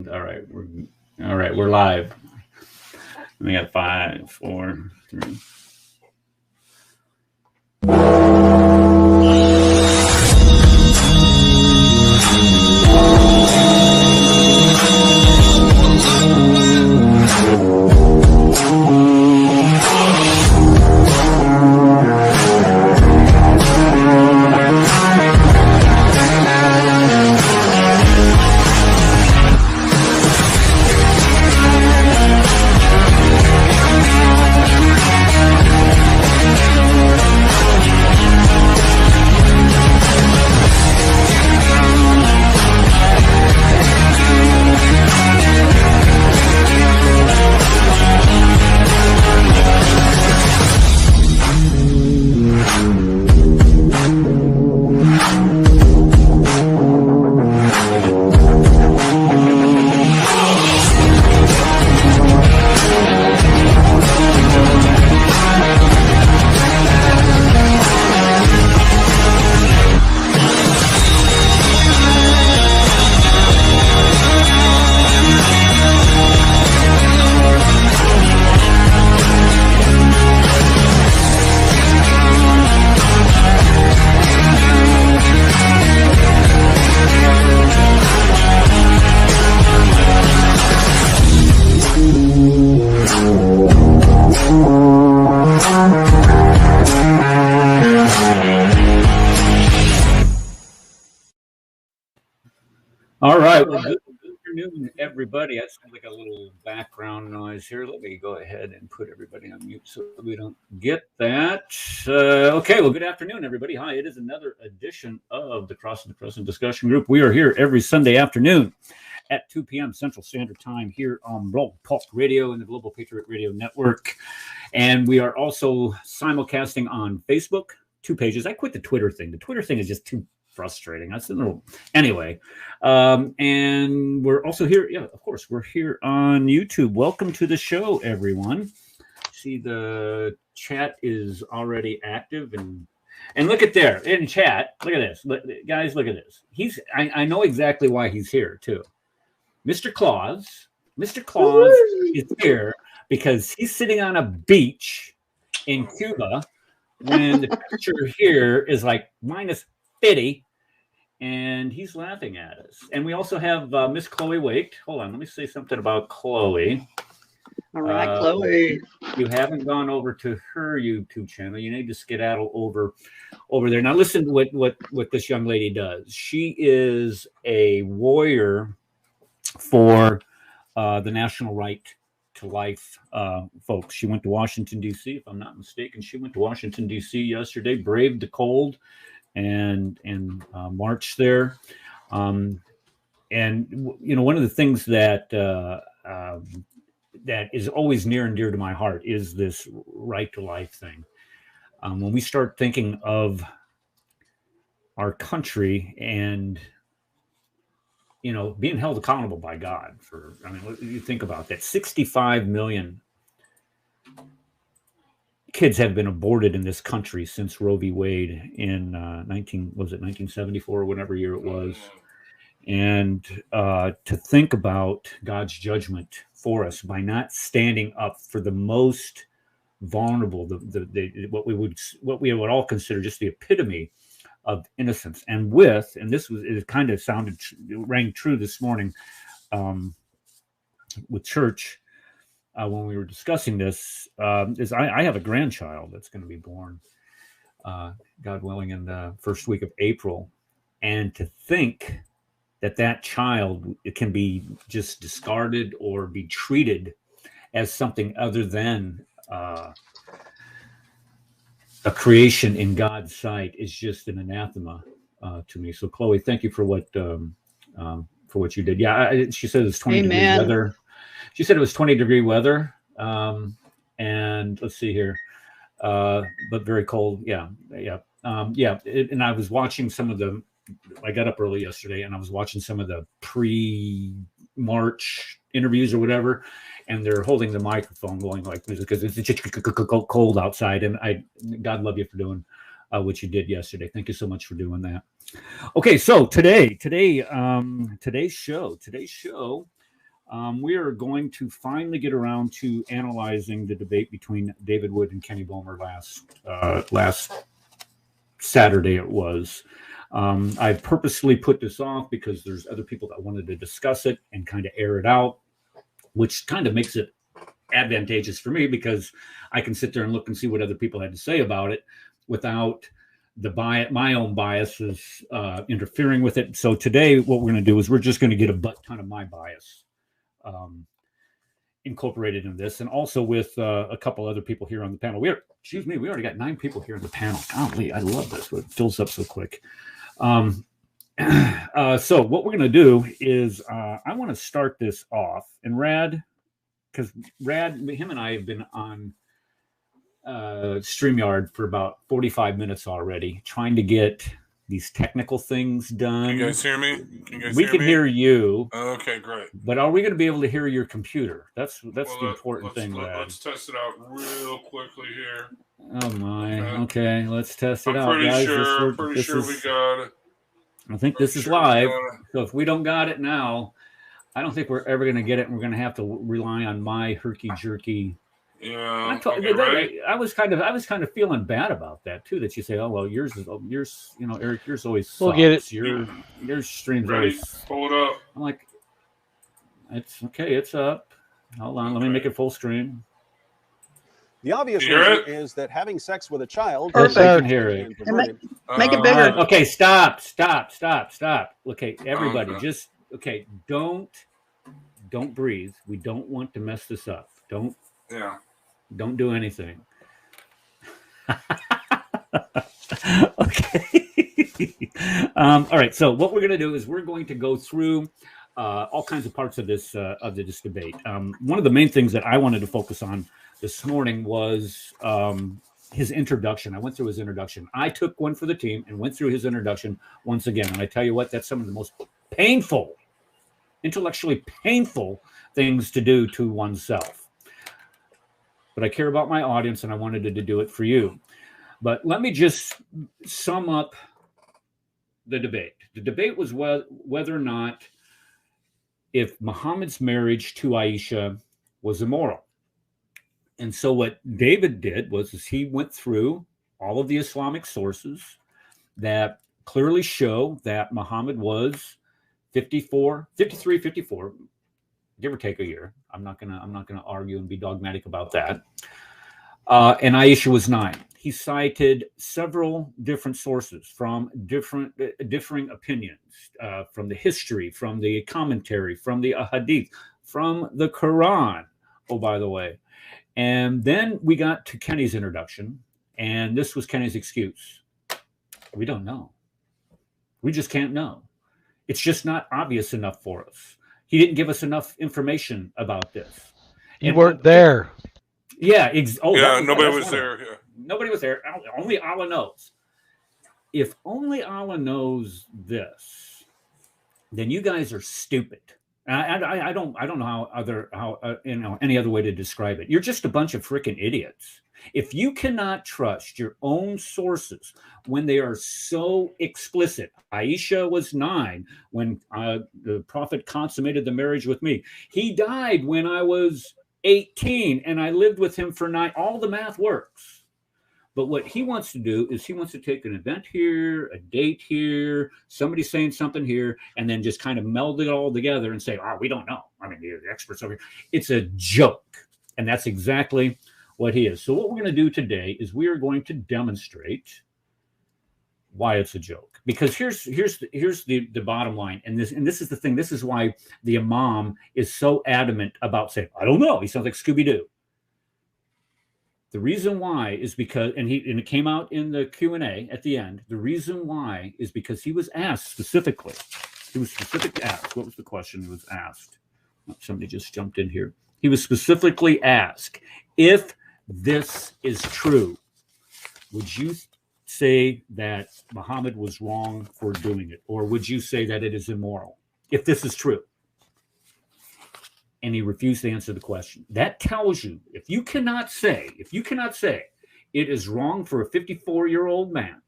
We're live. We got 5, 4, 3. All right. Well, good afternoon, everybody. That sounds like a little background noise here. Let me go ahead and put everybody on mute so we don't get that. Okay. Well, good afternoon, everybody. Hi. It is another edition of the Crossing the Crescent Discussion Group. We are here every Sunday afternoon at 2 p.m. Central Standard Time here on Blog Talk Radio and the Global Patriot Radio Network. And we are also simulcasting on Facebook, 2 pages. I quit the Twitter thing. The Twitter thing is just too frustrating. That's a little anyway. And we're also here. Yeah, of course, we're here on YouTube. Welcome to the show, everyone. See, the chat is already active, and look at there in chat. Look at this, guys. Look at this. I know exactly why he's here too. Mr. Claus. Mr. Claus is here because he's sitting on a beach in Cuba when the temperature here is like minus 50, and he's laughing at us. And we also have Miss Chloe Wake. Hold on, let me say something about Chloe. All right, Chloe. You haven't gone over to her YouTube channel. You need to skedaddle over there. Now listen to what this young lady does. She is a warrior for the national right to life folks. She went to Washington, D.C., if I'm not mistaken. She went to Washington, D.C. yesterday, braved the cold, and marched there. And you know, one of the things that that is always near and dear to my heart is this right to life thing. When we start thinking of our country and, you know, being held accountable by God for, I mean, what you think about that, 65 million kids have been aborted in this country since Roe v. Wade in 1974 or whatever year it was. And to think about God's judgment for us by not standing up for the most vulnerable, what we would all consider just the epitome of innocence. And it kind of rang true this morning with church. When we were discussing this, is I have a grandchild that's going to be born, God willing, in the first week of April. And to think that child can be just discarded or be treated as something other than a creation in God's sight is just an anathema to me. So, Chloe, thank you for what you did. Yeah, she said it's 20 degree weather. She said it was 20-degree weather, and let's see here, but very cold. Yeah. And I was watching I got up early yesterday, and I was watching some of the pre-March interviews or whatever, and they're holding the microphone going like this because it's just cold outside. And God love you for doing what you did yesterday. Thank you so much for doing that. Okay, so today's show. We are going to finally get around to analyzing the debate between David Wood and Kenny Bomer last Saturday. It was. I purposely put this off because there's other people that wanted to discuss it and kind of air it out, which kind of makes it advantageous for me because I can sit there and look and see what other people had to say about it without my own biases interfering with it. So today, what we're going to do is we're just going to get a butt ton of my bias incorporated in this, and also with a couple other people here on the panel. We already got 9 people here on the panel. Golly, I love this. It fills up so quick. So what we're going to do is I want to start this off, and because him and I have been on StreamYard for about 45 minutes already, trying to get these technical things done. Can you guys hear me? We can hear you. Okay, great. But are we going to be able to hear your computer? That's the important thing. Let's test it out real quickly here. Oh my. Okay, let's test it out, pretty guys. Pretty sure we got it. I think this is live. So if we don't got it now, I don't think we're ever going to get it, and we're going to have to rely on my herky-jerky. Yeah. I was kind of feeling bad about that too. That you say, "Oh well, yours, Eric, yours always sucks. We'll get it. Your stream's Ready? always." Pull it up. I'm like, it's okay. It's up. Hold on. Let me make it full screen. The obvious reason is that having sex with a child. Yes, I can hear it. Make it bigger. Okay, stop. Okay, everybody, just okay. Don't breathe. We don't want to mess this up. Don't do anything. Okay. All right. So what we're going to do is we're going to go through all kinds of parts of this debate. One of the main things that I wanted to focus on this morning was his introduction. I went through his introduction. I took one for the team and went through his introduction once again. And I tell you what, that's some of the most intellectually painful things to do to oneself. But I care about my audience, and I wanted to do it for you. But let me just sum up the debate. The debate was whether or not if Muhammad's marriage to Aisha was immoral. And so what David did was he went through all of the Islamic sources that clearly show that Muhammad was 53, 54, give or take a year. I'm not gonna argue and be dogmatic about that. And Aisha was 9. He cited several different sources from differing opinions, from the history, from the commentary, from the hadith, from the Quran. Oh, by the way. And then we got to Kenny's introduction, and this was Kenny's excuse. We don't know. We just can't know. It's just not obvious enough for us. He didn't give us enough information about this. You weren't there. Yeah. Nobody was there. Yeah. Nobody was there. Only Allah knows. If only Allah knows this, then you guys are stupid. I don't know how any other way to describe it. You're just a bunch of freaking idiots. If you cannot trust your own sources when they are so explicit, Aisha was 9 when the Prophet consummated the marriage with me. He died when I was 18, and I lived with him for 9. All the math works. But what he wants to do is he wants to take an event here, a date here, somebody saying something here, and then just kind of meld it all together and say, "Oh, we don't know. I mean, the experts over here." It's a joke, and that's exactly what he is. So what we're going to do today is we are going to demonstrate why it's a joke. Because here's the bottom line, and this is the thing. This is why the Imam is so adamant about saying, "I don't know." He sounds like Scooby-Doo. The reason why is because, and it came out in the Q&A at the end. The reason why is because he was asked specifically. He was specifically asked. What was the question he was asked? Oh, somebody just jumped in here. He was specifically asked, if this is true, would you say that Muhammad was wrong for doing it? Or would you say that it is immoral? If this is true. And he refused to answer the question. That tells you, if you cannot say it is wrong for a 54-year-old man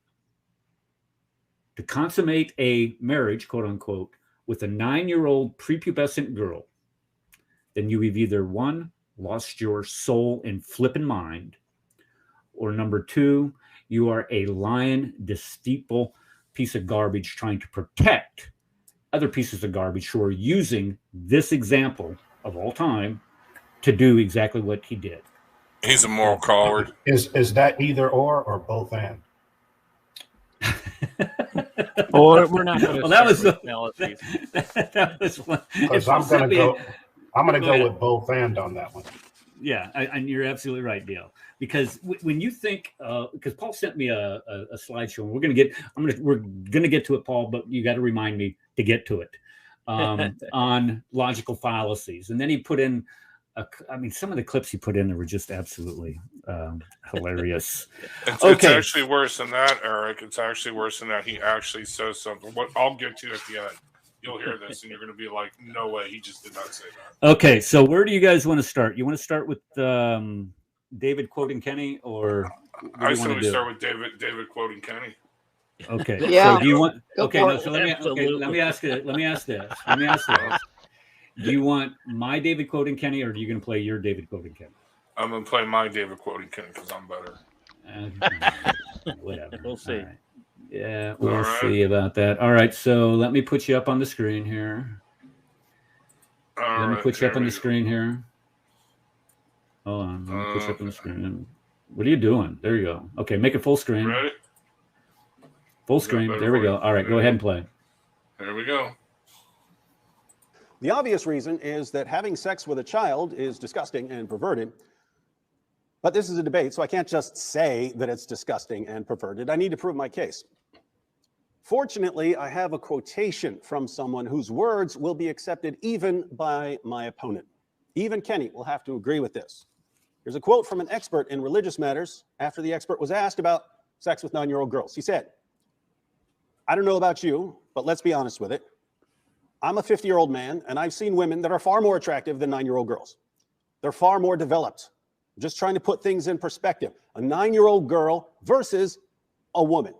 to consummate a marriage, quote unquote, with a 9-year-old prepubescent girl, then you have either one, lost your soul and flippin' mind, or number two, you are a lying, deceitful piece of garbage trying to protect other pieces of garbage who are using this example of all time to do exactly what he did. He's a moral coward. Is that either or both and? Or we're not going to. Well, that was that was one. Because I'm going to go with both and on that one. Yeah, and you're absolutely right, Dale. Because when you think, because Paul sent me a slideshow, and we're gonna get to it, Paul, but you got to remind me to get to it on logical fallacies, and then he put in, some of the clips he put in there were just absolutely hilarious. It's actually worse than that, Eric. It's actually worse than that. He actually says something. What I'll get to at the end. You'll hear this, and you're going to be like, "No way, he just did not say that." Okay, so where do you guys want to start? You want to start with David quoting Kenny, or I say we start with David quoting Kenny. Okay. Yeah. So do you want? Okay. Go No, so let me ask this. Do you want my David quoting Kenny, or are you going to play your David quoting Kenny? I'm going to play my David quoting Kenny because I'm better. Whatever. We'll see. Right. Yeah, we'll see about that. All right. So let me put you up on the screen here. Let me put you up on the screen here. Hold on. Let me put you up on the screen. What are you doing? There you go. Okay, make it full screen. Ready? Full screen. There we go. All right, go ahead and play. There we go. The obvious reason is that having sex with a child is disgusting and perverted. But this is a debate, so I can't just say that it's disgusting and perverted. I need to prove my case. Fortunately, I have a quotation from someone whose words will be accepted even by my opponent. Even Kenny will have to agree with this. Here's a quote from an expert in religious matters after the expert was asked about sex with 9-year-old girls. He said, "I don't know about you, but let's be honest with it. I'm a 50-year-old man, and I've seen women that are far more attractive than 9-year-old girls. They're far more developed. I'm just trying to put things in perspective. A 9-year-old girl versus a woman.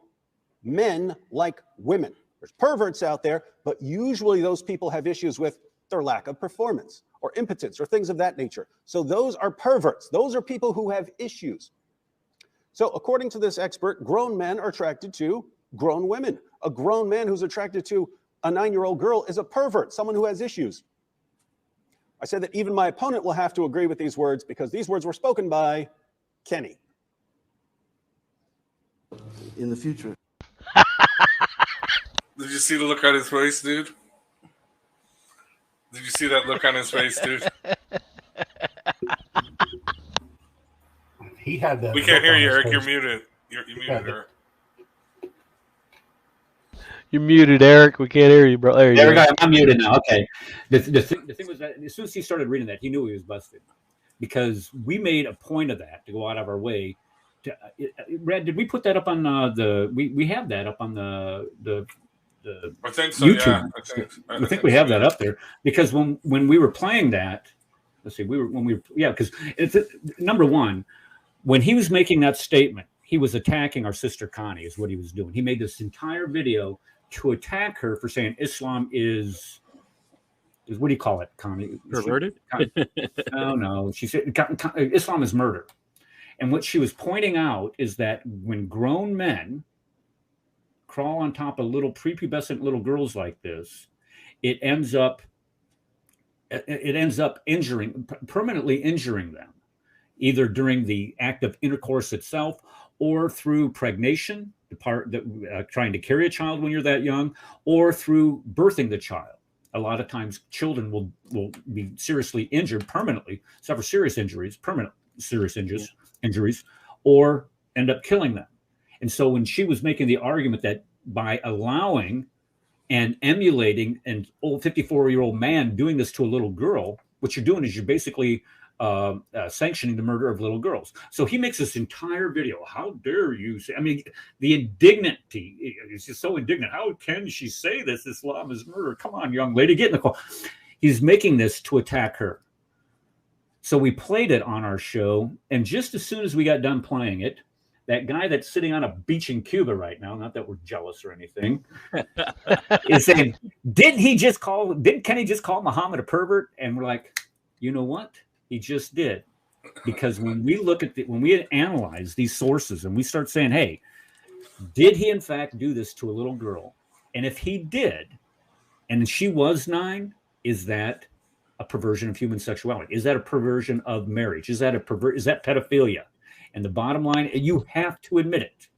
Men like women. There's perverts out there, but usually those people have issues with their lack of performance or impotence or things of that nature. So those are perverts. Those are people who have issues. So according to this expert, grown men are attracted to grown women. A grown man who's attracted to a 9-year-old girl is a pervert, someone who has issues. I said that even my opponent will have to agree with these words because these words were spoken by Kenny. In the future. Did you see the look on his face, dude? Did you see that look on his face, dude? He had that. We can't hear you, Eric. You're muted. You're muted, Eric. You're muted, Eric. We can't hear you, bro. There you go. I'm muted now. Okay. The thing was that as soon as he started reading that, he knew he was busted because we made a point of that to go out of our way. Brad, did we put that up on we have that up on the I think so, YouTube. Yeah, I think we have that up there because when we were playing that, let's see, because it's number one, when he was making that statement, he was attacking our sister Connie, is what he was doing. He made this entire video to attack her for saying Islam is what do you call it, Connie? Perverted? No. She said Islam is murder. And what she was pointing out is that when grown men crawl on top of little prepubescent little girls like this, it ends up permanently injuring them, either during the act of intercourse itself or through pregnation, trying to carry a child when you're that young, or through birthing the child. A lot of times children will be seriously injured permanently, suffer serious injuries, permanent serious injuries, or end up killing them. And so when she was making the argument that by allowing and emulating an old 54-year-old man doing this to a little girl, what you're doing is you're basically sanctioning the murder of little girls. So he makes this entire video. How dare you say? I mean, the indignity is just so indignant. How can she say this? Islam is murder. Come on, young lady, get in the car. He's making this to attack her. So we played it on our show, and just as soon as we got done playing it, that guy that's sitting on a beach in Cuba right now, not that we're jealous or anything, is saying, did Kenny just call Muhammad a pervert? And we're like, You know what? He just did. Because when we look at when we analyze these sources and we start saying, hey, did he in fact do this to a little girl? And if he did, and she was 9, is that a perversion of human sexuality? Is that a perversion of marriage? Is that is that pedophilia? And the bottom line, you have to admit it.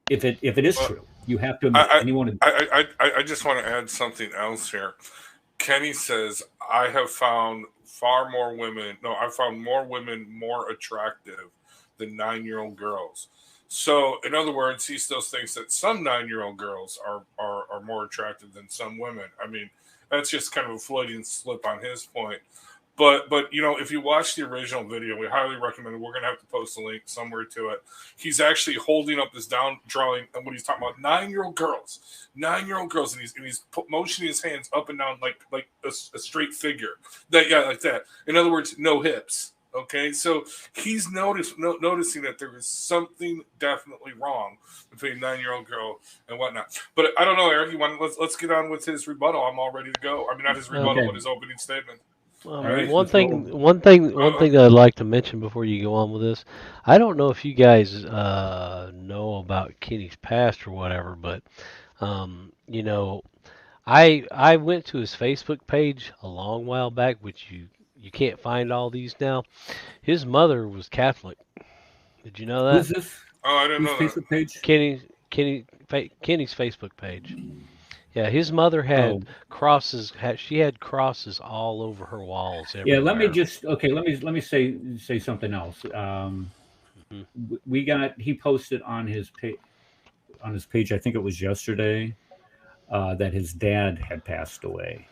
If it is true, you have to admit it. I just want to add something else here. Kenny says, I have found far more women. No, I found more women more attractive than 9-year-old girls. So, in other words, he still thinks that some 9-year-old girls are more attractive than some women. I mean, that's just kind of a Freudian slip on his point. But if you watch the original video, we highly recommend it. We're going to have to post a link somewhere to it. He's actually holding up this down drawing, and what he's talking about, 9-year-old girls, and he's motioning his hands up and down like a straight figure. Like that. In other words, no hips. Okay, so he's noticing that there is something definitely wrong between 9-year-old girl and whatnot. But I don't know, Eric. Let's get on with his rebuttal. I'm all ready to go. I mean, not his rebuttal, but his opening statement. Right, one thing that I'd like to mention before you go on with this, I don't know if you guys know about Kenny's past or whatever, but I went to his Facebook page a long while back, which you can't find all these now. His mother was Catholic. Did you know that? Who's this? Oh, I didn't know that. Facebook page? Kenny's Facebook page. Yeah, his mother had crosses. She had crosses all over her walls. Everywhere. Yeah, let me say something else. He posted on his page. I think it was yesterday that his dad had passed away,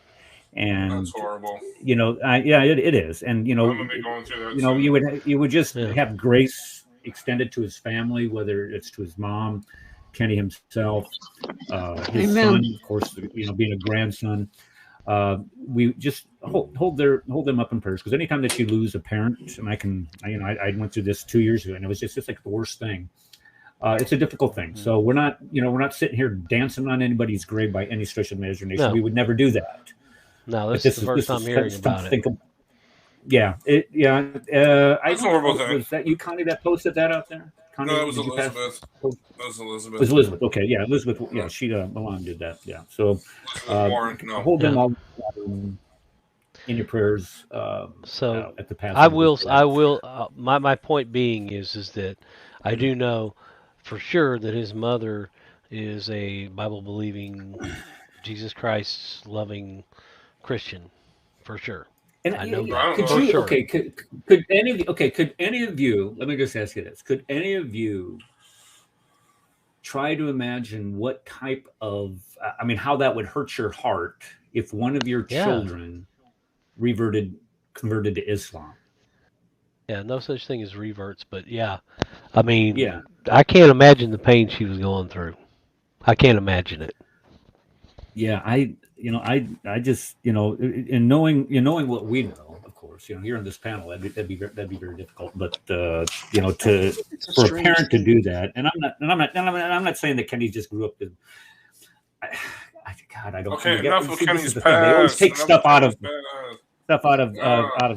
and that's horrible. It is, and I'm gonna be going through that. You would just have grace extended to his family, whether it's to his mom, Kenny himself, his son, of course, being a grandson. We just hold them up in prayers, because anytime that you lose a parent, and I went through this 2 years ago, and it was just like the worst thing. It's a difficult thing. So we're not sitting here dancing on anybody's grave by any stretch of the imagination. No. We would never do that. No, this is the first time hearing about it. Yeah, That's horrible thing. Was that you, Connie, that posted that out there? Connie, no, that was Elizabeth. That was Elizabeth. It was Elizabeth. Okay, yeah, Elizabeth. Yeah, she Milan did that. Yeah, so hold them all in your prayers. So at the past, I will. My point being is that I do know for sure that his mother is a Bible believing, Jesus Christ loving Christian, for sure. And I know sure. Okay, could any of you? Let me just ask you this: could any of you try to imagine what type of, how that would hurt your heart if one of your children converted to Islam? Yeah, no such thing as reverts, but I can't imagine the pain she was going through. I can't imagine it. Yeah, I just, in knowing what we know, of course, here on this panel, that'd be very difficult. But for a parent to do that, and I'm not saying that Kenny just grew up. I don't. Okay, enough of Kenny's past. They always take stuff out of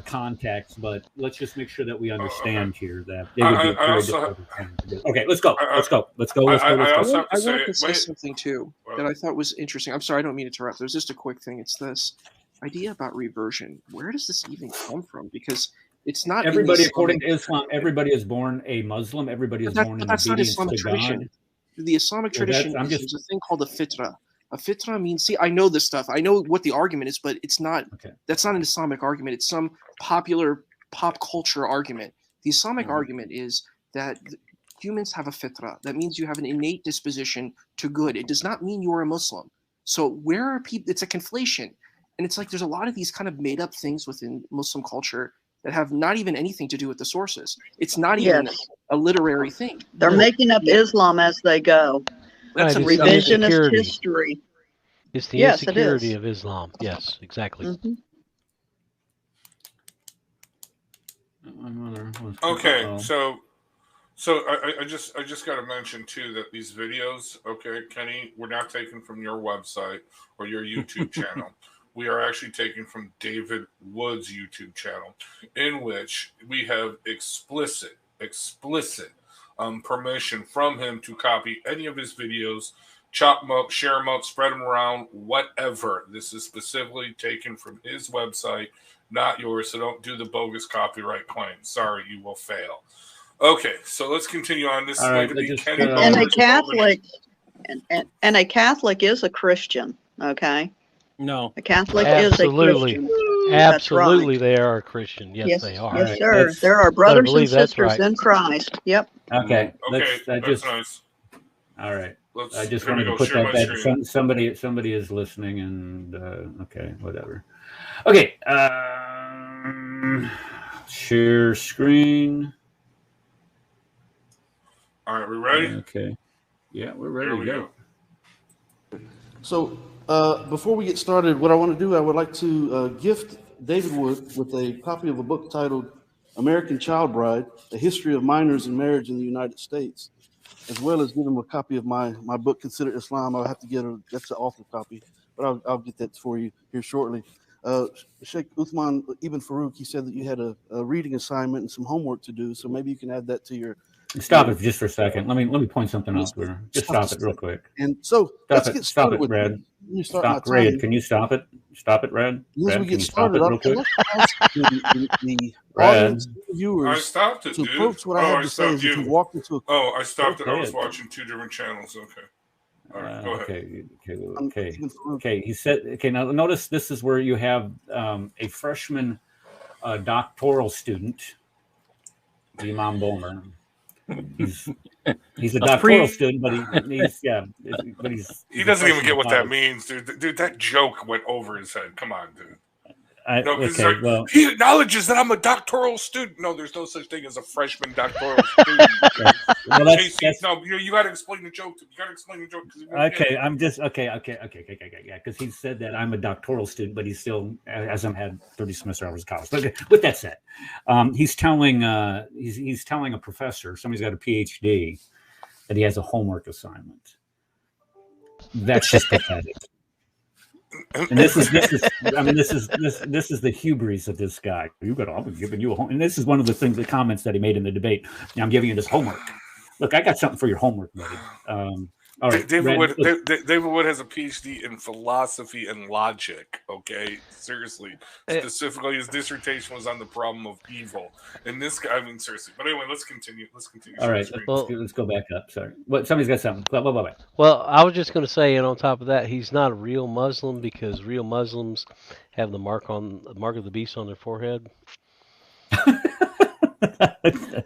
context, but let's just make sure that we understand here that it would be very difficult. Okay, let's go. I want to say something too that I thought was interesting. I'm sorry, I don't mean to interrupt. There's just a quick thing. It's this idea about reversion. Where does this even come from? Because it's not everybody. According to Islam, everybody is born a Muslim. Everybody is born in obedience to God. The Islamic tradition is a thing called a fitrah. A fitra means, I know this stuff. I know what the argument is, but it's not. Okay. That's not an Islamic argument. It's some popular pop culture argument. The Islamic argument is that humans have a fitra. That means you have an innate disposition to good. It does not mean you are a Muslim. So where are people? It's a conflation, and it's like there's a lot of these kind of made up things within Muslim culture that have not even anything to do with the sources. It's not even a literary thing. They're making up Islam as they go. That's a revisionist history. It's the insecurity of Islam. Yes, exactly. Mm-hmm. Okay, so I just got to mention too that these videos, okay, Kenny, were not taken from your website or your YouTube channel. we are actually taking from David Wood's YouTube channel, in which we have explicit permission from him to copy any of his videos, chop them up, share them up, spread them around, whatever. This is specifically taken from his website, not yours, so don't do the bogus copyright claim. Sorry, you will fail. Okay, so let's continue on. This is going to be Kenny and a Catholic, and a Catholic is a Christian, okay? No. A Catholic is a Christian. Absolutely, they are a Christian. Yes, they are. Yes, sir. There are brothers and sisters in Christ. Yep. Okay. That's nice. All right. I just wanted to put that back. Somebody is listening, and okay, whatever. Okay. Share screen. All right, we ready? Okay. Yeah, we're ready to go. So before we get started, what I want to do, I would like to gift David Wood with a copy of a book titled American Child Bride, A History of Minors and Marriage in the United States, as well as give him a copy of my book, Consider Islam. I'll have to get that's an author copy, but I'll get that for you here shortly. Sheikh Uthman Ibn Farouk, he said that you had a reading assignment and some homework to do, so maybe you can add that to your... Stop it just for a second. Let me point something out there. Just stop it real quick. And so let's get started with Red. Stop, Red. Can you stop it? Stop it, Red. As we get started, real quick? the audience, viewers, I stopped it, to dude. approach what I have to say is if you walk into a... Oh, I stopped it. I was watching two different channels. Okay. All right, go ahead. Okay. He said. Okay. Now notice this is where you have a freshman doctoral student, Imam Bomer. He's a doctoral student, but he doesn't even get what that means, dude. Dude, that joke went over his head. Come on, dude. He acknowledges that I'm a doctoral student. No, there's no such thing as a freshman doctoral student. You got to explain the joke. You got to explain the joke. Okay, I'm just okay. Yeah, because he said that I'm a doctoral student, but he still hasn't had 30 semester hours of college. But with that said, he's telling a professor, somebody's got a PhD, that he has a homework assignment. That's just pathetic. And this is the hubris of this guy. I'm giving you a home, and this is one of the comments that he made in the debate. I'm giving you this homework. Look, I got something for your homework, buddy. All right, David Wood has a PhD in philosophy and logic. Okay, seriously. Specifically, his dissertation was on the problem of evil. And this guy, I mean, seriously. But anyway, let's continue. All right, let's go back up. Sorry, somebody's got something. Bye. Well, I was just going to say, and on top of that, he's not a real Muslim because real Muslims have the mark of the beast on their forehead.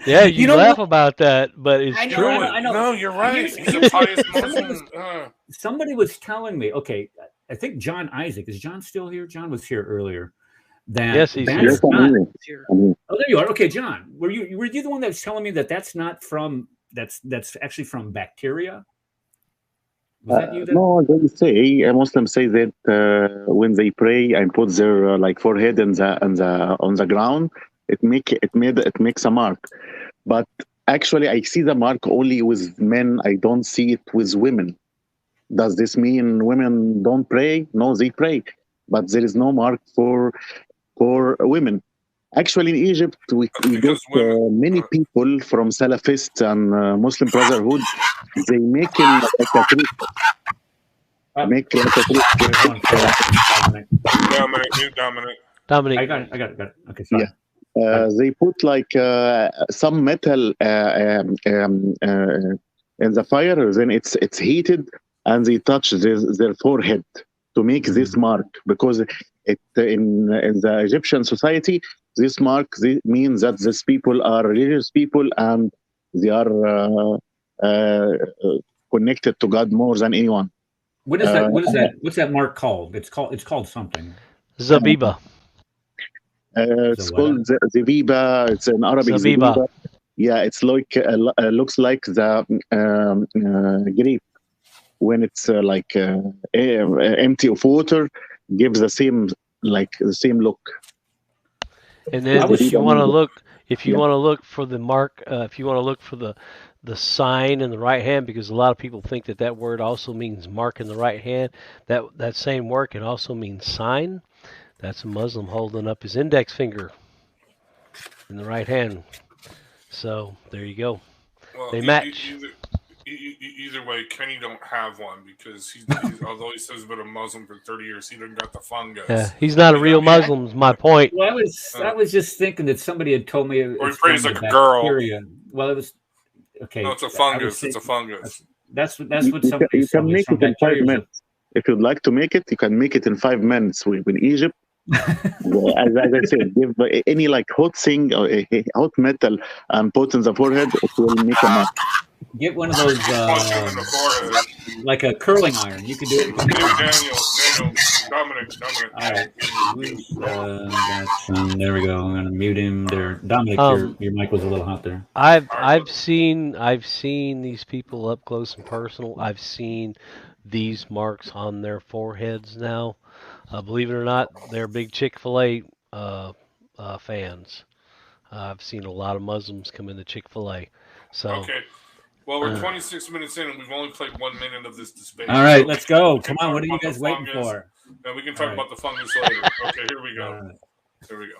Yeah, you laugh about that, but it's true. I know. No, you're right. He's a pious Muslim. Somebody was telling me, okay, I think John Isaac. Is John still here? John was here earlier. Yes, he's here. Oh, there you are. Okay, John, were you the one that was telling me that's not from that's actually from bacteria? Was that you? No, they say Muslims say that when they pray and put their forehead on the ground, it makes a mark. But actually, I see the mark only with men. I don't see it with women. Does this mean women don't pray? No, they pray, but there is no mark for women. Actually, in Egypt, we got many people from Salafist and Muslim Brotherhood. They make him like a priest. Dominic. I got it. Okay, sorry. Yeah. They put some metal in the fire, then it's heated, and they touch their forehead to make this mark, because in the Egyptian society, this mark means that these people are religious people and they are connected to God more than anyone. What is that? What's that mark called? It's called something. Zabiba. It's called Zabiba. It's in Arabic. Zabiba. Yeah, it's like looks like the grape when it's empty of water, gives the same look. And then you want to if you want to look for the mark, if you want to look for the sign in the right hand, because a lot of people think that word also means mark in the right hand. That same word can also mean sign. That's a Muslim holding up his index finger in the right hand. So there you go. Well, they match. Either way, Kenny don't have one because he's although he says he's been a Muslim for 30 years, he doesn't got the fungus. Yeah, he's not a real Muslim. Is my point. Well, I was just thinking that somebody had told me. Or he prays like a girl. Well, it was okay. No, it's a fungus. It's a fungus. That's what somebody. You can make it in 5 minutes. If you'd like to make it, you can make it in 5 minutes. In Egypt, as I said, give any like hot thing or hot metal and put in the forehead, it will make a mark. Get one of those, like a curling iron. You can do it. Daniel, Dominic. All right. There we go. I'm gonna mute him there. Dominic, your mic was a little hot there. I've seen these people up close and personal. I've seen these marks on their foreheads now. Believe it or not, they're big Chick-fil-A fans. I've seen a lot of Muslims come into Chick-fil-A. So. Okay. Well, we're 26 minutes in, and we've only played 1 minute of this debate. All right, let's go. Come on, what are you guys waiting for? And we can talk about the fungus later. Okay, here we go. Right. Here we go.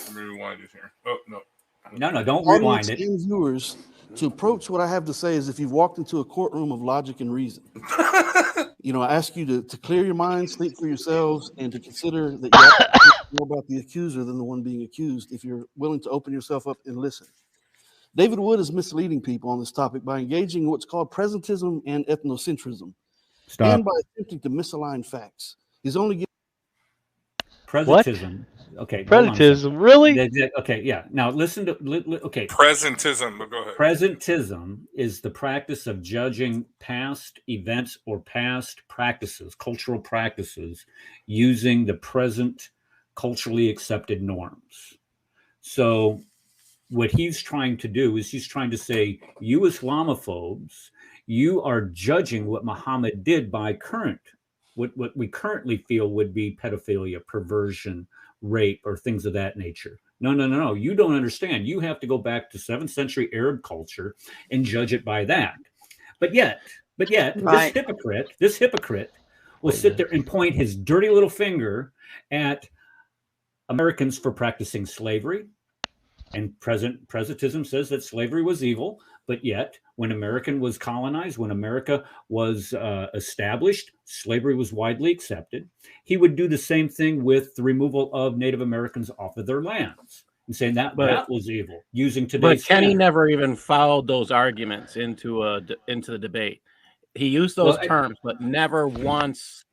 Let me rewind it here. Oh, no. No, don't rewind it. Viewers, to approach what I have to say is if you've walked into a courtroom of logic and reason. I ask you to clear your minds, think for yourselves, and to consider that you have to know more about the accuser than the one being accused if you're willing to open yourself up and listen. David Wood is misleading people on this topic by engaging in what's called presentism and ethnocentrism, and by attempting to misalign facts. He's only giving presentism. Okay, presentism, really? Okay, yeah. Now listen to okay. Presentism. Go ahead. Presentism is the practice of judging past events or past practices, cultural practices, using the present culturally accepted norms. So what he's trying to do is he's trying to say, you Islamophobes, you are judging what Muhammad did by what we currently feel would be pedophilia, perversion, rape, or things of that nature. No. You don't understand. You have to go back to 7th century Arab culture and judge it by that. But yet, right. this hypocrite will sit there and point his dirty little finger at Americans for practicing slavery. And presentism says that slavery was evil, but yet when America was colonized, when America was established, slavery was widely accepted. He would do the same thing with the removal of Native Americans off of their lands and saying that was evil, using today's. But Kenny never even followed those arguments into the debate. He used those terms, but never once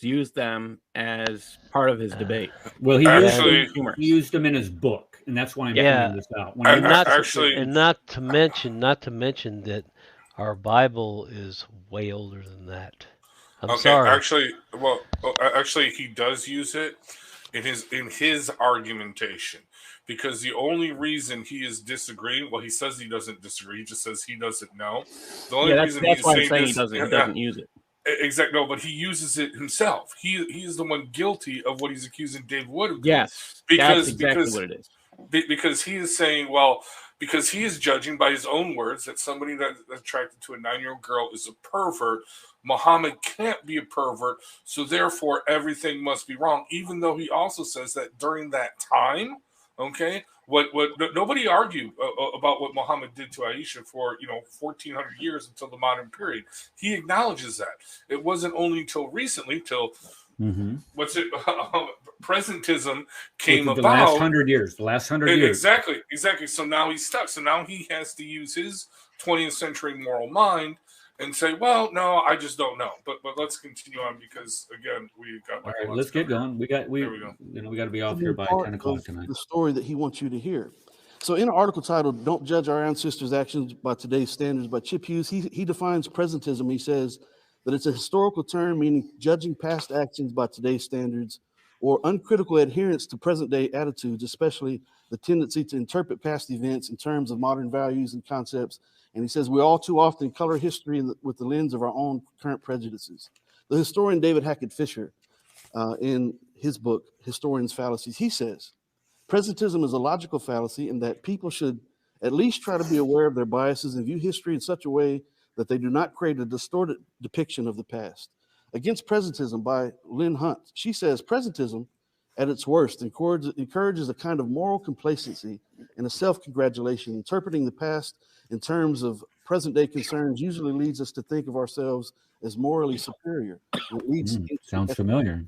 used them as part of his debate. Well, he used them in his book, and that's why I'm pointing this out. Not to mention that our Bible is way older than that. I'm sorry. Actually, he does use it in his argumentation, because the only reason he is disagreeing, well, he says he doesn't disagree. He just says he doesn't know. The only reason that's why I'm saying he doesn't use it. Exactly. No, but he uses it himself. He is the one guilty of what he's accusing Dave Wood of. Yes, that's exactly what it is. Because he is saying, because he is judging by his own words that somebody that's attracted to a 9-year-old girl is a pervert. Muhammad can't be a pervert, so therefore everything must be wrong. Even though he also says that during that time, okay, what nobody argued about what Muhammad did to Aisha for 1,400 years until the modern period. He acknowledges that it wasn't only until recently, presentism came about. The last 100 years. Exactly. So now he's stuck. So now he has to use his 20th century moral mind and say, well, no, I just don't know. But let's continue on, because again, we got. All right, let's get going. We got to be off here by 10 o'clock tonight. The story that he wants you to hear. So in an article titled "Don't Judge Our Ancestors' Actions by Today's Standards" by Chip Hughes, he defines presentism. He says that it's a historical term meaning judging past actions by today's standards, or uncritical adherence to present-day attitudes, especially the tendency to interpret past events in terms of modern values and concepts. And he says we all too often color history with the lens of our own current prejudices. The historian David Hackett Fisher, in his book, Historians' Fallacies, he says Presentism is a logical fallacy in that people should at least try to be aware of their biases and view history in such a way that they do not create a distorted depiction of the past. Against Presentism by Lynn Hunt, she says, presentism at its worst encourages a kind of moral complacency and a self-congratulation. Interpreting the past in terms of present-day concerns usually leads us to think of ourselves as morally superior. It leads sounds familiar.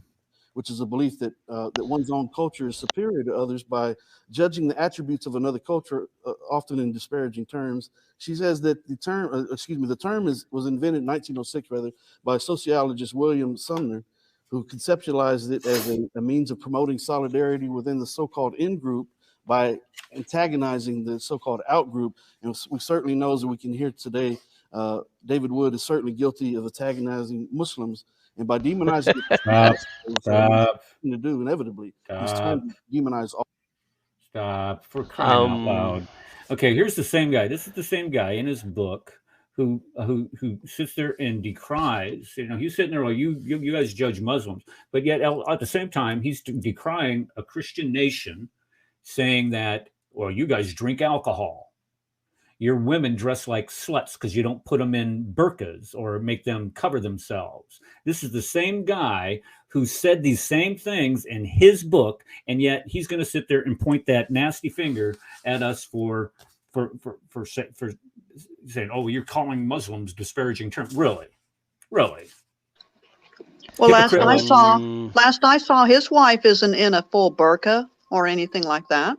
Which is a belief that that one's own culture is superior to others by judging the attributes of another culture, often in disparaging terms. She says that the term, was invented in 1906, by sociologist William Sumner, who conceptualized it as a means of promoting solidarity within the so-called in-group by antagonizing the so-called out-group. And we certainly know, as we can hear today, David Wood is certainly guilty of antagonizing Muslims. And by demonizing to do inevitably, he's trying to demonize all. Stop, for crying out loud. Okay, here's the same guy. This is the same guy in his book who sits there and decries. He's sitting there, well, you guys judge Muslims, but yet at the same time he's decrying a Christian nation, saying that, well, you guys drink alcohol. Your women dress like sluts because you don't put them in burqas or make them cover themselves. This is the same guy who said these same things in his book, and yet he's going to sit there and point that nasty finger at us for saying, "Oh, you're calling Muslims disparaging terms." Really? Well, last I saw, his wife isn't in a full burqa or anything like that.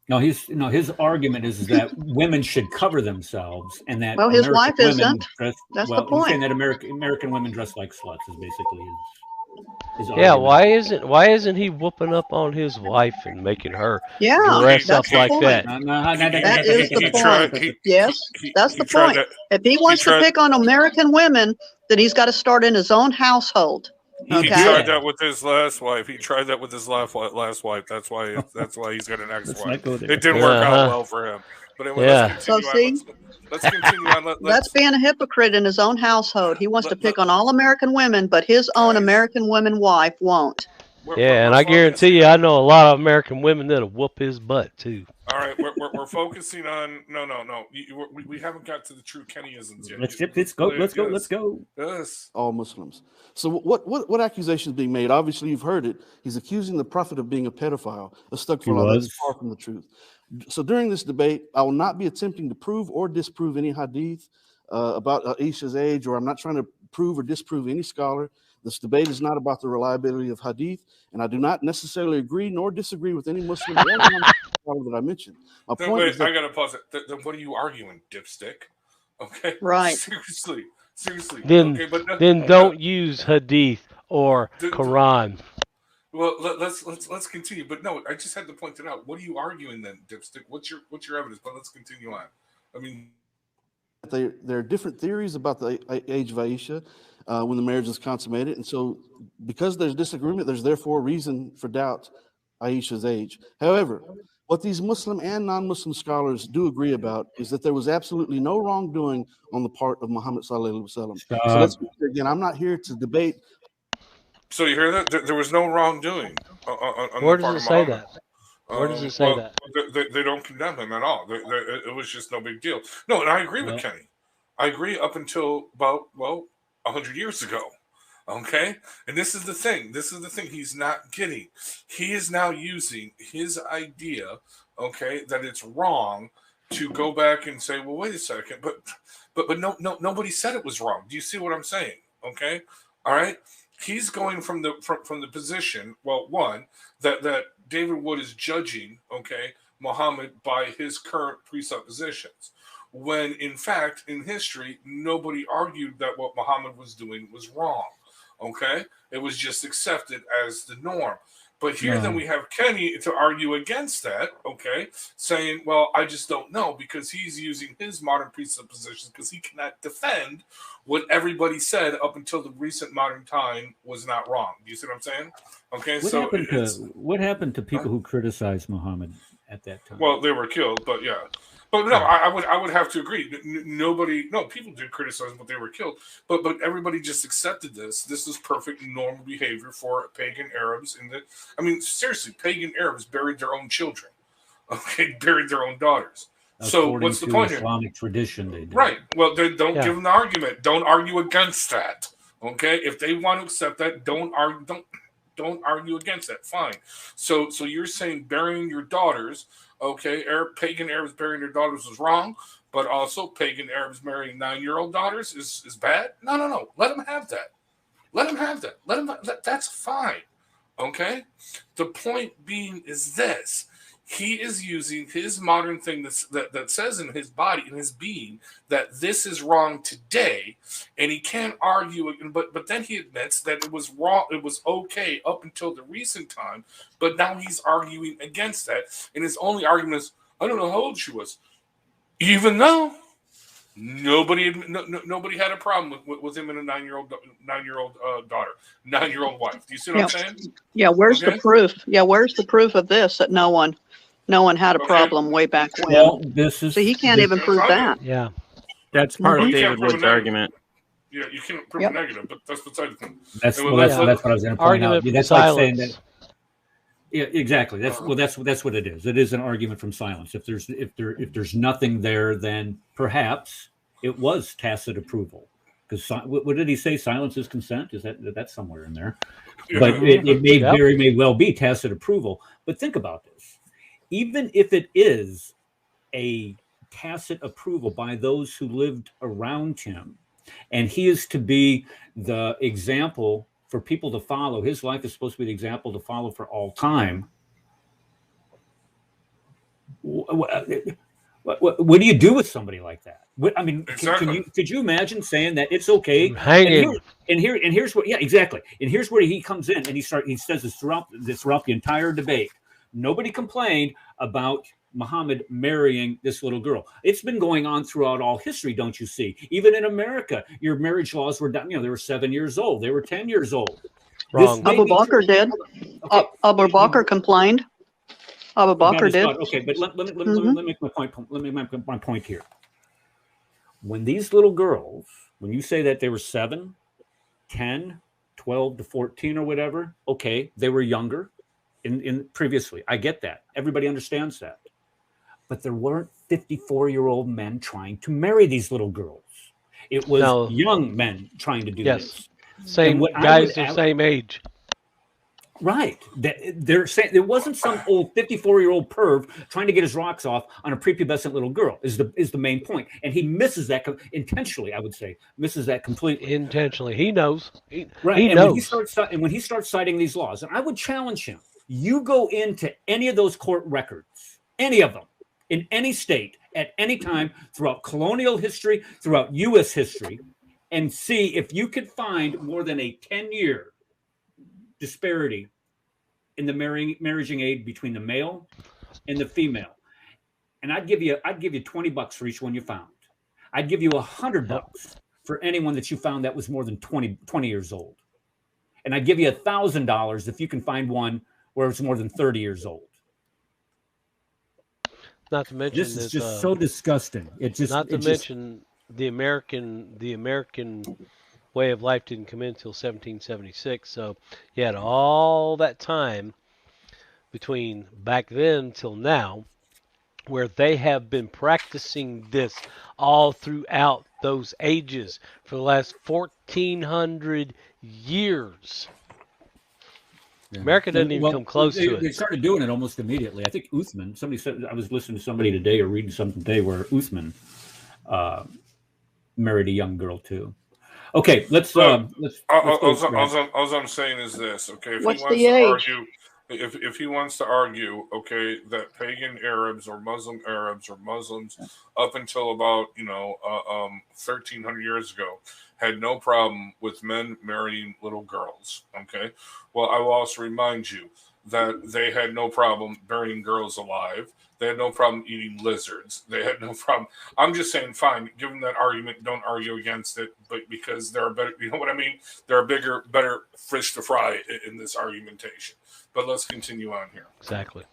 No, his argument is that women should cover themselves, and that his wife isn't. That's the point. He's saying that American women dress like sluts is basically his yeah. argument. Why isn't he whooping up on his wife and making her dress up like that? That is the point. Yes, that's the point. If he wants to pick on American women, then he's got to start in his own household. He tried that with his last wife. Last wife. That's why he's got an ex-wife. It didn't work out well for him. But anyway, let's continue on. Let's continue on. That's being a hypocrite in his own household. He wants to pick on all American women, but his own American woman wife won't. And I guarantee you, I know a lot of American women that'll whoop his butt too. All right, we're focusing on no. We haven't got to the true Kennyisms yet. Let's go. Yes. All Muslims. So what accusation is being made? Obviously, you've heard it. He's accusing the prophet of being a pedophile. Astaghfirullah, that's far from the truth. So during this debate, I will not be attempting to prove or disprove any hadith about Aisha's age, or I'm not trying to prove or disprove any scholar. This debate is not about the reliability of hadith, and I do not necessarily agree nor disagree with any Muslim or scholar that I mentioned. My point is I gotta pause it. Then what are you arguing, dipstick? Okay, right? Seriously. Then don't use hadith or Quran. Well, let's continue. But no, I just had to point it out. What are you arguing then, dipstick? What's your evidence? But let's continue on. I mean, there are different theories about the age of Aisha when the marriage is consummated, and so because there's disagreement, there's therefore reason for doubt Aisha's age. However, what these Muslim and non-Muslim scholars do agree about is that there was absolutely no wrongdoing on the part of Muhammad sallallahu alaihi wasallam. So let's again. I'm not here to debate. So you hear that? There was no wrongdoing on Where the part does it of say Muhammad. that? Where does it say that? They don't condemn him at all. It was just no big deal. No, and I agree with Kenny. I agree up until about 100 years ago. Okay, and this is the thing. He's not getting. He is now using his idea. Okay, that it's wrong to go back and say, well, wait a second, but no, nobody said it was wrong. Do you see what I'm saying? Okay, all right. He's going from the position. Well, one that David Wood is judging. Okay, Muhammad by his current presuppositions. When in fact, in history, nobody argued that what Muhammad was doing was wrong. Okay, it was just accepted as the norm. But here, then we have Kenny to argue against that. Okay, saying, "Well, I just don't know," because he's using his modern presuppositions because he cannot defend what everybody said up until the recent modern time was not wrong. Do you see what I'm saying? Okay, what happened to people who criticized Muhammad at that time? Well, they were killed, but yeah. But no, I would have to agree. People did criticize them, but they were killed. But everybody just accepted this. This is perfect normal behavior for pagan Arabs. Seriously, pagan Arabs buried their own children. Okay, buried their own daughters. So what's the point here? Islamic tradition, they did. Right. Well, then don't give them the argument. Don't argue against that. Okay, if they want to accept that, don't argue against that. Fine. So you're saying burying your daughters, okay? Pagan Arabs burying their daughters is wrong, but also pagan Arabs marrying 9-year-old daughters is bad. No. Let them have that. Let them have that. That's fine. Okay. The point being is this. He is using his modern thing that says in his body, in his being, that this is wrong today, and he can't argue it. But then he admits that it was wrong. It was okay up until the recent time, but now he's arguing against that. And his only argument is, I don't know how old she was, even though nobody had a problem with him and a 9-year-old daughter, 9-year-old wife. Do you see what I'm saying? Yeah. Where's the proof? Yeah. Where's the proof of this that no one had a problem way back when? Well, so he can't even prove that. Yeah. That's part of David Wood's argument. Yeah, you can't prove a negative, but that's beside the thing. That's what I was going to point out. That's like saying that. Yeah, exactly. That's what it is. It is an argument from silence. If there's nothing there, then perhaps it was tacit approval. Because what did he say? Silence is consent. That's somewhere in there? But it may well be tacit approval. But think about this. Even if it is a tacit approval by those who lived around him, and he is to be the example for people to follow, his life is supposed to be the example to follow for all time. What do you do with somebody like that? Could you imagine saying that it's okay? Here's what, exactly. And here's where he comes in and he says this throughout the entire debate. Nobody complained about Muhammad marrying this little girl. It's been going on throughout all history, don't you see? Even in America, your marriage laws were done. They were 7 years old. They were 10 years old. Wrong. Abu Bakr did. Okay. Abu Bakr complained. Abu Bakr did. Okay, but let me make my point. Let me make my point here. When these little girls, when you say that they were 7, 10, 12 to 14 or whatever, okay, they were younger in previously. I get that. Everybody understands that. But there weren't 54-year-old men trying to marry these little girls. It was young men trying to do this. Same guys the same age. Right. They're saying there wasn't some old 54-year-old perv trying to get his rocks off on a prepubescent little girl is the main point. And he misses that intentionally, I would say. Misses that completely. Intentionally. He knows. He knows. When he starts citing these laws, and I would challenge him, you go into any of those court records, any of them, in any state, at any time, throughout colonial history, throughout U.S. history, and see if you could find more than a 10-year disparity in the marrying age between the male and the female. And I'd give you $20 for each one you found. I'd give you $100 for anyone that you found that was more than 20 years old. And I'd give you $1,000 if you can find one where it's more than 30 years old. Not to mention this is just so disgusting. Mention the American way of life didn't come in until 1776. So you had all that time between back then till now where they have been practicing this all throughout those ages for the last 1,400 years. Yeah. America doesn't even come close to it. They started doing it almost immediately. I think Uthman, somebody said, I was listening to somebody today or reading something today where Uthman married a young girl too. Okay, let's all I'm saying is this, okay? If he wants to argue, okay, that pagan Arabs or Muslims up until about 1,300 years ago had no problem with men marrying little girls, okay? Well, I will also remind you that they had no problem burying girls alive. They had no problem eating lizards. They had no problem. I'm just saying, fine, give them that argument. Don't argue against it, but because there are better, you know what I mean? There are better fish to fry in this argumentation. But let's continue on here. Exactly.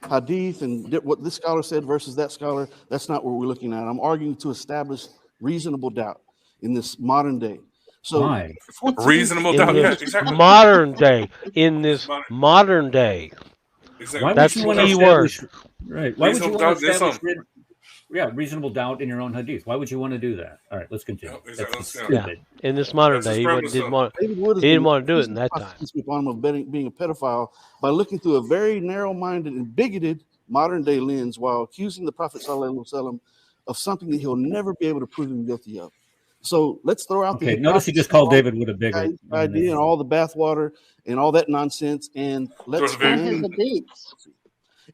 hadith and what this scholar said versus that scholar. That's not what we're looking at. I'm arguing to establish reasonable doubt in this modern day. So why? Reasonable doubt, yeah, exactly. Modern day, in this modern day. Exactly. Why That's would you the want to key establish, word. right? Why would you want to establish Islam. reasonable doubt in your own hadith? Why would you want to do that? All right, let's continue. That's stupid. In this modern day, he didn't want to do it in that time. Of being a pedophile by looking through a very narrow-minded and bigoted modern day lens while accusing the Prophet ﷺ of something that he'll never be able to prove him guilty of. So let's throw out the notice he just called David Wood a bigot idea and all the bathwater and all that nonsense, and let's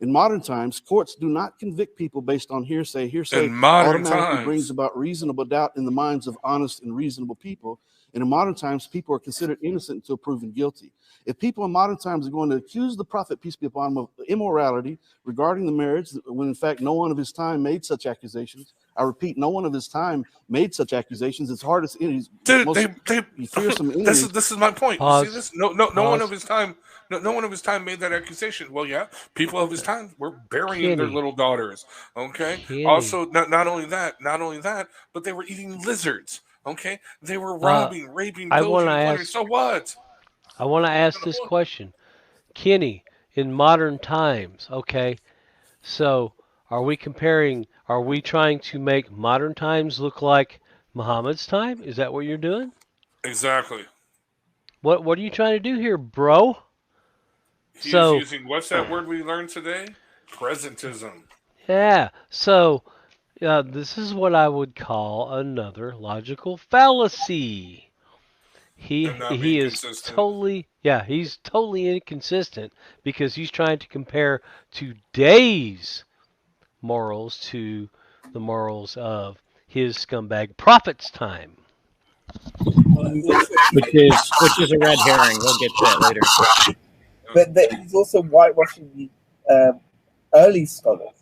in modern times, courts do not convict people based on hearsay. Hearsay automatically brings about reasonable doubt in the minds of honest and reasonable people. And in modern times, people are considered innocent until proven guilty. If people in modern times are going to accuse the prophet, peace be upon him, of immorality regarding the marriage, when in fact no one of his time made such accusations, I repeat, no one of his time made such accusations. It's hard as this is my point. You see this? No one of his time. No one of his time made that accusation. Well, yeah, people of his time were burying their little daughters. Okay. Also, not only that, but they were eating lizards. Okay, they were robbing, raping, pillaging. So what? I want to ask this question, Kenny. In modern times, okay, so are we trying to make modern times look like Muhammad's time? Is that what you're doing? Exactly. What are you trying to do here, bro? He's using, what's that word we learned today? Presentism. Yeah. So this is what I would call another logical fallacy. He is he's totally inconsistent because he's trying to compare today's morals to the morals of his scumbag prophet's time. Which is a red herring. We'll get to that later. But he's also whitewashing the early scholars.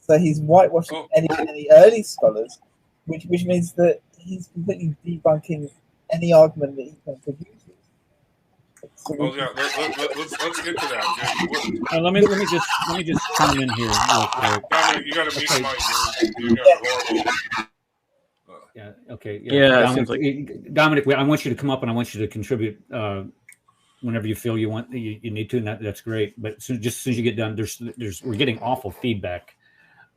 So he's whitewashing any early scholars, which means that he's completely debunking any argument that he can produce. So let's get to that. Let me just come in here real quick. Dominic, you got to meet Yeah. Okay. Yeah. Dominic, I want you to come up and I want you to contribute whenever you feel you need to, and that's great. But just as soon as you get done, we're getting awful feedback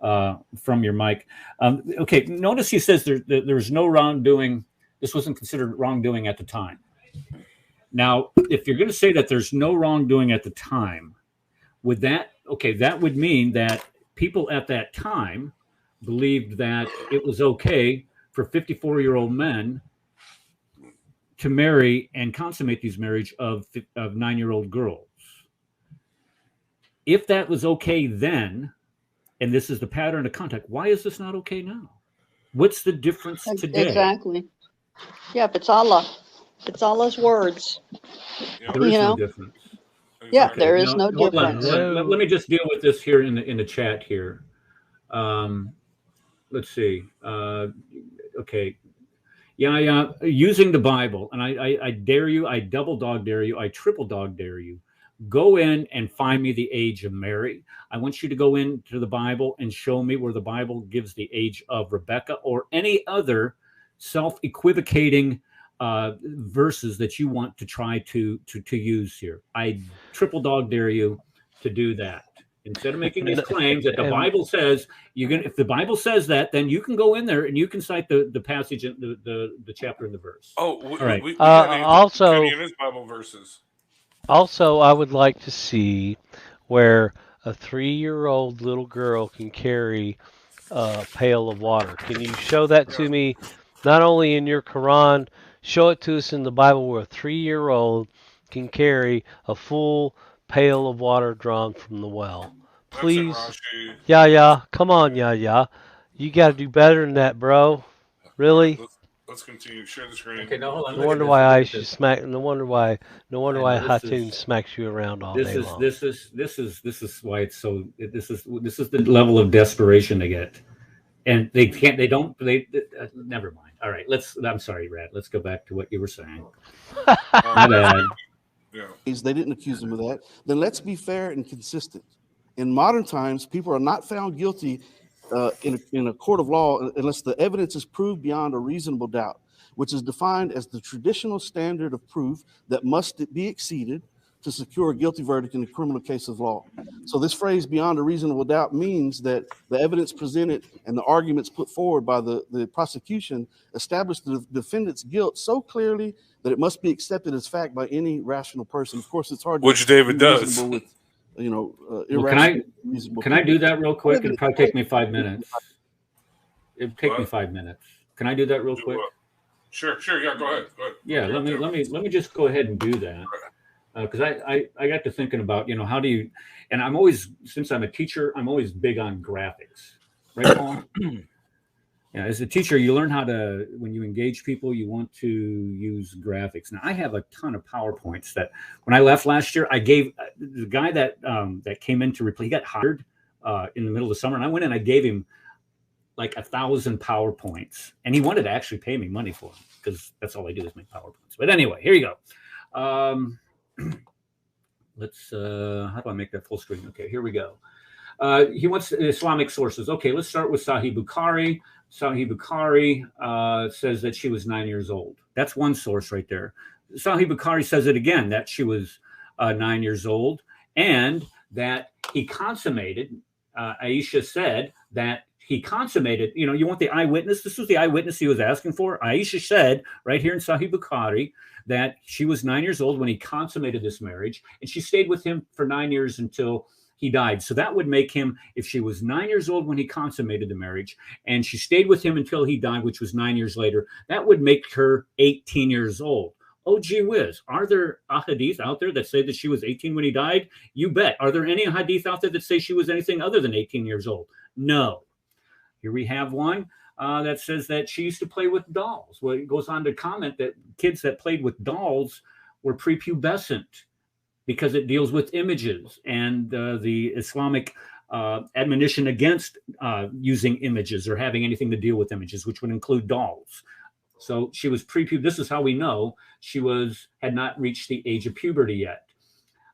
from your mic. Okay. Notice he says there's no wrongdoing. This wasn't considered wrongdoing at the time. Now, if you're going to say that there's no wrongdoing at the time, that would mean that people at that time believed that it was okay for 54-year-old men to marry and consummate these marriage of 9-year-old girls. If that was okay then, and this is the pattern of contact, why is this not okay now? What's the difference today? Exactly. Yeah, if it's Allah. It's Allah's words. There is no difference. Yeah, okay. There is no difference. Let me just deal with this here in the chat here. Let's see. Okay. Yeah. Using the Bible, and I dare you, I double dog dare you, I triple dog dare you. Go in and find me the age of Mary. I want you to go into the Bible and show me where the Bible gives the age of Rebecca or any other self-equivocating verses that you want to try to use here. I triple dog dare you to do that. Instead of making these claims that the Bible says if the Bible says that, then you can go in there and you can cite the passage, the chapter and the verse. Oh, all right. We also, in his Bible verses. Also, I would like to see where a 3-year-old little girl can carry a pail of water. Can you show that to me? Not only in your Quran, show it to us in the Bible where a 3-year-old can carry a full pail of water drawn from the well. Please. Yeah. Come on, yeah. You got to do better than that, bro. Really? Let's continue. Share the screen. Okay, no, hold on. No wonder why Hatun smacks you around all day long. This is why it's so. This is the level of desperation they get, and they can't. They don't. Never mind. All right. I'm sorry, Rad. Let's go back to what you were saying. My bad. They didn't accuse him of that. Then let's be fair and consistent. In modern times, people are not found guilty in a court of law unless the evidence is proved beyond a reasonable doubt, which is defined as the traditional standard of proof that must be exceeded to secure a guilty verdict in a criminal case of law. So this phrase, beyond a reasonable doubt, means that the evidence presented and the arguments put forward by the prosecution establish the defendant's guilt so clearly that it must be accepted as fact by any rational person. Of course, it's hard to which David does. With, can I do that real quick? It'll probably take me 5 minutes. It'll take me 5 minutes. Can I do that real quick? Sure. Yeah, go ahead. Yeah, let me just go ahead and do that. Because I got to thinking about, how do you, and I'm always, since I'm a teacher, I'm always big on graphics, right, Paul? Yeah, as a teacher, you learn how to, when you engage people, you want to use graphics. Now, I have a ton of PowerPoints that when I left last year, I gave the guy that came in to replace, he got hired in the middle of the summer, and I went in, I gave him like 1,000 PowerPoints, and he wanted to actually pay me money for them because that's all I do is make PowerPoints. But anyway, here you go. Let's how do I make that full screen? Okay, here we go. He wants Islamic sources. Okay, let's start with Sahih Bukhari. Sahih Bukhari says that she was 9 years old. That's one source right there. Sahih Bukhari says it again, that she was 9 years old, and that he consummated. Aisha said that he consummated. You want the eyewitness? This was the eyewitness he was asking for. Aisha said right here in Sahih Bukhari that she was 9 years old when he consummated this marriage, and she stayed with him for 9 years until he died. So that would make him, if she was 9 years old when he consummated the marriage, and she stayed with him until he died, which was 9 years later, that would make her 18 years old. Oh, gee whiz. Are there hadith out there that say that she was 18 when he died? You bet. Are there any hadith out there that say she was anything other than 18 years old? No. Here we have one that says that she used to play with dolls. Well, it goes on to comment that kids that played with dolls were prepubescent because it deals with images and the Islamic admonition against using images or having anything to deal with images, which would include dolls. So she was prepubescent. This is how we know she had not reached the age of puberty yet.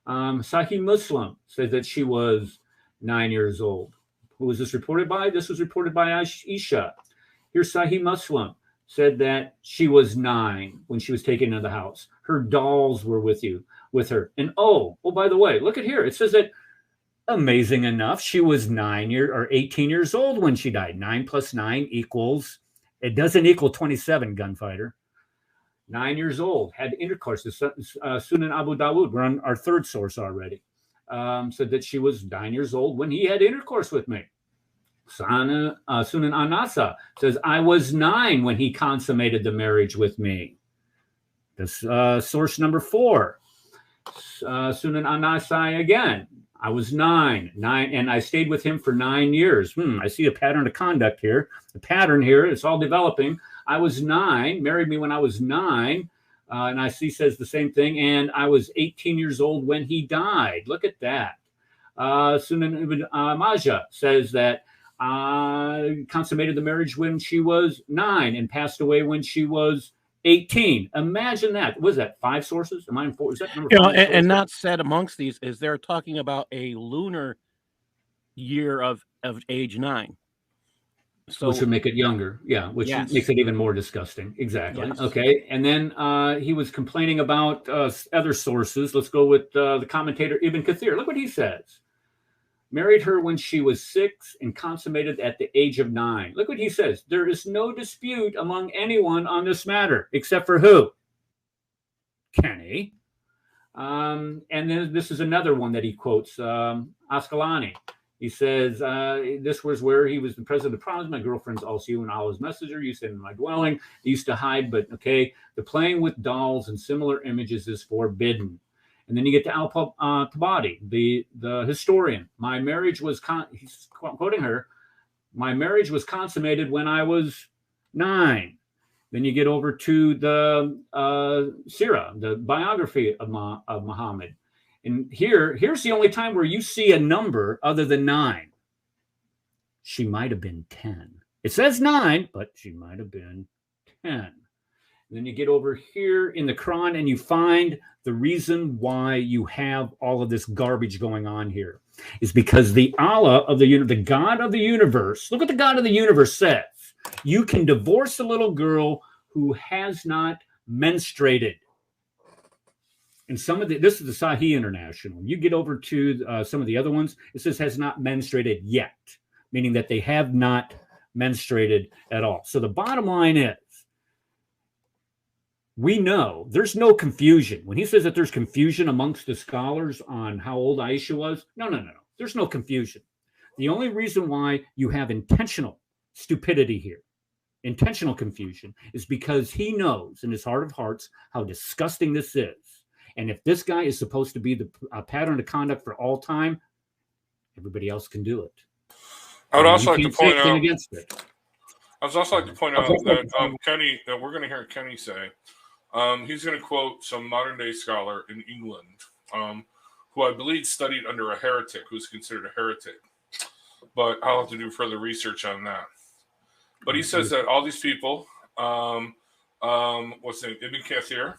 Sahih Muslim says that she was 9 years old. Who was this reported by? This was reported by Aisha. Here's Sahih Muslim said that she was 9 when she was taken into the house. Her dolls were with her. And by the way, look at here. It says that, amazing enough, she was 18 years old when she died. 9 plus 9 equals, it doesn't equal 27, gunfighter. 9 years old, had intercourse. Sunan Abu Dawud, we're on our third source already. Said that she was 9 years old when he had intercourse with me. Sunan Anasa says, I was 9 when he consummated the marriage with me. This source number 4. Sunan Anasai again. I was 9, and I stayed with him for 9 years. I see a pattern of conduct here. The pattern here, it's all developing. I was 9, married me when I was 9. And I see says the same thing. And I was 18 years old when he died. Look at that. Sunan Ibn Majah says that consummated the marriage when she was 9 and passed away when she was 18. Imagine that. Was that 5 sources? Am I in 4? Is that number 5? And not said amongst these is they're talking about a lunar year of age 9. So, which would make it younger. Yeah, which makes it even more disgusting. Exactly. Yes. Okay. And then he was complaining about other sources. Let's go with the commentator Ibn Kathir. Look what he says. Married her when she was 6 and consummated at the age of 9. Look what he says. There is no dispute among anyone on this matter, except for who? Kenny. And then this is another one that he quotes, Ascalani. He says, this was where he was the president of the promise. My girlfriend's also you and Allah's messenger. You said in my dwelling. I used to hide, but okay. The playing with dolls and similar images is forbidden. And then you get to Al-Tabadi, the historian. My marriage was, he's quoting her, my marriage was consummated when I was 9. Then you get over to the Sirah, the biography of Muhammad. And here's the only time where you see a number other than 9. She might have been 10. It says 9, but she might have been 10. Then you get over here in the Quran and you find the reason why you have all of this garbage going on here is because the Allah of the God of the universe, look what the God of the universe says. You can divorce a little girl who has not menstruated. And some of this is the Sahih International. You get over to some of the other ones, it says has not menstruated yet, meaning that they have not menstruated at all. So the bottom line is, we know there's no confusion. When he says that there's confusion amongst the scholars on how old Aisha was, no. There's no confusion. The only reason why you have intentional stupidity here, intentional confusion, is because he knows in his heart of hearts how disgusting this is. And if this guy is supposed to be the pattern of conduct for all time, everybody else can do it. I would also like to point out against it. I would also like to point out that Kenny, that we're going to hear Kenny say, he's going to quote some modern day scholar in England, who I believe studied under a heretic, who's considered a heretic. But I'll have to do further research on that. But he says that all these people, what's the name, Ibn Kathir,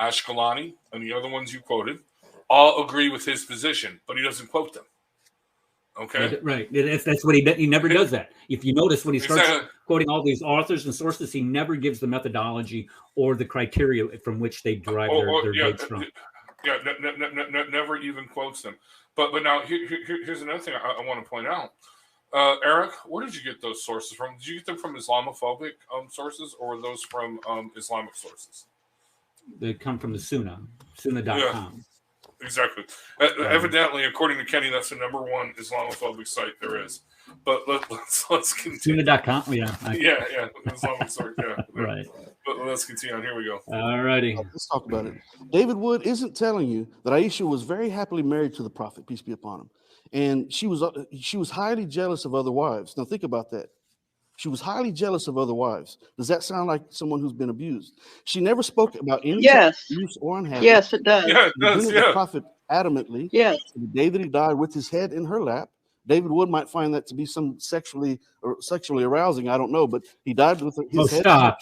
Ashkelani, and the other ones you quoted, all agree with his position, but he doesn't quote them. Okay, right. That's what he never does that. If you notice, when he starts quoting all these authors and sources, he never gives the methodology or the criteria from which they derive their dates from. Yeah, never even quotes them. But now here's another thing I want to point out. Eric, where did you get those sources from? Did you get them from Islamophobic sources, or were those from Islamic sources? They come from the Sunnah.com. Yeah. Exactly. Evidently, according to Kenny, that's the number one Islamophobic site there is. But let's continue. Sunnah.com, yeah. Yeah. Islamic site, yeah. Right. But let's continue on. Here we go. All righty. Let's talk about it. David Wood isn't telling you that Aisha was very happily married to the Prophet, peace be upon him. And she was highly jealous of other wives. Now think about that. She was highly jealous of other wives. Does that sound like someone who's been abused? She never spoke about any abuse or unhappiness. Yes, it does. Yeah, it does. The Prophet adamantly. Yes. The day that he died with his head in her lap. David Wood might find that to be some sexually arousing. I don't know, but he died with his head. Stop.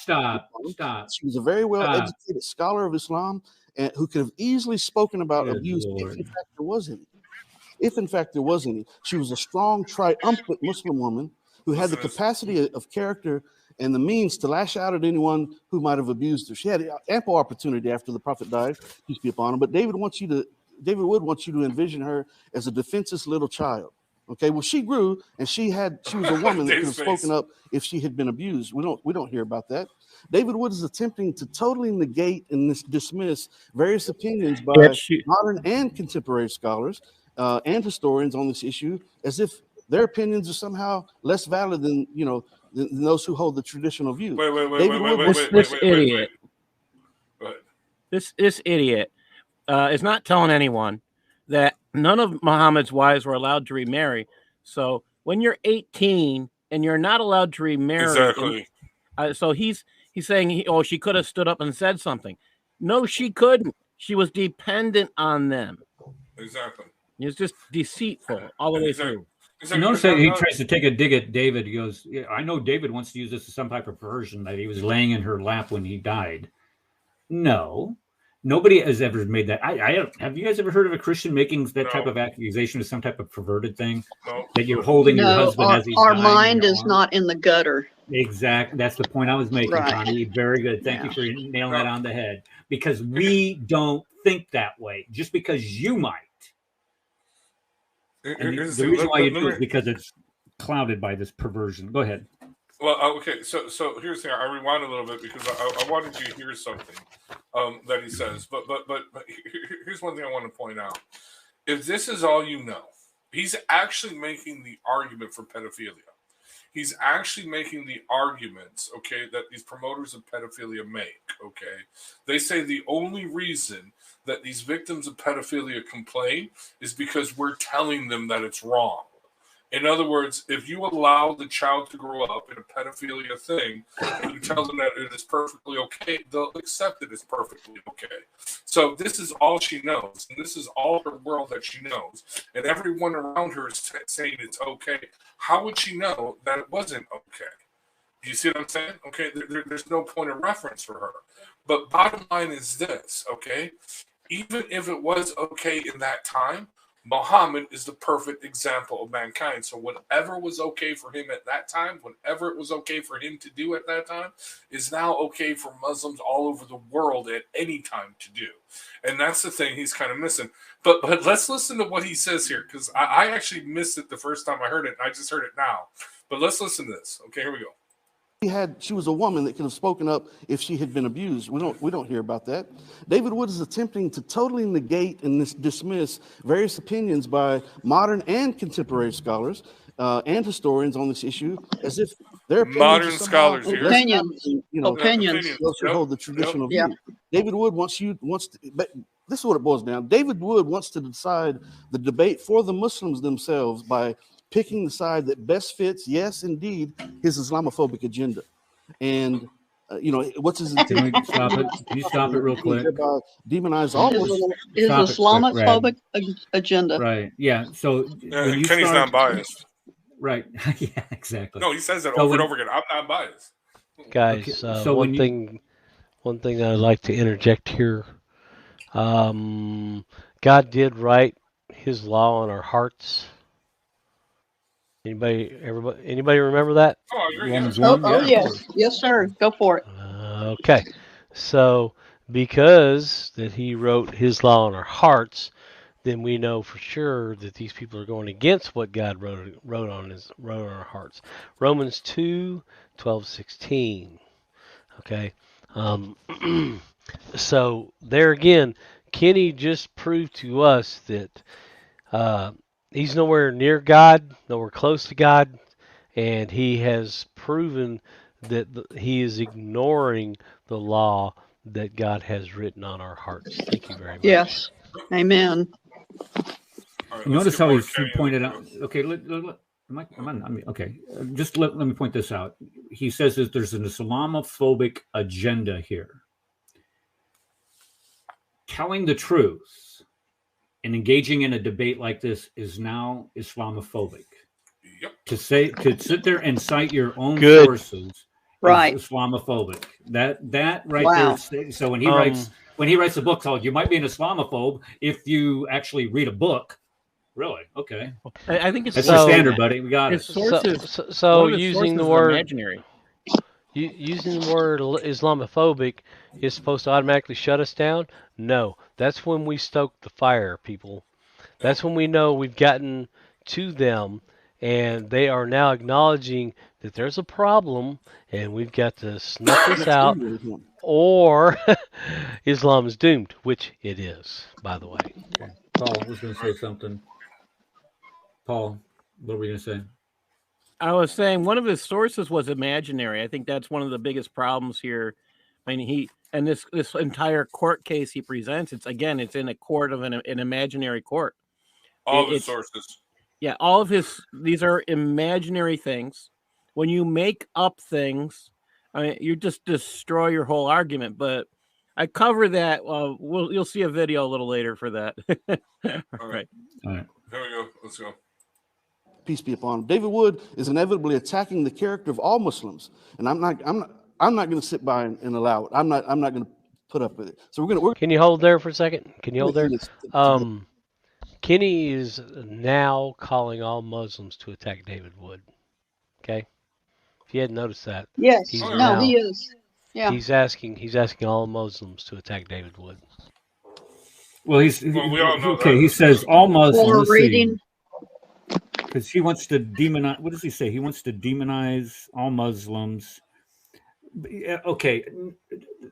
She was a very well educated scholar of Islam, and who could have easily spoken about abuse if in fact there was any. If in fact there was any, she was a strong, triumphant Muslim woman who had the capacity of character and the means to lash out at anyone who might have abused her. She had ample opportunity after the Prophet died, peace be upon him. But David Wood wants you to envision her as a defenseless little child. Okay, well, she grew and she was a woman that could have spoken up if she had been abused. We don't hear about that. David Wood is attempting to totally negate and dismiss various opinions by modern and contemporary scholars and historians on this issue, as if their opinions are somehow less valid than those who hold the traditional view. This idiot is not telling anyone that none of Muhammad's wives were allowed to remarry. So when you're 18 and you're not allowed to remarry, exactly. So he's saying, she could have stood up and said something. No, she couldn't. She was dependent on them. Exactly. It's just deceitful all the way through. You notice that he tries to take a dig at David. He goes, I know David wants to use this as some type of perversion, that he was laying in her lap when he died. No, nobody has ever made that. Have you guys ever heard of a Christian making that type of accusation as some type of perverted thing? No. That you're holding your husband as he's our dying? Our mind is not in the gutter. Exactly. That's the point I was making, Connie. Very good. Thank you for nailing that on the head. Because we don't think that way. Just because you might. The reason why you do it is because it's clouded by this perversion. Go ahead. Well, okay. So here's the thing. I rewind a little bit because I wanted you to hear something that he says. But here's one thing I want to point out. If this is all you know, he's actually making the argument for pedophilia. He's actually making the arguments, okay, that these promoters of pedophilia make, okay? They say the only reason that these victims of pedophilia complain is because we're telling them that it's wrong. In other words, if you allow the child to grow up in a pedophilia thing and you tell them that it is perfectly okay, they'll accept it as perfectly okay. So this is all she knows, and this is all her world that she knows. And everyone around her is saying it's okay. How would she know that it wasn't okay? You see what I'm saying? Okay, there's no point of reference for her. But bottom line is this, okay? Even if it was okay in that time, Muhammad is the perfect example of mankind. So whatever was okay for him at that time, whatever it was okay for him to do at that time, is now okay for Muslims all over the world at any time to do. And that's the thing he's kind of missing. But let's listen to what he says here, because I actually missed it the first time I heard it. And I just heard it now. But let's listen to this. Okay, here we go. She was a woman that could have spoken up if she had been abused. We don't hear about that. David Wood is attempting to totally negate and dismiss various opinions by modern and contemporary scholars and historians on this issue, as if their modern scholars here. Opinions. Opinions. Should hold the traditional view. David Wood wants to, but this is what it boils down. David Wood wants to decide the debate for the Muslims themselves by picking the side that best fits, yes, indeed, his Islamophobic agenda. And, what's his intent? Can you stop it real quick? Demonize all his Islamophobic agenda. Right. Yeah. So Kenny's not biased. Right. Yeah, exactly. No, he says that over and over again. I'm not biased. Guys, okay. So one thing I'd like to interject here. God did write his law on our hearts. Anybody remember that? Yes, sir. Go for it. Okay. So because that he wrote his law on our hearts, then we know for sure that these people are going against what God wrote on our hearts. Romans 2:12-16. Okay. So there again, Kenny just proved to us that he's nowhere near God, nowhere close to God, and he has proven that he is ignoring the law that God has written on our hearts. Thank you very much. Yes. Amen. Right, notice how he's pointed out. Okay, okay. Just let me point this out. He says that there's an Islamophobic agenda here. Telling the truth and engaging in a debate like this is now Islamophobic. Yep. To sit there and cite your own sources, right? Is Islamophobic. That right there. So when he writes the book called "You Might Be an Islamophobe If You Actually Read a Book," really? Okay. I think it's that's the standard, buddy. We got it. So using the word imaginary. Using the word Islamophobic is supposed to automatically shut us down? No. That's when we stoke the fire, people. That's when we know we've gotten to them, and they are now acknowledging that there's a problem, and we've got to snuff this out, or Islam is doomed, which it is, by the way. Okay. Paul was going to say something. Paul, what were we going to say? I was saying one of his sources was imaginary. I think that's one of the biggest problems here. I mean, this entire court case he presents, it's in a court of an imaginary court. All the sources. Yeah, all of these are imaginary things. When you make up things, I mean, you just destroy your whole argument. But I cover that. You'll see a video a little later for that. All right. Here we go. Let's go. Peace be upon him. David Wood is inevitably attacking the character of all Muslims, and I'm not going to sit by and allow it. I'm not going to put up with it. So we're. Can you hold there for a second? Can you hold there? Kenny is now calling all Muslims to attack David Wood. Okay, if you hadn't noticed that. Yes. He is. Yeah. He's asking all Muslims to attack David Wood. Well, we all know okay. That. He says all Muslims. Because he wants to demonize. What does he say? He wants to demonize all Muslims. Okay,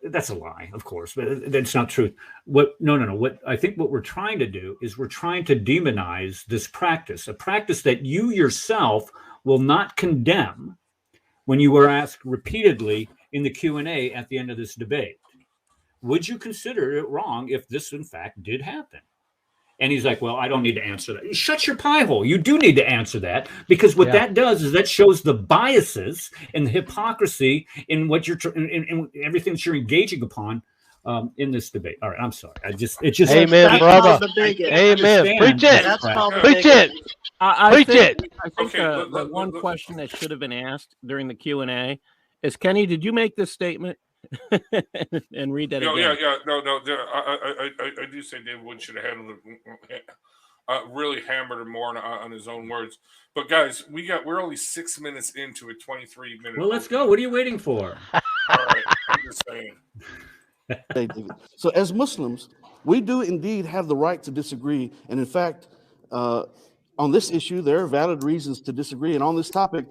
that's a lie, of course, but that's not true. No. What I think what we're trying to do is we're trying to demonize this practice, a practice that you yourself will not condemn when you were asked repeatedly in the Q&A at the end of this debate. Would you consider it wrong if this, in fact, did happen? And he's like, well, I don't need to answer that. Shut your pie hole. You do need to answer that, because what that does is that shows the biases and the hypocrisy in what you're in everything that you're engaging upon in this debate. All right, I'm sorry. It just amen, brother. Amen. Preach it. Preach it. I think the one question that should have been asked during the Q&A is Kenny, did you make this statement? And read that again. Yeah. No. I do say David Wood should have handled it. Really hammered him more on his own words. But guys, we're only 6 minutes into a 23-minute. Well, let's go. What are you waiting for? All right, I'm just saying. So as Muslims, we do indeed have the right to disagree. And in fact, on this issue, there are valid reasons to disagree. And on this topic,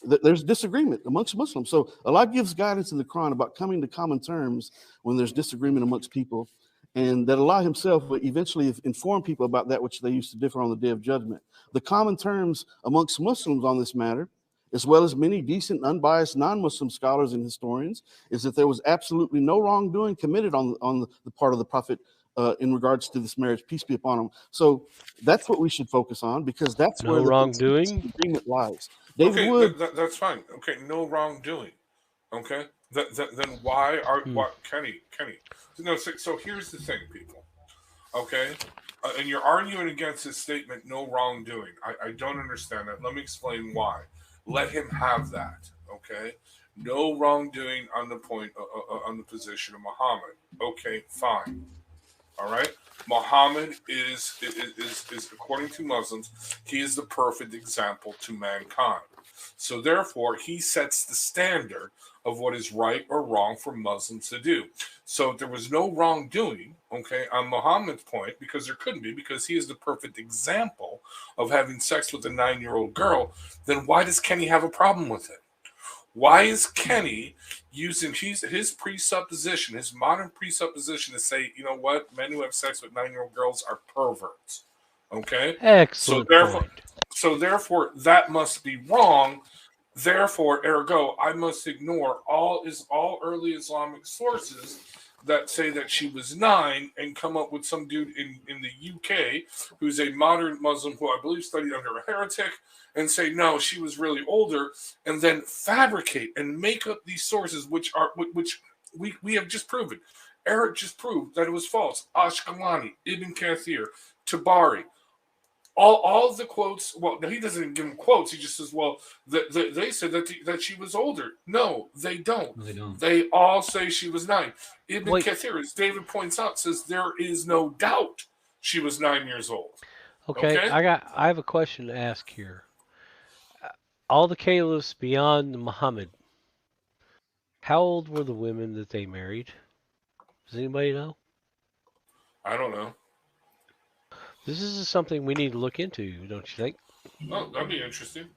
there's disagreement amongst Muslims. So Allah gives guidance in the Quran about coming to common terms when there's disagreement amongst people, and that Allah himself will eventually inform people about that which they used to differ on the Day of Judgment. The common terms amongst Muslims on this matter, as well as many decent, unbiased, non-Muslim scholars and historians, is that there was absolutely no wrongdoing committed on the part of the Prophet in regards to this marriage, peace be upon him. So that's what we should focus on, because that's where the wrongdoing agreement lies. David Wood, that's fine. Okay, no wrongdoing. Okay, then why are Kenny? No, so here's the thing, people. Okay, and you're arguing against his statement, no wrongdoing. I don't understand that. Let me explain why. Let him have that. Okay, no wrongdoing on the point on the position of Muhammad. Okay, fine. All right. Muhammad is according to Muslims, he is the perfect example to mankind. So therefore, he sets the standard of what is right or wrong for Muslims to do. So there was no wrongdoing, okay, on Muhammad's point, because there couldn't be, because he is the perfect example of having sex with a 9-year-old girl. Then why does Kenny have a problem with it? Why is Kenny using his presupposition, his modern presupposition, to say, you know what, men who have sex with 9-year-old girls are perverts? Okay? Excellent. So therefore, that must be wrong. Therefore, ergo, I must ignore all early Islamic sources that say that she was 9 and come up with some dude in the UK who's a modern Muslim who I believe studied under a heretic and say, no, she was really older, and then fabricate and make up these sources which we have just proven. Eric just proved that it was false. Ashkelani, Ibn Kathir, Tabari, all of the quotes. Well, he doesn't even give them quotes. He just says, well, they said that she was older. No, they don't. They all say she was 9. Ibn Kathir, as David points out, says there is no doubt she was 9 years old. Okay? I have a question to ask here. All the caliphs beyond Muhammad, how old were the women that they married? Does anybody know? I don't know. This is something we need to look into, don't you think? Oh, that'd be interesting.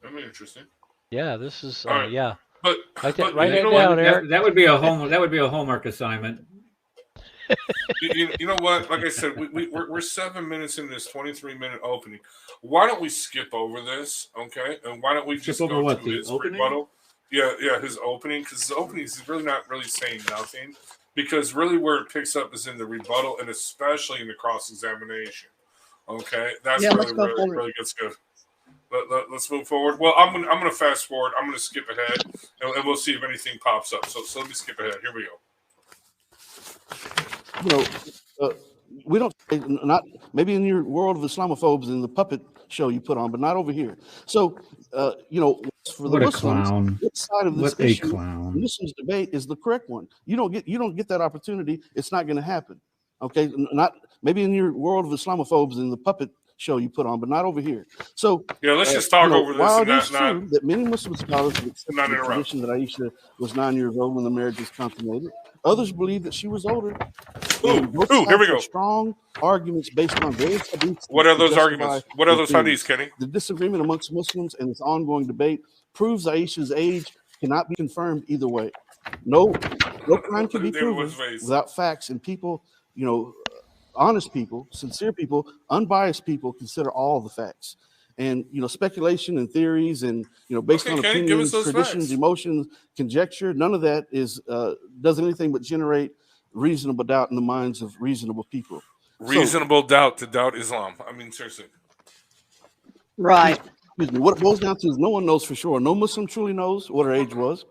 Yeah, this is right. Yeah. But write it down, Eric. That would be a homework assignment. You know what? Like I said, we're 7 minutes into this 23-minute opening. Why don't we skip over this, okay? And why don't we just go to his rebuttal? Yeah, his opening, because his opening is really not really saying nothing, because really where it picks up is in the rebuttal and especially in the cross-examination. Okay, that's really gets good. Let's move forward. Well, I'm gonna fast forward. I'm gonna skip ahead, and we'll see if anything pops up. So let me skip ahead. Here we go. We don't, not maybe in your world of Islamophobes and the puppet show you put on, but not over here. So, for the Muslims, which side of this issue, Muslims debate is the correct one. You don't get that opportunity. It's not going to happen. Okay, not maybe in your world of Islamophobes and the puppet show you put on, but not over here. So yeah, let's just talk over this. While it is true that many Muslim scholars accept the tradition that Aisha was 9 years old when the marriage was consummated, others believe that she was older. Here we go. Strong arguments based on various hadiths. What are those arguments? What are those hadiths, Kenny? The disagreement amongst Muslims and this ongoing debate proves Aisha's age cannot be confirmed either way. No crime can be proven without facts, and people, honest people, sincere people, unbiased people consider all the facts. And speculation and theories and based on opinions, traditions, facts. Emotions, conjecture, none of that does anything but generate reasonable doubt in the minds of reasonable people. Reasonable doubt to doubt Islam. I mean, seriously. Right. Excuse me. What it boils down to is no one knows for sure. No Muslim truly knows what her age was.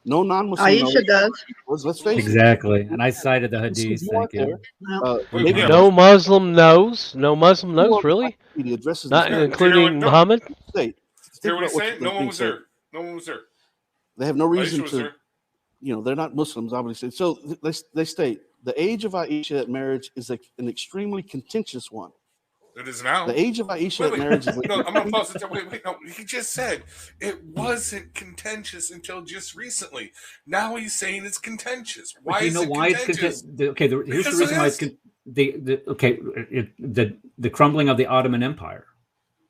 No non-Muslim Aisha does. Let's face exactly. And I cited the hadith. Thank you. No Muslim knows. No Muslim knows, really? Not including Muhammad? Hear what he's saying? No one was there. No one was there. They have no reason was to. There. You know, they're not Muslims, obviously. So they state the age of Aisha at marriage is an extremely contentious one. It is now. The age of Aisha at marriage is. No, I'm gonna pause it. Wait. No, he just said it wasn't contentious until just recently. Now he's saying it's contentious. Why is it contentious? Okay, here's the reason why it's the crumbling of the Ottoman Empire.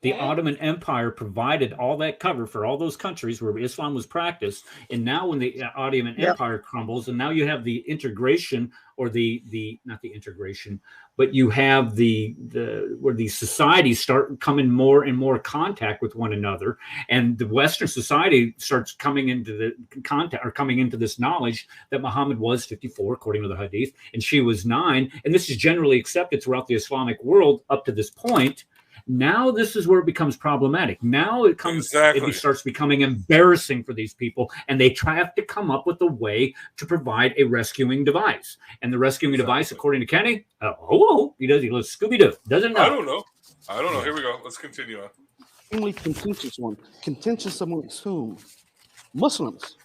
The Ottoman Empire provided all that cover for all those countries where Islam was practiced. And now when the Ottoman Empire crumbles, and now you have the integration, or not the integration, but you have where these societies start coming more and more contact with one another. And the Western society starts coming into the contact, or coming into this knowledge that Muhammad was 54, according to the Hadith, and she was 9. And this is generally accepted throughout the Islamic world up to this point. Now this is where it becomes problematic. Now it starts becoming embarrassing for these people, and they have to come up with a way to provide a rescuing device. And the rescuing device, according to Kenny, he looks Scooby-Doo. Doesn't know. I don't know. Here we go. Let's continue on. Extremely contentious one. Contentious amongst whom? Muslims.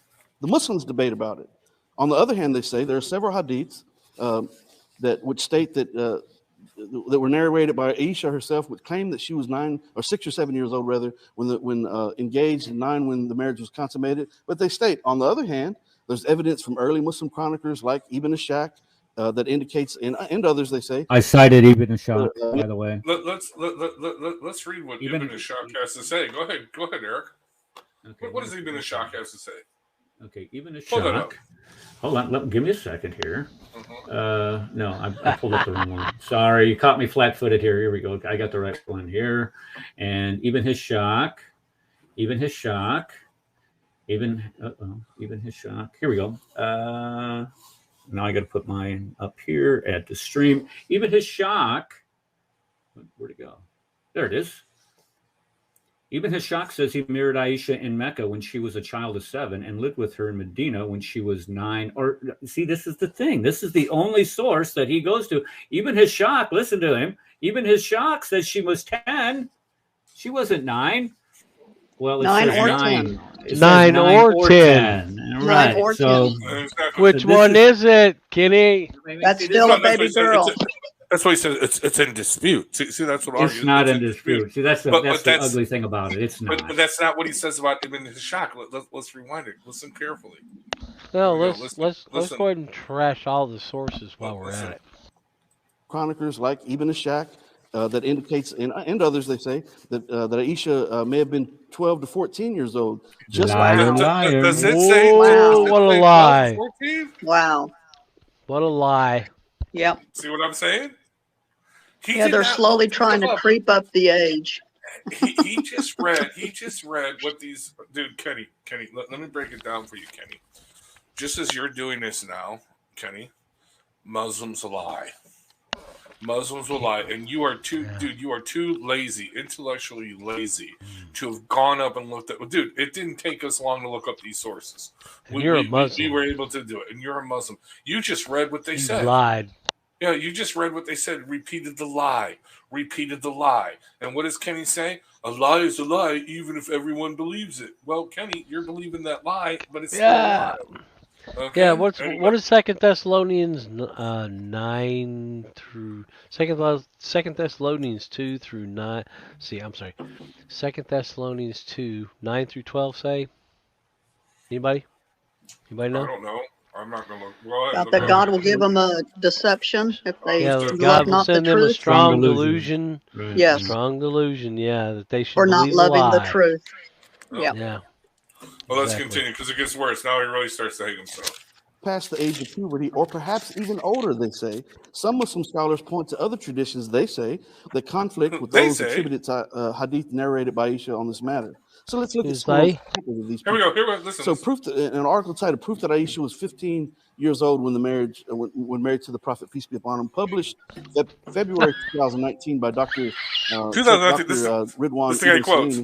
The Muslims debate about it. On the other hand, they say there are several hadiths which state that were narrated by Aisha herself, which claimed that she was 6 or 7 years old, rather, when engaged, and 9 when the marriage was consummated. But they state, on the other hand, there's evidence from early Muslim chroniclers like Ibn Ishaq that indicates, and others, they say. I cited Ibn Ishaq, by the way. Let's read what Ibn Ishaq has to say. Go ahead, Eric. Okay, what does Ibn Ishaq have to say? Okay, Ibn Ishaq. Hold on, give me a second here. No, I pulled up the wrong one. Sorry, you caught me flat-footed here. Here we go. I got the right one here. And Ibn Ishaq. Here we go. Now I got to put mine up here at the stream. Ibn Ishaq. Where'd it go? There it is. Ibn Ishaq says he married Aisha in Mecca when she was a child of 7 and lived with her in Medina when she was 9. Or see, this is the thing. This is the only source that he goes to. Ibn Ishaq, listen to him. Ibn Ishaq says she was 10. She wasn't 9. Well, it 9 says or 9. 10. 9 or 10. Right. 9 or 10. So, which one is it, Kenny? That's still a baby girl. That's what he said. It's in dispute. See, that's what it's not in dispute. See, that's the ugly thing about it. It's not. But that's not what he says about Ibn Ishaq. Let's rewind it. Listen carefully. No, let's go ahead and trash all the sources while we're at it. Chroniclers like Ibn Ishaq that indicates, and others, they say that Aisha may have been 12 to 14 years old. Liar. Does it say? Whoa, what a lie! Wow. What a lie! Yep. See what I'm saying? They're slowly trying to creep up the age. He just read what these Kenny. Let me break it down for you, Kenny. Just as you're doing this now, Kenny, Muslims lie. Muslims will lie, and you are too lazy, intellectually lazy, to have gone up and looked at. Dude, it didn't take us long to look up these sources. You're a Muslim. We were able to do it, and you're a Muslim. You just read what they said. Lied. Yeah, you just read what they said. Repeated the lie. And what does Kenny say? A lie is a lie, even if everyone believes it. Well, Kenny, you're believing that lie, but it's still a lie. Okay? Yeah, what is 2 Thessalonians 9 through 2 Thessalonians 2 through 9? See, I'm sorry. 2 Thessalonians 2 9 through 12 say? Anybody know? I don't know. I'm not going to look. About that God will give them a deception if they God will send them a strong delusion. Right. Yes. Strong delusion, that they should or not loving the truth. Yeah. Well, let's continue because it gets worse. Now he really starts to hate himself. Past the age of puberty, or perhaps even older, they say. Some Muslim scholars point to other traditions, they say, that conflict with those attributed to hadith narrated by Aisha on this matter. So let's look at some of these people. Here we go. Listen. So an article titled "Proof that Aisha was 15 years old when married to the Prophet, peace be upon him," published February 2019 by Dr. Ridwan.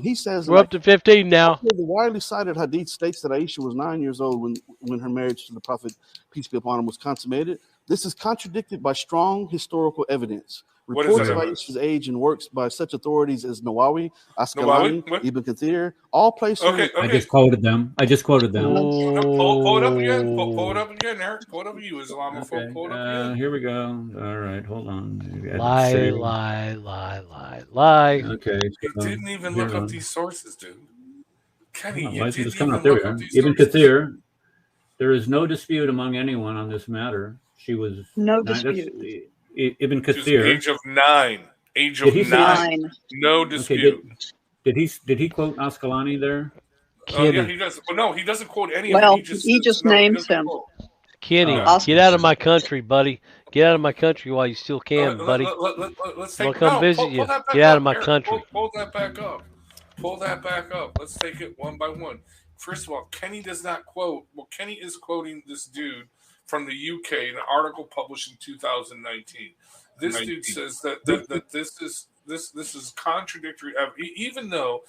He says we're up to 15 now. The widely cited hadith states that Aisha was 9 years old when her marriage to the Prophet, peace be upon him, was consummated. This is contradicted by strong historical evidence. Reports of Aisha's age and works by such authorities as Nawawi, Asqalani, Ibn Kathir, all place her. I just quoted them. Pull it up again. Pull it up again, Eric. Pull it up you, Islamophobe. Pull it up again. Here we go. All right, hold on. Lie. Okay. You didn't even look up these sources, dude. Kenny, you didn't even look up these Ibn Kathir. There is no dispute among anyone on this matter. She was no dispute. Ibn Kathir. Age of 9. Age of 9. No dispute. Okay, did he quote Asqalani there? Yeah, he does. Well, no, he doesn't quote any of them. He just names him. Kenny, get out of my country, buddy. Get out of my country while you still can, buddy. Let's I'll come visit you. Get out of my country. Pull that back up. Pull that back up. Let's take it one by one. First of all, Kenny does not quote. Well, Kenny is quoting this dude from the UK in an article published in 2019. This dude says that this is contradictory. Even though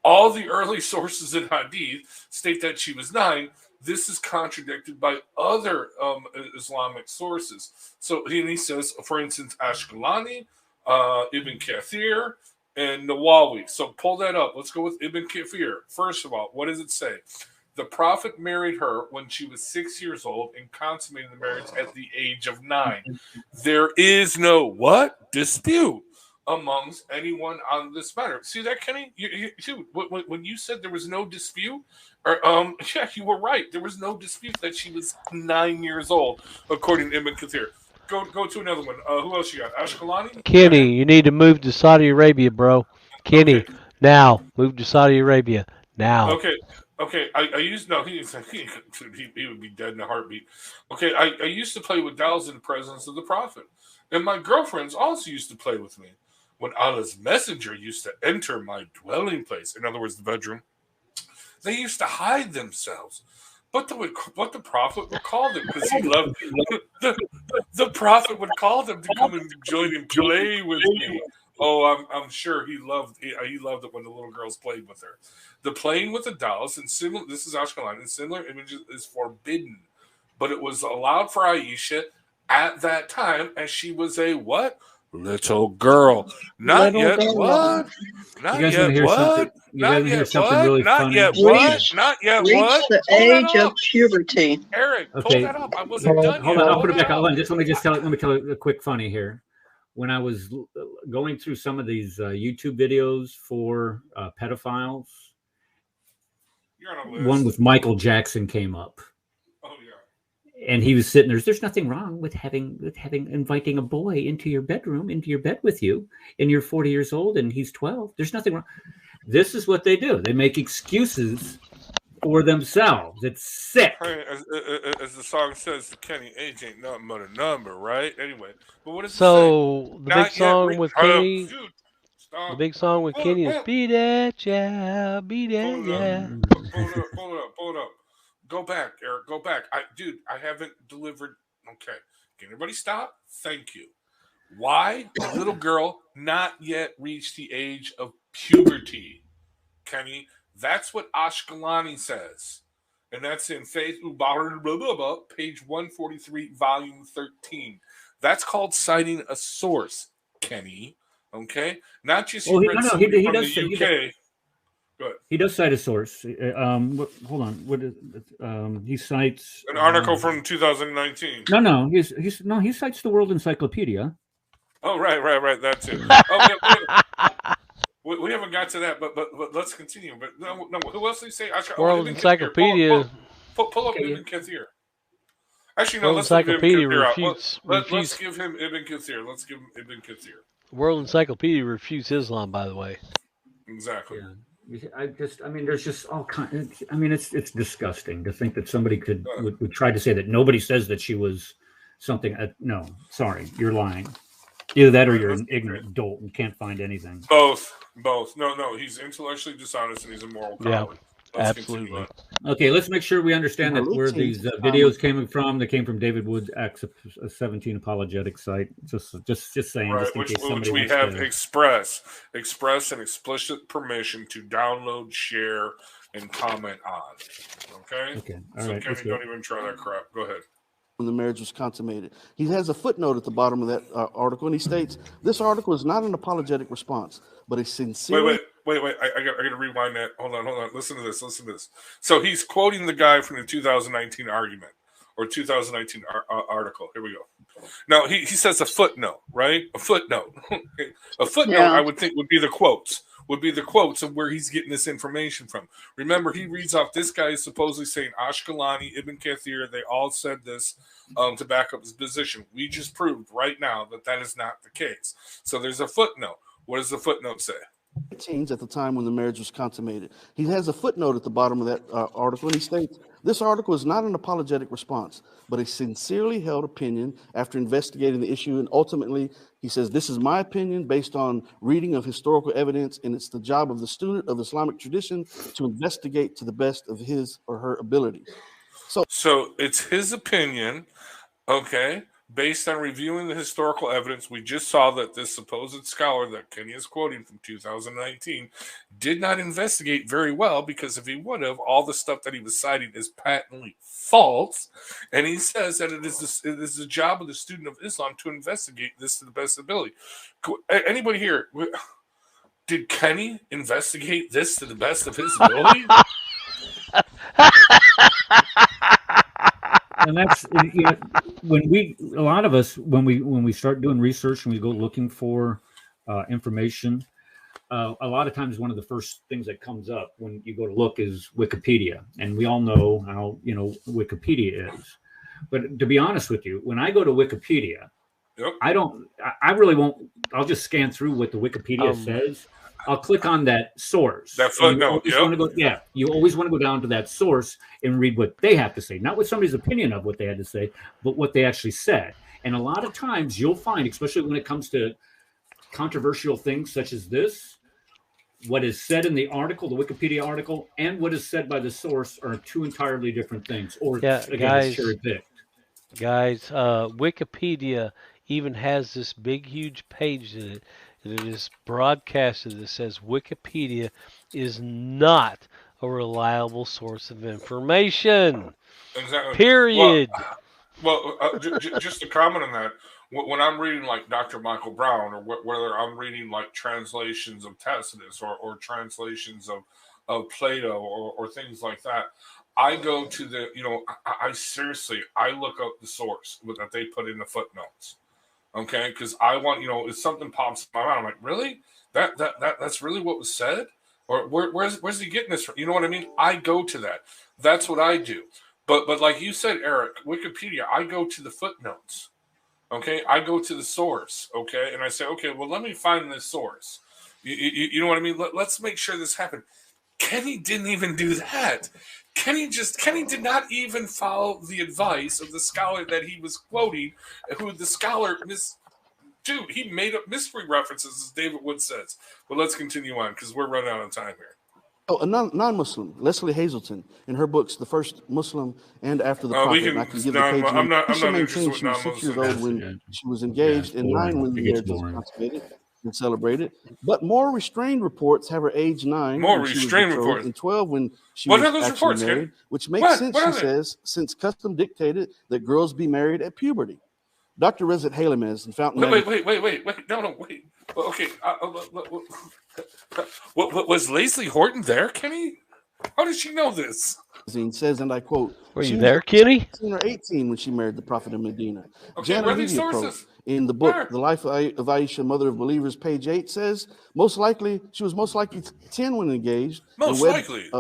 all the early sources in Hadith state that she was 9, this is contradicted by other Islamic sources. So he says, for instance, Ashkelani, Ibn Kathir, and Nawawi. So pull that up. Let's go with Ibn Kathir. First of all, what does it say? The Prophet married her when she was 6 years old and consummated the marriage at the age of 9. There is no dispute amongst anyone on this matter. See that, Kenny? When you said there was no dispute, yeah, you were right. There was no dispute that she was 9 years old, according to Ibn Kathir. Go to another one. Who else you got? Ashkelani? Kenny, you need to move to Saudi Arabia, bro. Kenny, now. Move to Saudi Arabia. Now. Okay. I used he would be dead in a heartbeat. Okay, I used to play with dolls in the presence of the Prophet. And my girlfriends also used to play with me. When Allah's messenger used to enter my dwelling place, in other words, the bedroom, they used to hide themselves. But the Prophet would call them because he loved the Prophet would call them to come and join and play with me. Oh, I'm sure he loved it when the little girls played with her. The playing with the dolls and similar. This is Ashkelon, and similar images is forbidden, but it was allowed for Aisha at that time, as she was a little girl. Not yet. What? Not yet. What? Not yet. What? Not yet. What? Not yet. What? The age of puberty. Eric, pull that up. I wasn't done. Hold on. I'll put it back. Hold on. Let me tell you a quick funny here. When I was going through some of these YouTube videos for pedophiles, one with Michael Jackson came up. Oh yeah. And he was sitting there. There's nothing wrong with inviting a boy into your bedroom, into your bed with you, and you're 40 years old and he's 12. There's nothing wrong. This is what they do. They make excuses for themselves. It's sick. As the song says, Kenny, age ain't nothing but a number, right? Anyway, but what is the big song with Kenny? The big song with Kenny is "Beat It, Yeah, Beat It, Yeah." Pull it up. Go back, Eric. Go back. I haven't delivered. Okay, can everybody stop? Thank you. Why a little girl not yet reached the age of puberty, Kenny? That's what Ashkelani says. And that's in Faith Ubar, page 143, volume 13. That's called citing a source, Kenny. Okay? Not just he does, the UK. He does cite a source. Hold on. He cites an article from 2019. No. He cites the World Encyclopedia. Oh, right. That's it. We haven't got to that, but let's continue. But no, who else did he say? World Encyclopedia. Pull up Ibn Kathir. Actually, no. World Let's Encyclopedia refutes. Let's give him Ibn Kathir. World Encyclopedia refutes Islam, by the way. Exactly. Yeah. There's just all kinds. It's disgusting to think that somebody would try to say that nobody says that she was something. No, sorry, you're lying. Either that or you're an ignorant dolt and can't find anything. Both. No. He's intellectually dishonest and he's a moral coward. Absolutely. Okay, let's make sure we understand that where these videos came from. They came from David Wood's Acts of 17 apologetic site. Just saying. Right, just which we have express and explicit permission to download, share, and comment on. Okay. All right. Kenny, don't even try that crap. Go ahead. when the marriage was consummated. He has a footnote at the bottom of that article, and he states, this article is not an apologetic response, but a sincere... Wait. I got to rewind that. Hold on. Listen to this. So he's quoting the guy from the 2019 argument or 2019 article. Here we go. Now, he says a footnote, right? A footnote. A footnote, yeah. I would think, would be the quotes of where he's getting this information from. Remember, he reads off this guy is supposedly saying Ashkelani, Ibn Kathir, they all said this to back up his position. We just proved right now that is not the case. So there's a footnote. What does the footnote say? At the time when the marriage was consummated. He has a footnote at the bottom of that article, and he states, this article is not an apologetic response, but a sincerely held opinion after investigating the issue. And ultimately, he says, this is my opinion based on reading of historical evidence, and it's the job of the student of Islamic tradition to investigate to the best of his or her ability. So it's his opinion, okay, based on reviewing the historical evidence. We just saw that this supposed scholar that Kenny is quoting from 2019 did not investigate very well, because if he would have, all the stuff that he was citing is patently false. And he says that it is the job of the student of Islam to investigate this to the best ability. Anybody here, did Kenny investigate this to the best of his ability? And that's, you know, a lot of us, when we start doing research and we go looking for information, a lot of times one of the first things that comes up when you go to look is Wikipedia, and we all know how, you know, Wikipedia is. But to be honest with you, when I go to Wikipedia, yep. I really won't. I'll just scan through what the Wikipedia says. I'll click on that source. That footnote. You always want to go down to that source and read what they have to say, not what somebody's opinion of what they had to say, but what they actually said. And a lot of times you'll find, especially when it comes to controversial things such as this, what is said in the article, the Wikipedia article, and what is said by the source are two entirely different things. Or again, cherry-picked. Guys, Wikipedia even has this big, huge page in it. It is broadcasted that says Wikipedia is not a reliable source of information. Exactly. Period. Just to comment on that, when I'm reading like Dr. Michael Brown, or whether I'm reading like translations of Tacitus or translations of Plato or things like that, I go to the, you know, I seriously look up the source that they put in the footnotes. Okay, because I want, you know, if something pops in my mind, I'm like, really? That's really what was said? Or where's he getting this from? You know what I mean? I go to that. That's what I do. But like you said, Eric, Wikipedia, I go to the footnotes. Okay, I go to the source. Okay, and I say, okay, well, let me find this source. You know what I mean? Let's make sure this happened. Kenny didn't even do that. Kenny did not even follow the advice of the scholar that he was quoting, who the scholar he made up mystery references, as David Wood says. But let's continue on, because we're running out of time here. Oh, a non-Muslim, Leslie Hazelton, in her books, The First Muslim and After the Prophet. I can give the page. I'm not interested with non-Muslims. She was 6 years old when she was engaged, and 9 when the marriage was consummated and celebrated. But more restrained reports have her age 9. More restrained reports. And 12 when she was actually reports, married, which makes sense, she says, since custom dictated that girls be married at puberty. Dr. Rezat Halimez in Fountain. Wait. No, wait. Okay. What was Leslie Horton there, Kenny? How did she know this? He says, and I quote, "Were you there, Kenny?" 16 or 18 when she married the Prophet in Medina. Okay, where are these sources? In the book, The Life of Aisha, Mother of Believers, page 8 says, she was most likely 10 when engaged. Most likely.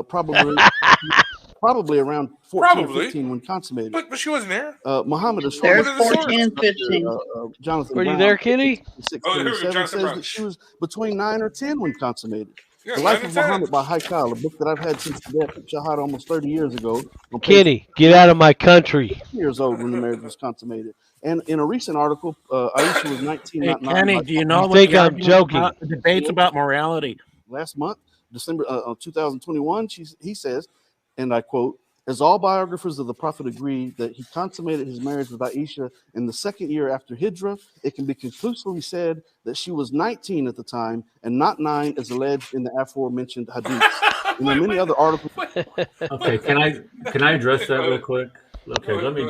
Probably around 14 or 15 when consummated. But she wasn't there. Muhammad, there's 14 and 15. Jonathan Were Brown, you there, Kenny? 16 says that she was between 9 or 10 when consummated. Yeah, The Life of Muhammad by Haikal, a book that I've had since the death of Shahad almost 30 years ago. Kenny, get out of my country. Years old when the marriage was consummated. And in a recent article, Aisha was 19. Hey, Kenny, do you know what think I'm joking? The debates about morality. Last month, December 2021, he says, and I quote, as all biographers of the Prophet agree that he consummated his marriage with Aisha in the 2nd year after Hijrah, it can be conclusively said that she was 19 at the time and not 9 as alleged in the aforementioned hadith. And there are many other articles. Okay, can I address that real quick? Okay, let me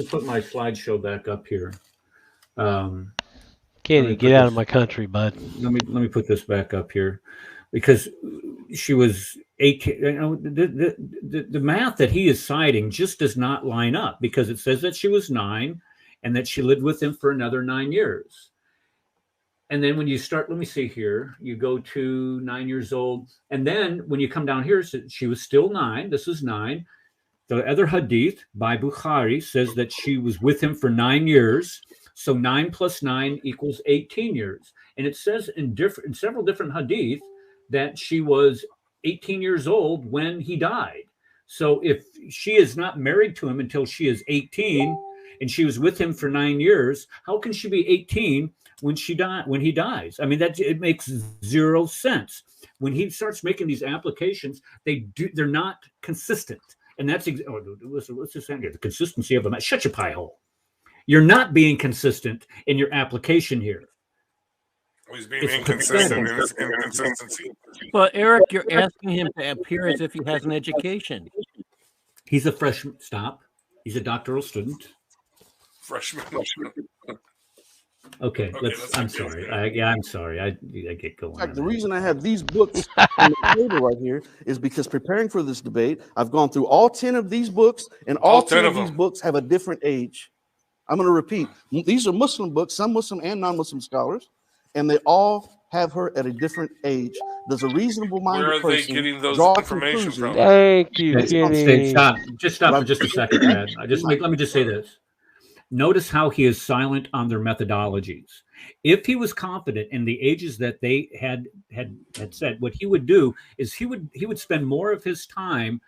put my slideshow back up here. Kenny, get out of my country, bud. Let me put this back up here, because she was 18. You know, the math that he is citing just does not line up, because it says that she was 9 and that she lived with him for another 9 years. And then when you start, let me see here, you go to 9 years old. And then when you come down here, she was still 9. This is 9. The other hadith by Bukhari says that she was with him for 9 years. So 9 plus 9 equals 18 years. And it says in several different hadith that she was 18 years old when he died. So if she is not married to him until she is 18 and she was with him for 9 years, how can she be 18 when he dies? I mean, it makes zero sense. When he starts making these applications, they're not consistent. And that's what's this saying here? The consistency of a shut your pie hole. You're not being consistent in your application here. He's being inconsistent in his inconsistency. But Eric, you're asking him to appear as if he has an education. He's a freshman. Stop. He's a doctoral student. Freshman. Okay, I'm sorry. I'm sorry. I get going. In fact, the reason I have these books on the table right here is because preparing for this debate, I've gone through all 10 of these books, and all 10 of these books have a different age. I'm going to repeat. These are Muslim books, some Muslim and non-Muslim scholars, and they all have her at a different age. Does a reasonable minded person where are they getting those draw information from? Thank you, Kenny. Stop. Just stop for just a second, Brad. Let me just say this. Notice how he is silent on their methodologies. If he was confident in the ages that they had said, what he would do is he would spend more of his time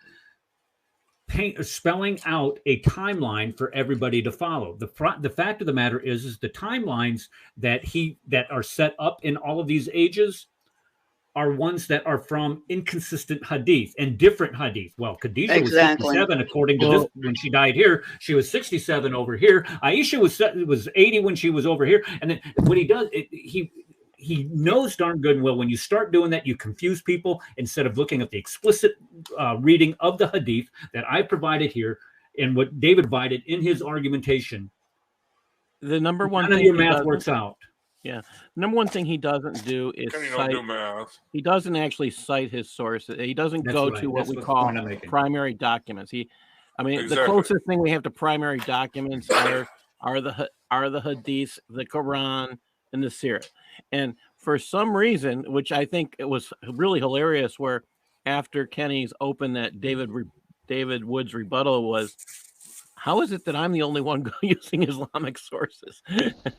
spelling out a timeline for everybody to follow. The fact of the matter is the timelines that are set up in all of these ages are ones that are from inconsistent hadith and different hadith. Well, Khadijah was 67 according to this when she died here. She was 67 over here. Aisha was 80 when she was over here. And then what he does, he knows darn good and well when you start doing that, you confuse people instead of looking at the explicit reading of the hadith that I provided here and what David provided in his argumentation. The number one none of your math works out. Yeah. Number one thing he doesn't do is he doesn't actually cite his sources. He doesn't go to what we call primary documents. The closest thing we have to primary documents are the hadiths, the Quran, and the Sirah. And for some reason, which I think it was really hilarious, where after Kenny's open that David Wood's rebuttal was, how is it that I'm the only one using Islamic sources?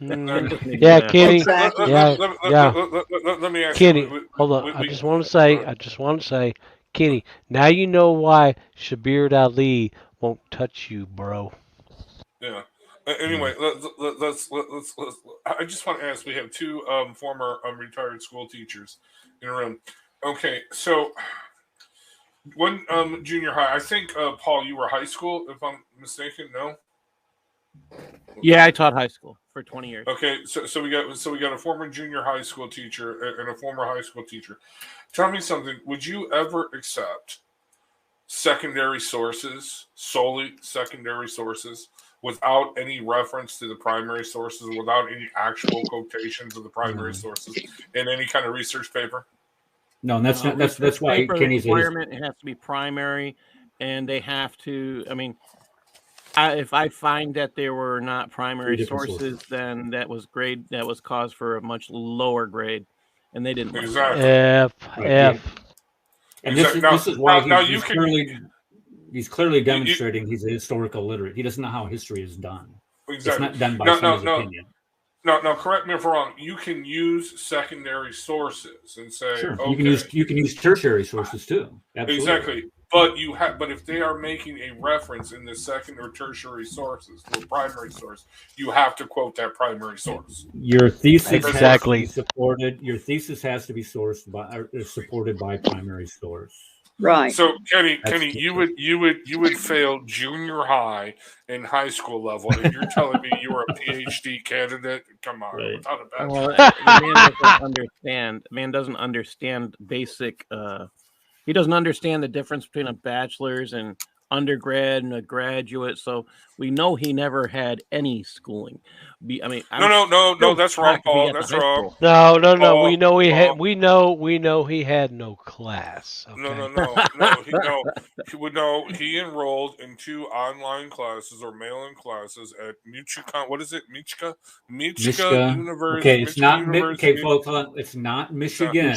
Yeah, Kenny. Let me ask Kenny, you. Hold on. I just want to say, Kenny, now you know why Shabir Ali won't touch you, bro. Yeah. Anyway, let's. I just want to ask. We have two former retired school teachers in a room. Okay, so. When junior high, I think Paul, you were high school, if I'm mistaken. No. Yeah, I taught high school for 20 years. Okay, so we got a former junior high school teacher and a former high school teacher. Tell me something. Would you ever accept secondary sources, solely secondary sources, without any reference to the primary sources, without any actual quotations of the primary sources in any kind of research paper? No, and that's why Kenny's requirement. It has to be primary, and they have to. I mean, if I find that there were not primary sources, then that was cause for a much lower grade, and they didn't. Exactly. F. And this is why he's clearly demonstrating he's a historical literate. He doesn't know how history is done. Exactly. It's not done by someone's opinion. No, correct me if I'm wrong. You can use secondary sources and say, sure. Okay, you can use tertiary sources too. Absolutely. Exactly. But if they are making a reference in the second or tertiary sources to a primary source, you have to quote that primary source. Your thesis has to be supported. Your thesis has to be supported by primary source. Right. So Kenny, you would fail junior high and high school level, and you're telling me you were a PhD candidate? Come on, without a bachelor. Well, the man doesn't understand. The man doesn't understand basic. He doesn't understand the difference between a bachelor's and undergrad and a graduate, so we know he never had any schooling. No, that's wrong, Paul. That's wrong. No. Paul, we know he had. We know he had no class. Okay? No. He enrolled in 2 online classes or mail-in classes at Michigan. What is it? Michigan University. Okay, it's not. Okay, folks, it's not Michigan.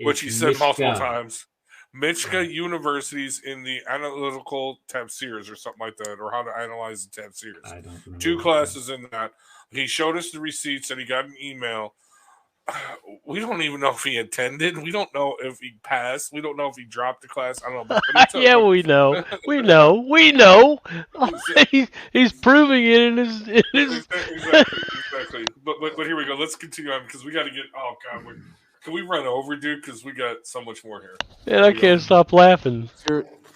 Which he said multiple times. Michigan universities in the analytical tafsirs or something like that, or how to analyze the tafsirs. I don't know. 2 classes in that. He showed us the receipts and he got an email. We don't even know if he attended. We don't know if he passed. We don't know if he dropped the class. I don't know. Yeah, we know. We know. He's proving it in his. Exactly. But here we go. Let's continue on because we got to get. Oh God, can we run over, dude? Because we got so much more here. Man, I can't stop laughing.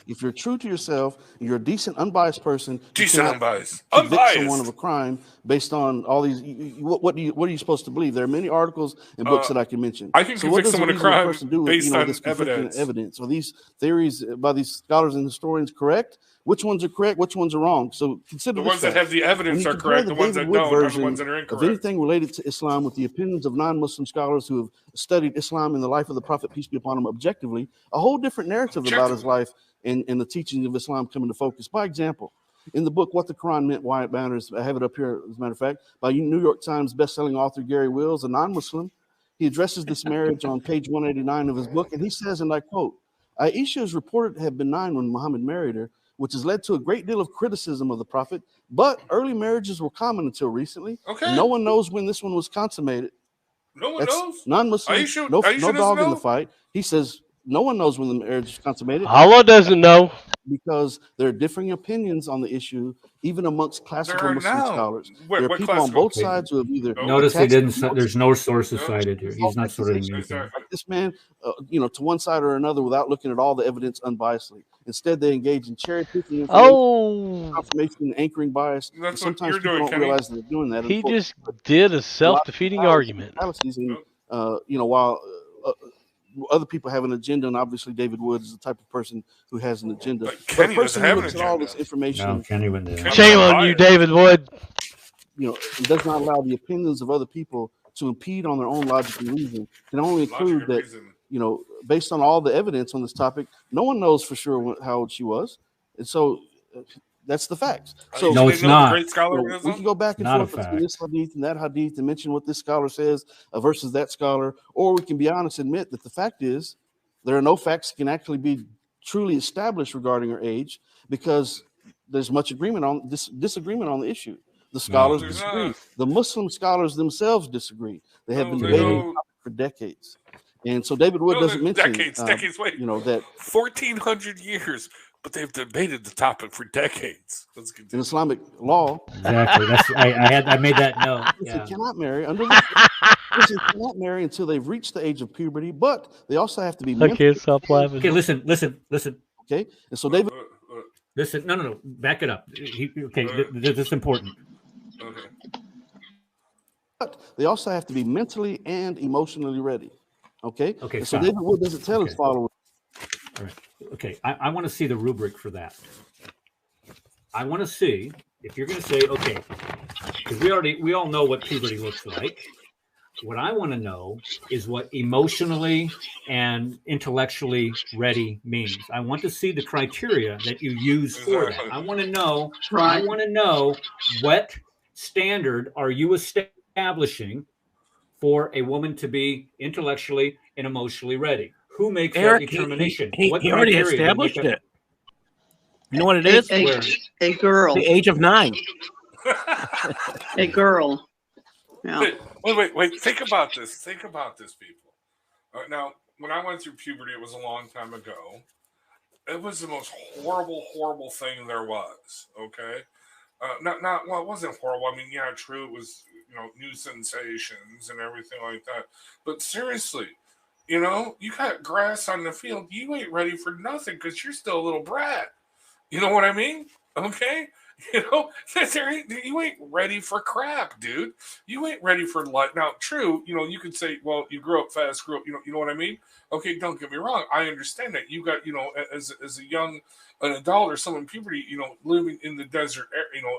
If you're true to yourself, you're a decent, unbiased person. Unbiased. Someone of a crime based on all these. What are you supposed to believe? There are many articles and books that I can mention. I can convict someone of crime based on evidence. Are these theories by these scholars and historians correct? Which ones are correct? Which ones are wrong? So consider the ones that have the evidence are correct. The ones that don't are the ones that are incorrect. Of anything related to Islam with the opinions of non-Muslim scholars who have studied Islam and the life of the Prophet, peace be upon him, objectively, a whole different narrative about his life and the teachings of Islam come into focus. By example, in the book What the Quran Meant, Why It Matters, I have it up here as a matter of fact, by New York Times bestselling author Gary Wills, a non-Muslim. He addresses this marriage on page 189 of his book, and he says, and I quote, Aisha is reported to have been 9 when Muhammad married her, which has led to a great deal of criticism of the Prophet, but early marriages were common until recently. Okay. No one knows when this one was consummated. No one knows? Non-Muslim, no dog in the fight. He says no one knows when the marriage is consummated. Allah doesn't know. Because there are differing opinions on the issue, even amongst classical Muslim scholars. There are people on both sides who have either. Notice he didn't. There's no sources cited here. He's not sorting anything. Like this man, to one side or another, without looking at all the evidence unbiasedly. Instead, they engage in cherry picking, confirmation, and anchoring bias. That's sometimes what people you're don't realize that they're doing that. He just did a self-defeating argument. While other people have an agenda, and obviously David Wood is the type of person who has an agenda. But Kenny doesn't have an agenda. All this information. No, Kenny wouldn't. Shame on you, David Wood. It does not allow the opinions of other people to impede on their own logic and reason. Can only include that. Based on all the evidence on this topic, no one knows for sure how old she was, and so that's the facts. So no, it's not. We can go back and forth between this hadith and that hadith and mention what this scholar says versus that scholar, or we can be honest and admit that the fact is there are no facts that can actually be truly established regarding her age because there's much disagreement on the issue. The scholars disagree. The Muslim scholars themselves disagree. They have been debating for decades. And so David Wood doesn't mention decades. Wait, that 1,400 years, but they've debated the topic for decades. Let's continue. In Islamic law, exactly. That's I made that note. They cannot marry cannot marry until they've reached the age of puberty, but they also have to be. I can't stop laughing. Okay, listen. Okay, and so David, listen. No. Back it up. This is important. Okay. But they also have to be mentally and emotionally ready. Okay. Okay. So David Wood doesn't tell his followers. All right. Okay. I want to see the rubric for that. I want to see if you're going to say, okay, because we all know what puberty looks like. What I want to know is what emotionally and intellectually ready means. I want to see the criteria that you use for that. I want to know. Right. I want to know what standard are you establishing for a woman to be intellectually and emotionally ready? Who makes that determination? He already established it. You know what it is? A girl. The age of 9. A girl. Yeah. Wait. Think about this, people. Now, when I went through puberty, it was a long time ago. It was the most horrible thing there was. Okay. It wasn't horrible. I mean, yeah, true. It was, new sensations and everything like that. But seriously, you got grass on the field. You ain't ready for nothing because you're still a little brat. You know what I mean? Okay. You know, you ain't ready for crap, dude. You ain't ready for life. Now, true, you know, you could say, well, you grow up fast, you know what I mean? Okay, don't get me wrong. I understand that. You got, you know, as a young an adult or someone in puberty, you know, living in the desert, you know,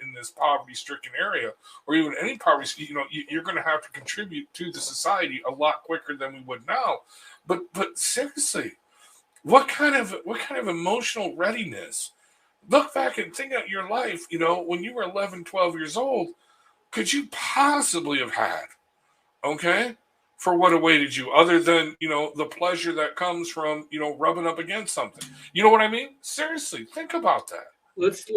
in this poverty-stricken area, or even any poverty, you know, you're going to have to contribute to the society a lot quicker than we would now. But seriously, what kind of emotional readiness? Look back and think about your life, you know, when you were 11, 12 years old, could you possibly have had, okay, for what awaited you, other than, you know, the pleasure that comes from, you know, rubbing up against something? You know what I mean? Seriously, think about that. Let's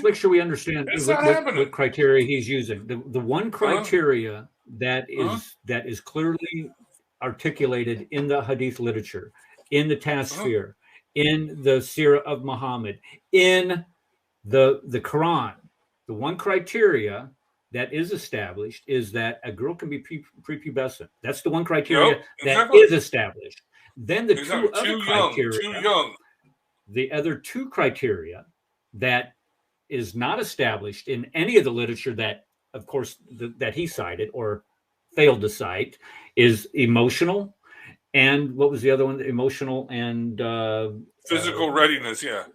make sure we understand what criteria he's using. The one criteria that is clearly articulated in the Hadith literature, in the Tafsir, in the Sirah of Muhammad, in the Quran, the one criteria that is established is that a girl can be prepubescent. That's the one criteria that is established. Then the two other criteria, the other two criteria that is not established in any of the literature that, of course, that he cited or failed to cite is emotional. And what was the other one? Emotional and physical readiness, yeah.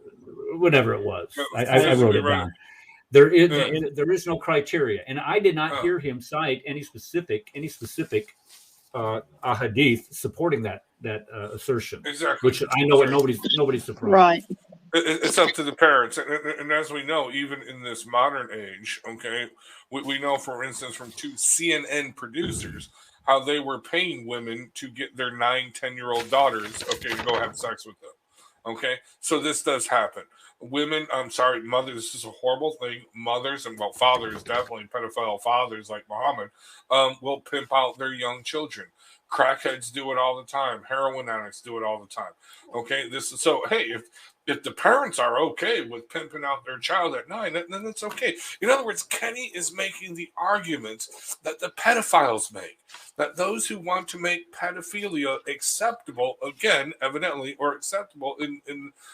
Whatever it was. I wrote it down. There is no criteria. And I did not hear him cite any specific hadith supporting that assertion. Exactly. Which I know nobody's surprised. Right. It's up to the parents. And as we know, even in this modern age, okay, we know, for instance, from two CNN producers, how they were paying women to get their 9, 10-year-old daughters, okay, to go have sex with them. Okay, so this does happen. Women, I'm sorry, mothers, this is a horrible thing. Mothers, and well, fathers, definitely pedophile fathers like Muhammad, will pimp out their young children. Crackheads do it all the time. Heroin addicts do it all the time. Okay, this is so. Hey, if the parents are okay with pimping out their child at 9, then it's okay. In other words, Kenny is making the arguments that the pedophiles make, that those who want to make pedophilia acceptable, again, evidently, or acceptable in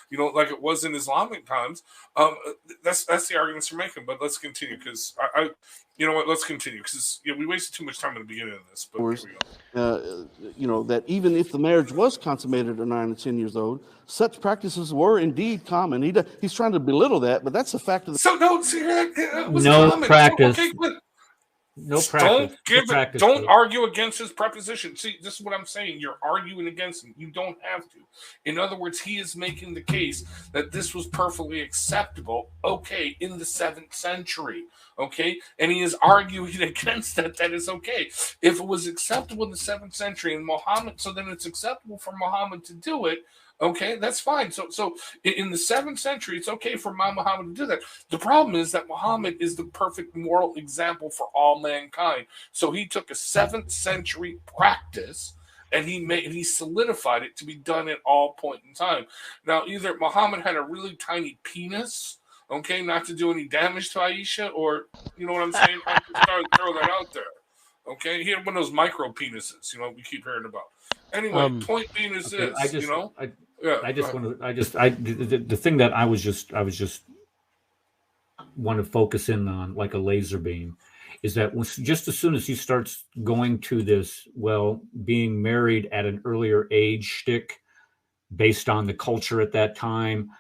you know, like it was in Islamic times, that's the arguments they're making. But let's continue, because you know what? Let's continue, because we wasted too much time in the beginning of this. But here we go. You know, that even if the marriage was consummated at 9 and 10 years old, such practices were indeed common. He's trying to belittle that, but that's a fact of the. So no, see, no practice. Okay, no practice. Don't argue against his preposition. See, this is what I'm saying. You're arguing against him. You don't have to. In other words, he is making the case that this was perfectly acceptable, okay, in the 7th century, okay? And he is arguing against that is okay. If it was acceptable in the 7th century and Muhammad, so then it's acceptable for Muhammad to do it, okay, that's fine. So in the 7th century, it's okay for Muhammad to do that. The problem is that Muhammad is the perfect moral example for all mankind. So he took a 7th century practice and he solidified it to be done at all point in time. Now, either Muhammad had a really tiny penis, okay, not to do any damage to Aisha, or, you know what I'm saying? I'm just trying to throw that out there. Okay, he had one of those micro penises, you know, we keep hearing about. Anyway, point being is this, you know. The thing that I was just want to focus in on like a laser beam is that just as soon as he starts going to this, well, being married at an earlier age shtick based on the culture at that time,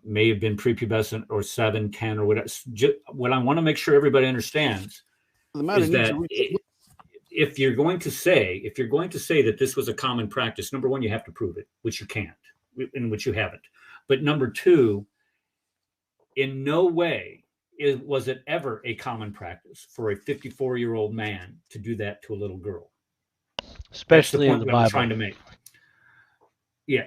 may have been prepubescent or 7, 10 or whatever. What I want to make sure everybody understands is that if you're going to say that this was a common practice, number one, you have to prove it, which you can't, in which you haven't. But number two, in no way was it ever a common practice for a 54-year-old man to do that to a little girl. Especially in the Bible. I'm trying to make. Yeah.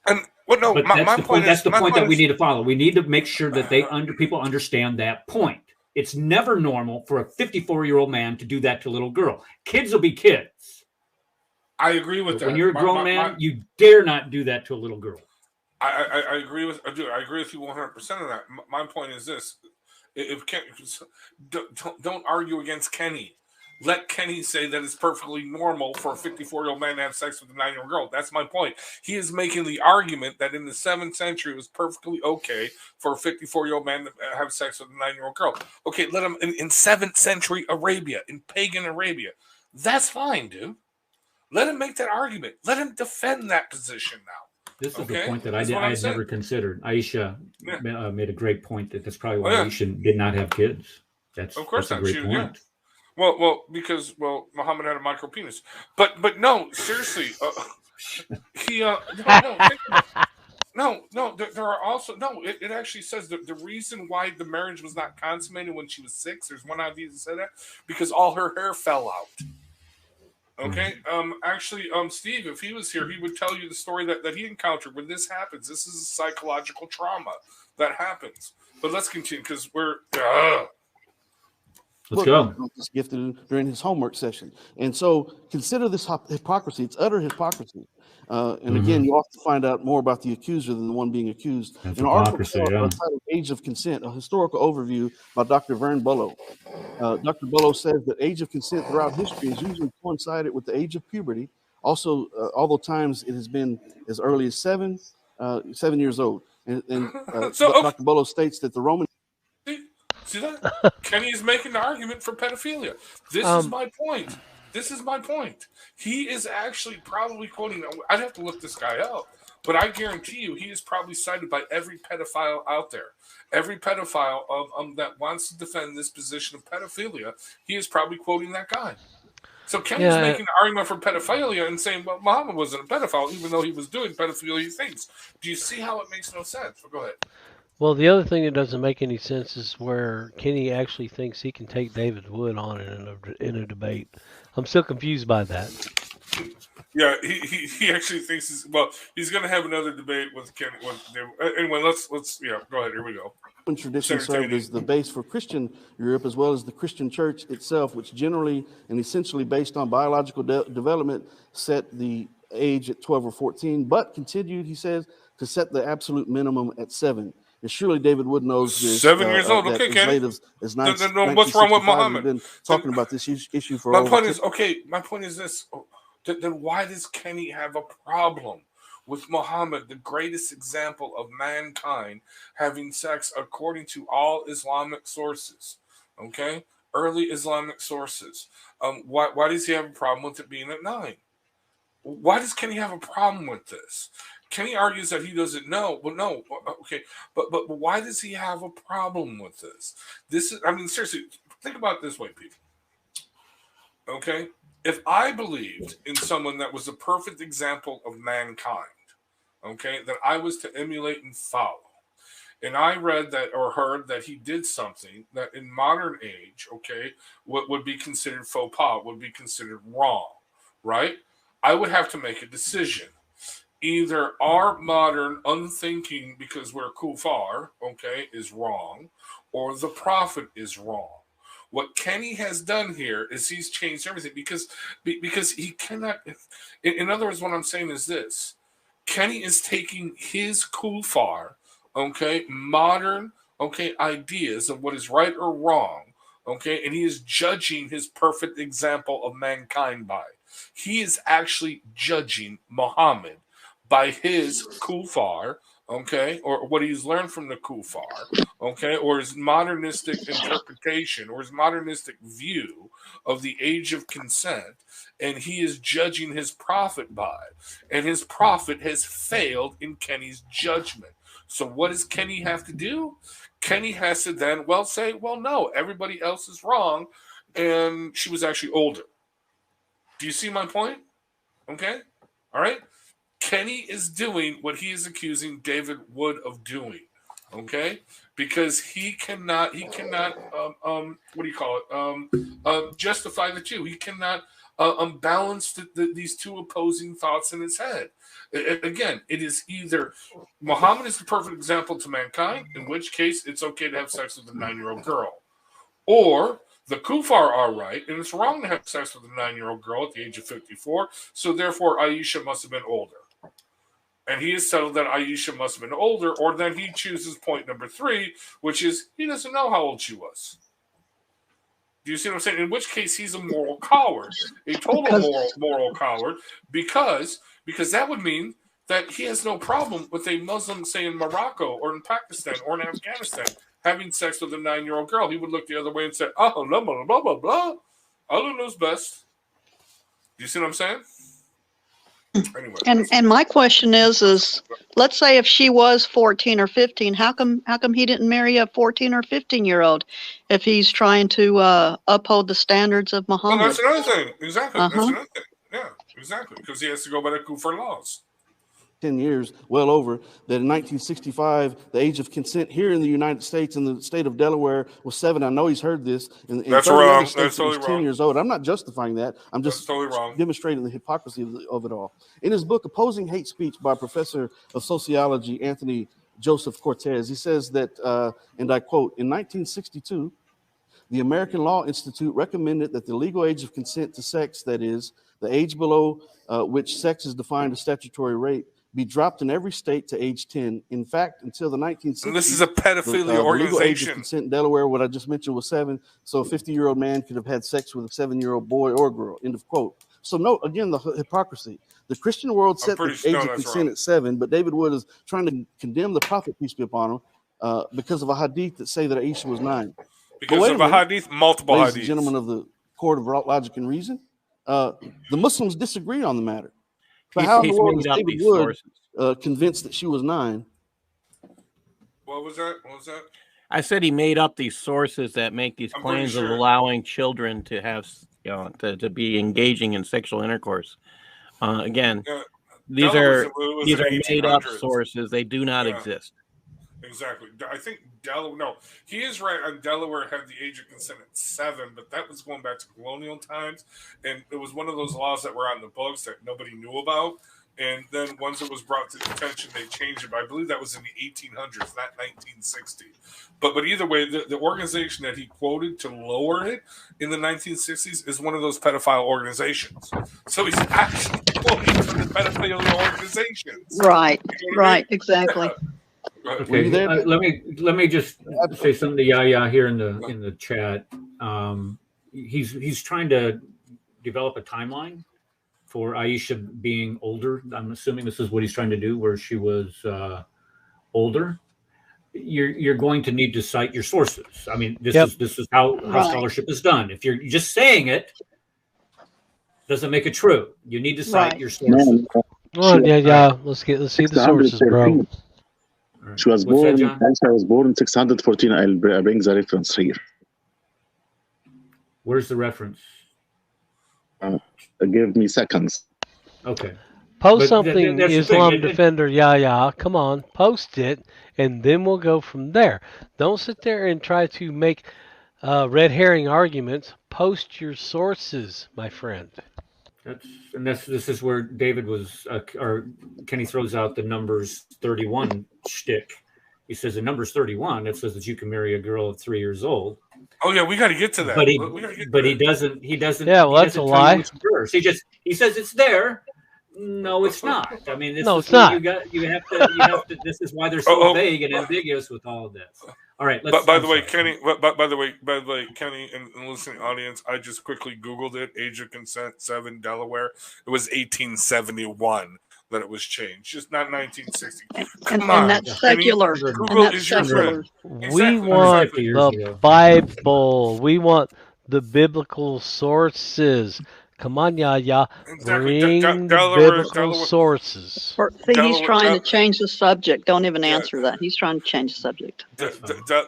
And well, no, my point that's the point that we need to follow. We need to make sure that people understand that point. It's never normal for a 54-year-old man to do that to a little girl. Kids will be kids. I agree with that. When you're a grown man, you dare not do that to a little girl. I agree with you 100% on that. My point is this: don't argue against Kenny. let Kenny say that it's perfectly normal for a 54-year-old man to have sex with a 9-year-old girl. That's my point. He is making the argument that in the 7th century it was perfectly okay for a 54-year-old man to have sex with a 9-year-old girl. Okay, let him in 7th century Arabia, in pagan Arabia. That's fine, dude. Let him make that argument. Let him defend that position now. This is the point that I had never considered. Aisha made a great point that that's probably why Aisha did not have kids. That's a great point. Yeah. Well, because Muhammad had a micro penis, but no, seriously, he no, there are also It actually says that the reason why the marriage was not consummated when she was 6. There's one idea that said that because all her hair fell out. Okay. Actually, Steve, if he was here, he would tell you the story that he encountered when this happens. This is a psychological trauma that happens. But let's continue because we're. Let's go. Was gifted during his homework session, and so consider this hypocrisy. It's utter hypocrisy. And again, you often find out more about the accuser than the one being accused. That's an article titled "Age of Consent: A Historical Overview" by Dr. Vern Bullough. Dr. Bullough says that age of consent throughout history has usually coincided with the age of puberty. Also, although times it has been as early as 7 years old. And Dr. Bullough states that the Roman. See that? Kenny is making the argument for pedophilia. This is my point. This is my point. He is actually probably quoting. I'd have to look this guy up, but I guarantee you he is probably cited by every pedophile out there. Every pedophile that wants to defend this position of pedophilia, he is probably quoting that guy. So Kenny's making the argument for pedophilia and saying, well, Muhammad wasn't a pedophile, even though he was doing pedophilia things. Do you see how it makes no sense? Well, go ahead. Well, the other thing that doesn't make any sense is where Kenny actually thinks he can take David Wood on in a debate. I'm still confused by that. Yeah, he actually thinks he's going to have another debate with Kenny. Anyway, let's go ahead. Here we go. Tradition served as the base for Christian Europe as well as the Christian church itself, which generally and essentially based on biological development set the age at 12 or 14, but continued, he says, to set the absolute minimum at 7. And surely David Wood knows this. 7 years old, okay, as late as what's wrong with Muhammad? We've been talking about this issue for my point is this. Then why does Kenny have a problem with Muhammad, the greatest example of mankind having sex according to all Islamic sources? Okay, early Islamic sources. Why does he have a problem with it being at 9? Why does Kenny have a problem with this? Kenny argues that he doesn't know. Well, no, okay, but why does he have a problem with this? Seriously, think about it this way, people. Okay, if I believed in someone that was a perfect example of mankind, okay, that I was to emulate and follow, and I read that or heard that he did something that in modern age, okay, what would be considered faux pas, would be considered wrong, right? I would have to make a decision. Either our modern unthinking because we're kuffar, okay, is wrong, or the prophet is wrong. What Kenny has done here is he's changed everything because he cannot. In other words, what I'm saying is this: Kenny is taking his kuffar, okay, modern, okay, ideas of what is right or wrong, okay, and he is judging his perfect example of mankind by. He is actually judging Muhammad by his kuffar, okay, or what he's learned from the kuffar, okay, or his modernistic interpretation or his modernistic view of the age of consent, and he is judging his prophet by. And his prophet has failed in Kenny's judgment. So what does Kenny have to do? Kenny has to then, say, no, everybody else is wrong, and she was actually older. Do you see my point? Okay? All right? Kenny is doing what he is accusing David Wood of doing, okay? Because he cannot justify the two. He cannot balance these two opposing thoughts in his head. Again, it is either Muhammad is the perfect example to mankind, in which case it's okay to have sex with a 9-year-old girl, or the kuffar are right, and it's wrong to have sex with a 9-year-old girl at the age of 54, so therefore Aisha must have been older. And he has settled that Aisha must have been older, or then he chooses point number 3, which is he doesn't know how old she was. Do you see what I'm saying? In which case, he's a moral coward, a total moral coward, because that would mean that he has no problem with a Muslim, say in Morocco or in Pakistan or in Afghanistan, having sex with a 9-year-old girl. He would look the other way and say, "Oh, blah blah blah blah blah. Allah knows best." Do you see what I'm saying? Anyway. And my question is let's say if she was 14 or 15, how come he didn't marry a 14 or 15-year-old if he's trying to uphold the standards of Muhammad? Well, that's another thing. Exactly. That's another thing. Yeah, exactly. Because he has to go by the Kufr laws. 10 years, well over, that in 1965, the age of consent here in the United States, in the state of Delaware, was 7. I know he's heard this. That's wrong. That's totally wrong. 10 years old. I'm not justifying that. I'm just demonstrating the hypocrisy of it all. In his book, Opposing Hate Speech, by Professor of Sociology Anthony Joseph Cortez, he says that, and I quote, in 1962, the American Law Institute recommended that the legal age of consent to sex, that is, the age below which sex is defined as statutory rape, be dropped in every state to age 10. In fact, until the 1960s, and this is a pedophilia organization. The legal age of consent in Delaware, what I just mentioned, was 7. So a 50-year-old man could have had sex with a 7-year-old boy or girl. End of quote. So note again the hypocrisy. The Christian world set the age of consent at 7, but David Wood is trying to condemn the prophet, peace be upon him, because of a hadith that say that Aisha was 9. Because of a hadith, multiple ladies hadiths. And gentlemen of the court of logic and reason, the Muslims disagree on the matter. But how in the world is David Wood convinced that she was 9? What was that? I said he made up these sources that make these claims of allowing children to have, to be engaging in sexual intercourse. Again, these are made up sources. They do not exist. Exactly. I think Delaware. No, he is right. Delaware had the age of consent at 7, but that was going back to colonial times, and it was one of those laws that were on the books that nobody knew about. And then once it was brought to attention, they changed it. But I believe that was in the 1800s, not 1960. But either way, the organization that he quoted to lower it in the 1960s is one of those pedophile organizations. So he's actually quoting from the pedophilia organizations. Right. Right. Exactly. Okay, let me just say something to Yahya here in the chat. He's trying to develop a timeline for Aisha being older. I'm assuming this is what he's trying to do, where she was older. You're going to need to cite your sources. I mean, this is how scholarship is done. If you're just saying it, doesn't make it true. You need to cite your sources. Well, let's see the sources, bro. She was born. Aisha was born in 614. I'll bring the reference here. Where's the reference? Give me seconds. Okay. Post something, Islam defender. Come on, post it, and then we'll go from there. Don't sit there and try to make red herring arguments. Post your sources, my friend. This is where David was, or Kenny throws out the Numbers 31 shtick. He says in Numbers 31, it says that you can marry a girl at 3 years old. Oh yeah, we got to get to that. But he doesn't. Yeah, well, that's a lie. He says it's there. No, it's not. I mean, it's not. You have to. This is why they're so vague and ambiguous with all of this. All right. By the way, Kenny, and listening audience, I just quickly Googled it. Age of consent 7, Delaware. It was 1871 that it was changed, just not 1960. And that's secular. Google is your friend. We want the Bible. We want the biblical sources. Come on, bring biblical sources. See, he's trying to change the subject. Don't even answer that. He's trying to change the subject.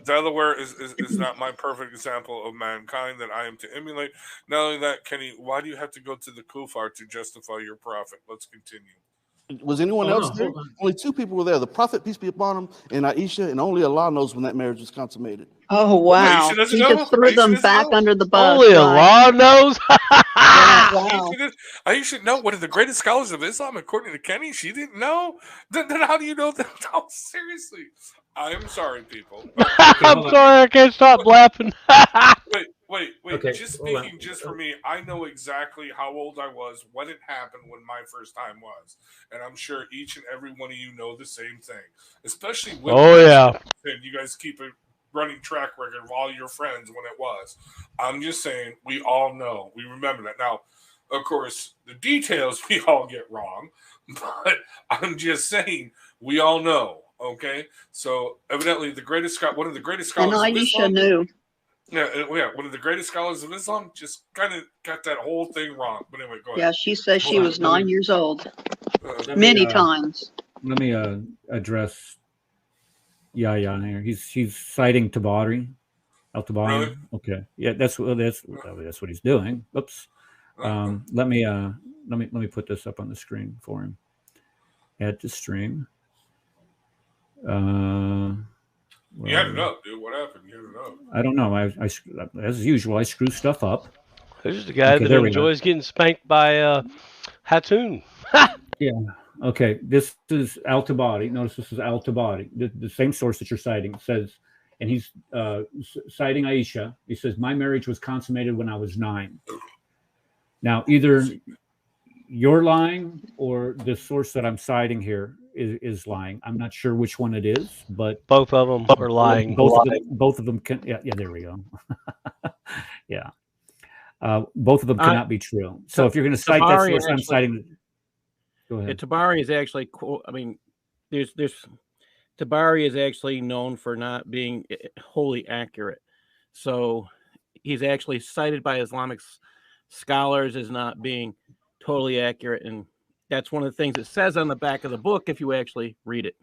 Delaware is not my perfect example of mankind that I am to emulate. Not only that, Kenny, why do you have to go to the Kufar to justify your prophet? Let's continue. Was anyone else there? Only 2 people were there. The prophet, peace be upon him, and Aisha, and only Allah knows when that marriage was consummated. Oh, wow. He just threw them back under the bus. Only Allah knows? Wow. Aisha, no, one of the greatest scholars of Islam, according to Kenny, she didn't know? Then how do you know that? No, seriously. I'm sorry, people. I'm sorry, I can't stop laughing. Wait. Okay, just for me, I know exactly how old I was, when it happened, when my first time was. And I'm sure each and every one of you know the same thing. Especially when and you guys keep it running track record of all your friends when it was. I'm just saying we all know. We remember that. Now, of course, the details we all get wrong, but I'm just saying we all know. Okay, so evidently one of the greatest scholars and of Aisha Islam. knew. Yeah, one of the greatest scholars of Islam just kind of got that whole thing wrong. But anyway, go ahead. Yeah, she says she was 9 years old. Many times. Let me address Yahya here. He's citing Tabari. Al-Tabari. Really? Okay. Yeah, that's what he's doing. Oops. Let me put this up on the screen for him. Add to stream. You had it up, dude. What happened? You had it up. I don't know. I as usual, I screw stuff up. There's the guy that enjoys getting spanked by Hatun. Yeah. Okay. This is Al-Tabari. Notice this is Al-Tabari. The same source that you're citing says, and he's citing Aisha. He says, my marriage was consummated when I was 9. Now, either you're lying or the source that I'm citing here is lying. I'm not sure which one it is, but both of them are lying. Both of them can. Yeah, there we go. Yeah. Both of them cannot be true. So if you're going to cite that source, I'm citing. Go ahead. Tabari is actually, I mean, there's Tabari is actually known for not being wholly accurate. So he's actually cited by Islamic scholars as not being totally accurate, and that's one of the things it says on the back of the book if you actually read it.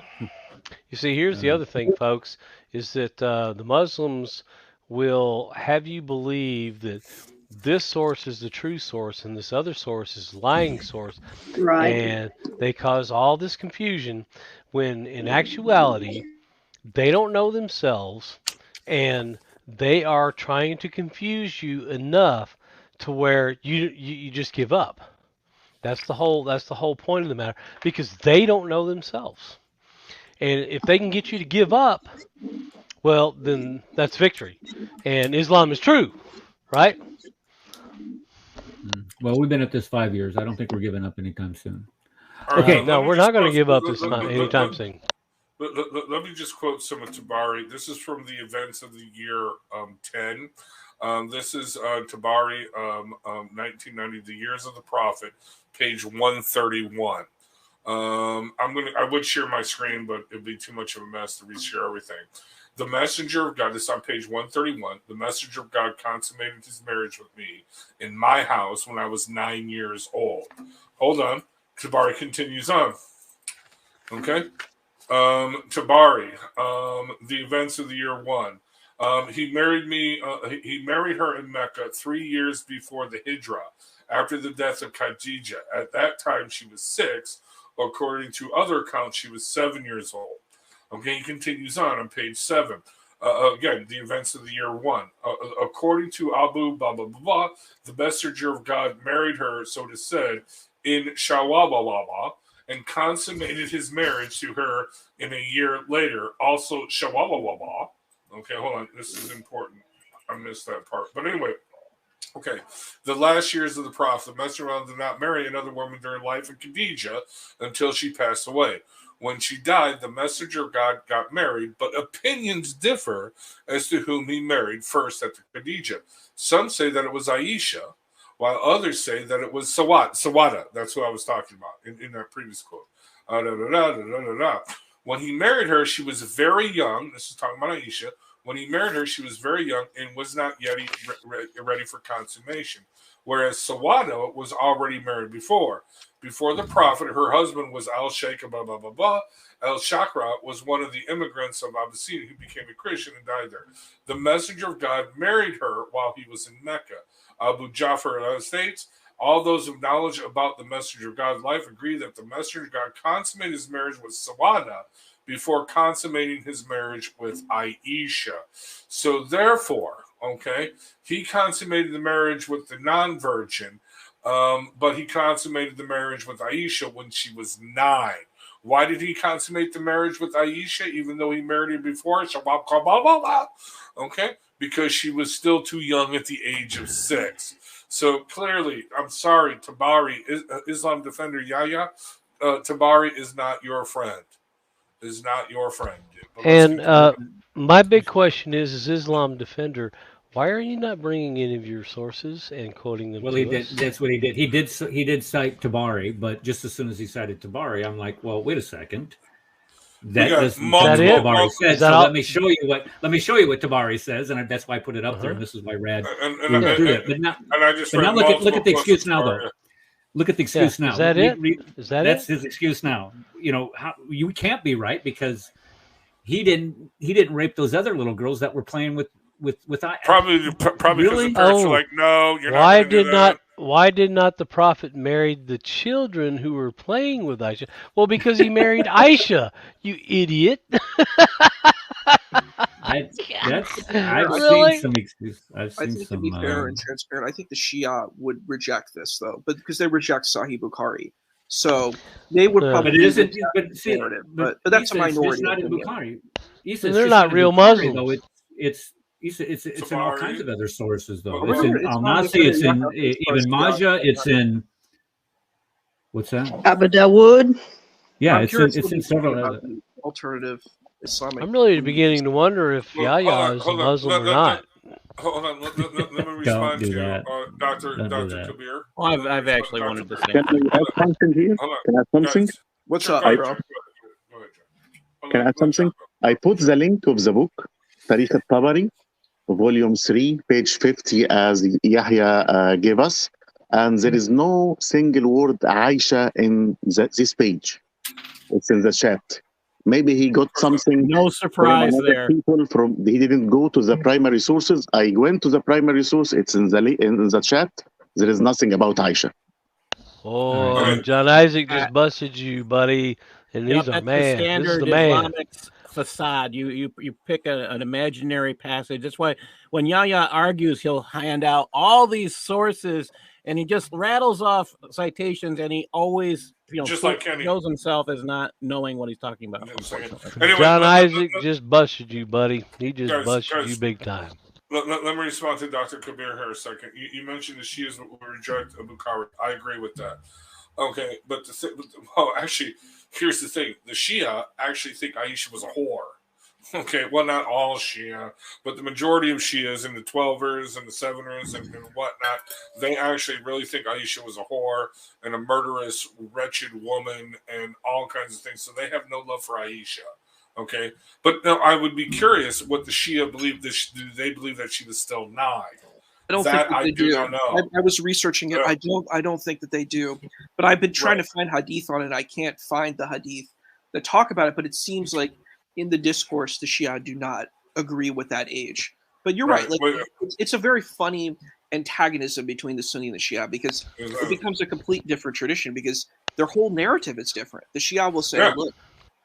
You see, here's the other thing, folks, is that the Muslims will have you believe that this source is the true source and this other source is the lying source. Right. And they cause all this confusion when in actuality they don't know themselves and they are trying to confuse you enough to where you just give up. That's the whole point of the matter, because they don't know themselves. And if they can get you to give up, well, then that's victory. And Islam is true, right? Well, we've been at this 5 years. I don't think we're giving up anytime soon. Okay, no, we're not going to give up this time anytime soon. Let me just quote some of Tabari. This is from the events of the year 10. This is Tabari, 1990, The Years of the Prophet, page 131. I would share my screen, but it'd be too much of a mess to reshare everything. The messenger of God, this is on page 131. The messenger of God consummated his marriage with me in my house when I was 9 years old. Hold on. Tabari continues on. Okay. Tabari, the events of the year 1. He married me. He married her in Mecca 3 years before the Hijrah, after the death of Khadijah. At that time, she was 6. According to other accounts, she was 7 years old. Okay, he continues on page 7. Again, the events of the year 1. According to Abu blah, blah, blah, blah, the messenger of God married her, so to say, in Shawwal, and consummated his marriage to her in a year later. Also, Shawwal. Okay, hold on. This is important. I missed that part. But anyway, okay. The last years of the Prophet, the messenger of God did not marry another woman during life of Khadijah until she passed away. When she died, the messenger of God got married, but opinions differ as to whom he married first after Khadijah. Some say that it was Aisha, while others say that it was Sawada. That's who I was talking about in that previous quote. When he married her, she was very young. This is talking about Aisha. When he married her, she was very young and was not yet ready for consummation, whereas Sawada was already married before. Before the Prophet, her husband was Al-Sheikh, blah, blah, blah, blah. Al-Shakra was one of the immigrants of Abyssinia who became a Christian and died there. The messenger of God married her while he was in Mecca. Abu Ja'far states, all those of knowledge about the messenger of God's life agree that the messenger of God consummated his marriage with Sawada before consummating his marriage with Aisha. So therefore, okay, he consummated the marriage with the non-virgin, but he consummated the marriage with Aisha when she was 9. Why did he consummate the marriage with Aisha even though he married her before? Okay, because she was still too young at the age of 6. So clearly, I'm sorry, Tabari, Islam defender Yahya, Tabari is not your friend. Is not your friend. And My big question is, as Islam defender, why are you not bringing any of your sources and quoting them Well, to he did. us? That's what he did. He did cite Tabari, but just as soon as he cited Tabari, I'm like, well, wait a second. That doesn't tell me what Tabari said. So let me show you what Tabari says, and that's why I put it up there. And this is why Rad through that. But now look at the excuse now, though. Look at the excuse now. Is that it? Is that that's his excuse now. How you can't be right because he didn't rape those other little girls that were playing with probably really? Because the parents are like, no, you're not going to do that. Why did not the prophet marry the children who were playing with Aisha? Well, because he married Aisha, you idiot. I've really? seen some excuses. I think to be fair and transparent, I think the Shia would reject this though, but because they reject Sahih Bukhari, so they would probably. But it isn't. But that's a minority. It's not in Bukhari. They're not real Muslims. Though. It's in all kinds of other sources though. It's in Al-Nasi. It's in Ibn Majah. It's in what's that? Abu Dawood. Yeah, it's in several other alternative Islamic. I'm really beginning to wonder if Yahya is a Muslim or not. Hold on, let me respond to Dr. Kabir. Well, I've actually wanted to say. Can I add something here? Can I add something? What's up, bro? Can I add something? I put the link of the book, Tariq al-Tabari, volume 3, page 50, as Yahya gave us. And there is no single word Aisha in this page. It's in the chat. Maybe he got something. No surprise there. He didn't go to the primary sources. I went to the primary source. It's in the chat. There is nothing about Aisha. Oh, John Isaac just busted you, buddy. And he's a man. The standard this is the man. Islamic facade. You pick an imaginary passage. That's why when Yahya argues, he'll hand out all these sources, and he just rattles off citations, and he always just like Kenny knows himself as not knowing what he's talking about. Anyway, John Isaac just busted you, buddy. He just busted you big time. Let me respond to Dr. Kabir here a second. You mentioned the Shias will reject Bukhari. I agree with that. Okay, but actually, here's the thing. The Shia actually think Aisha was a whore. Okay, well, not all Shia, but the majority of Shias and the 12ers and the 7ers and whatnot, they actually really think Aisha was a whore and a murderous, wretched woman and all kinds of things. So they have no love for Aisha. Okay, but now I would be curious what the Shia believe. Do they believe that she was still 9? I don't think that they do. I was researching it. I don't think that they do. But I've been trying to find hadith on it. I can't find the hadith that talk about it. But it seems like in the discourse, the Shia do not agree with that age. But you're right. Like it's a very funny antagonism between the Sunni and the Shia because it becomes a complete different tradition because their whole narrative is different. The Shia will say, "Look,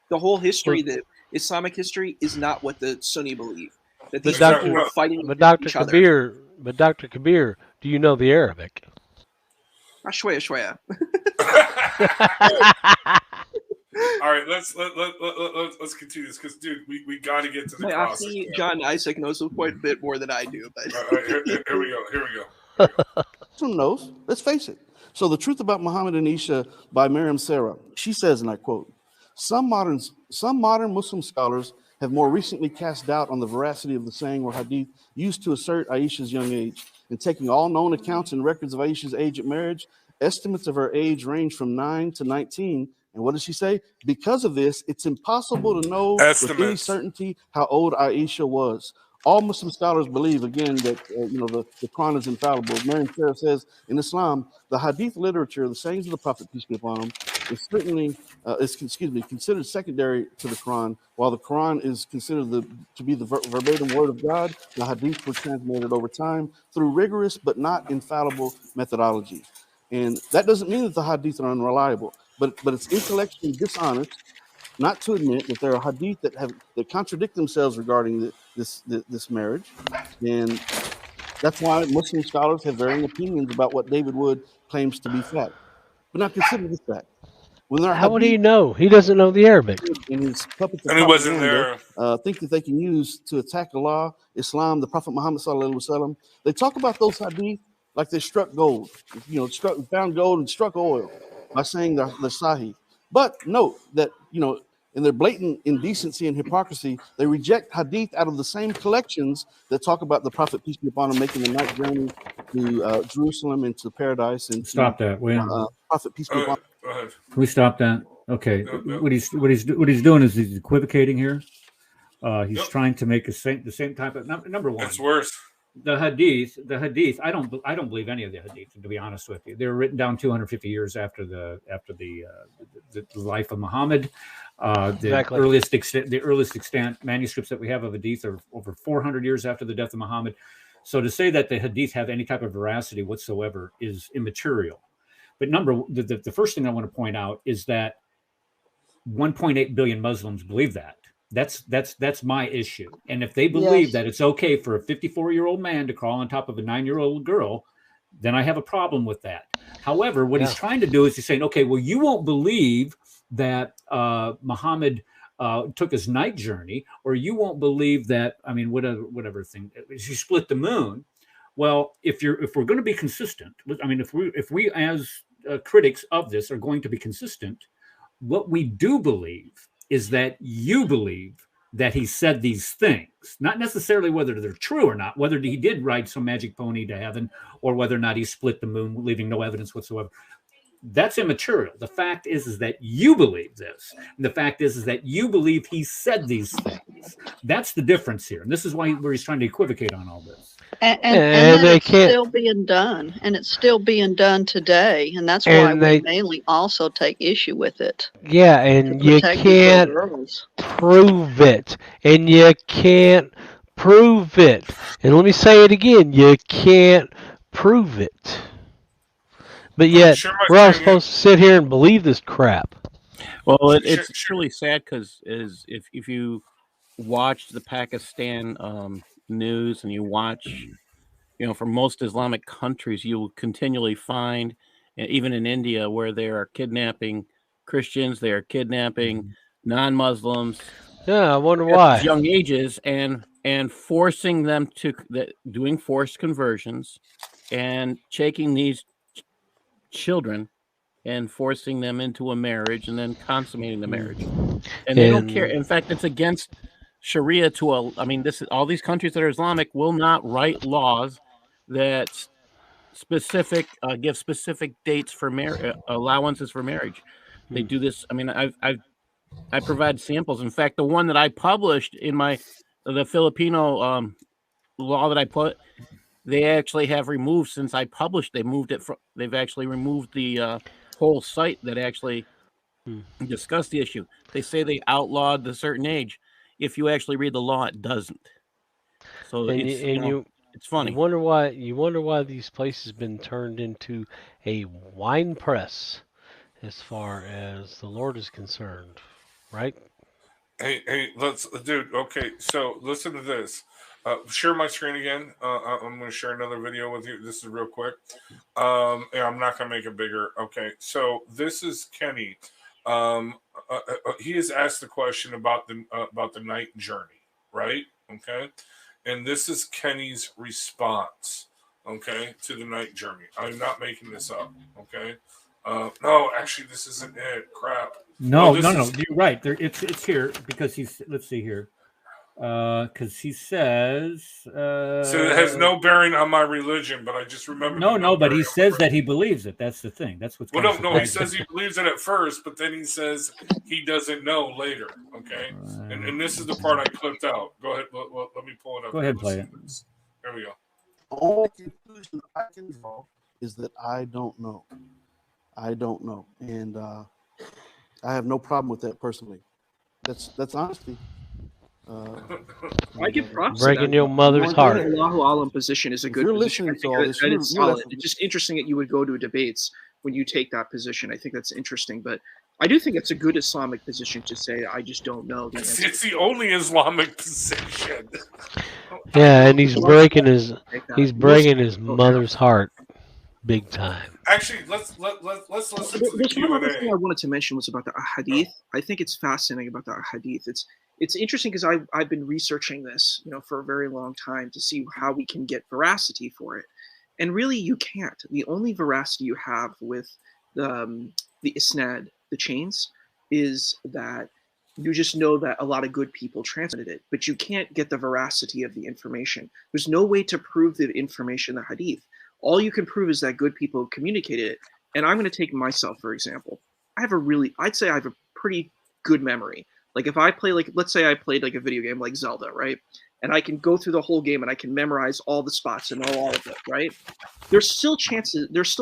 the whole history, the Islamic history, is not what the Sunni believe. That these people were fighting each other." But Dr. Kabir, do you know the Arabic? Shwaya. All right, let's continue this because, dude, we got to get to the I see John Isaac knows quite a bit more than I do. But here we go. Who knows? Let's face it. So the truth about Muhammad and Isha by Miriam Sarah. She says, and I quote, Some modern Muslim scholars have more recently cast doubt on the veracity of the saying or hadith used to assert Aisha's young age. And taking all known accounts and records of Aisha's age at marriage, estimates of her age range from 9 to 19. And what does she say? Because of this, it's impossible to know with any certainty how old Aisha was. All Muslim scholars believe, again, that the Quran is infallible. Miriam Sarah says, in Islam, the hadith literature, the sayings of the Prophet, peace be upon him, is certainly considered secondary to the Quran. While the Quran is considered to be the verbatim word of God, the hadith were transmitted over time through rigorous but not infallible methodology. And that doesn't mean that the hadith are unreliable, but it's intellectually dishonest not to admit that there are hadith that contradict themselves regarding this marriage, and that's why Muslim scholars have varying opinions about what David Wood claims to be fact. But now consider this fact: how would he know? He doesn't know the Arabic. And his puppets and he wasn't there. Think that they can use to attack Allah, Islam, the Prophet Muhammad sallallahu alaihi wasallam. They talk about those hadith like they struck gold, found gold and struck oil by saying they're sahih. But note that In their blatant indecency and hypocrisy, they reject hadith out of the same collections that talk about the Prophet, peace be upon him, making the night journey to Jerusalem and to paradise. And stop that, William. Prophet, peace be upon him. Can we stop that? Okay. What he's doing is he's equivocating here. He's trying to make the same type of number one. It's worse. The hadith. I don't believe any of the hadith. To be honest with you, they were written down 250 years after the life of Muhammad. The earliest extant manuscripts that we have of hadith are over 400 years after the death of Muhammad. So to say that the hadith have any type of veracity whatsoever is immaterial. But the first thing I want to point out is that 1.8 billion Muslims believe that. That's my issue. And if they believe that it's okay for a 54-year-old man to crawl on top of a 9-year-old girl, then I have a problem with that. However, what he's trying to do is he's saying, okay, well, you won't believe that Muhammad took his night journey, or you won't believe that, whatever thing, she split the moon. Well, if we're going to be consistent, if we as critics of this are going to be consistent, what we do believe is that you believe that he said these things, not necessarily whether they're true or not, whether he did ride some magic pony to heaven or whether or not he split the moon, leaving no evidence whatsoever. That's immaterial. The fact is that you believe this. And the fact is that you believe he said these things. That's the difference here. And this is where he's trying to equivocate on all this. And it's still being done. And it's still being done today. And that's why we mainly also take issue with it. Yeah, and you can't prove it. And you can't prove it. And let me say it again. You can't prove it. But yet, we're all supposed to sit here and believe this crap. Well, it's truly sad because if you watch the Pakistan news and you watch, from most Islamic countries, you will continually find, even in India, where they are kidnapping Christians, they are kidnapping non-Muslims. Yeah, I wonder why. At young ages and forcing them to doing forced conversions and taking these children and forcing them into a marriage and then consummating the marriage, and they don't care. In fact, it's against Sharia all these countries that are Islamic will not write laws that give specific dates for allowances for marriage. They do this. I provide samples. In fact, the one that I published in the Filipino law that I put, they actually have removed since I published. They've actually removed the whole site that actually discussed the issue. They say they outlawed the certain age. If you actually read the law, it doesn't. So it's funny. You wonder why these places been turned into a wine press, as far as the Lord is concerned, right? Hey, dude. Okay, so listen to this. Share my screen again. I'm going to share another video with you. This is real quick. I'm not going to make it bigger. Okay, so this is Kenny. He has asked the question about the night journey, right? Okay, and this is Kenny's response. Okay, to the night journey. I'm not making this up. Okay. No, actually, this isn't it. Crap. No. You're right. It's here because let's see here. Because he says. So it has no bearing on my religion, but I just remember. No, but he says that he believes it. That's the thing. That's what's. Well, no. He says he believes it at first, but then he says he doesn't know later. Okay, and this is the part I clipped out. Go ahead. Let me pull it up. Go ahead, play it. There we go. The only conclusion I can draw is that I don't know. I don't know, and I have no problem with that personally. That's honesty. I give props. Breaking your mother's heart. The Allahu Alam position is a good position. Listening to all this, it's solid. It's just interesting that you would go to debates when you take that position. I think that's interesting, but I do think it's a good Islamic position to say I just don't know. It's the only Islamic position. Yeah, and he's breaking his mother's heart, big time. Actually, let's listen to the Q&A. One other thing I wanted to mention was about the ahadith. I think it's fascinating about the ahadith. It's interesting because I've been researching this, for a very long time to see how we can get veracity for it, and really you can't. The only veracity you have with the isnad, the chains, is that You just know that a lot of good people transmitted it, but you can't get the veracity of the information. There's no way to prove the information, the hadith. All you can prove is that good people communicated it. And I'm going to take myself, for example. I'd say I have a pretty good memory. Like if I play, like, let's say I played like a video game like Zelda, right? And I can go through the whole game and I can memorize all the spots and know all of it, right? There's still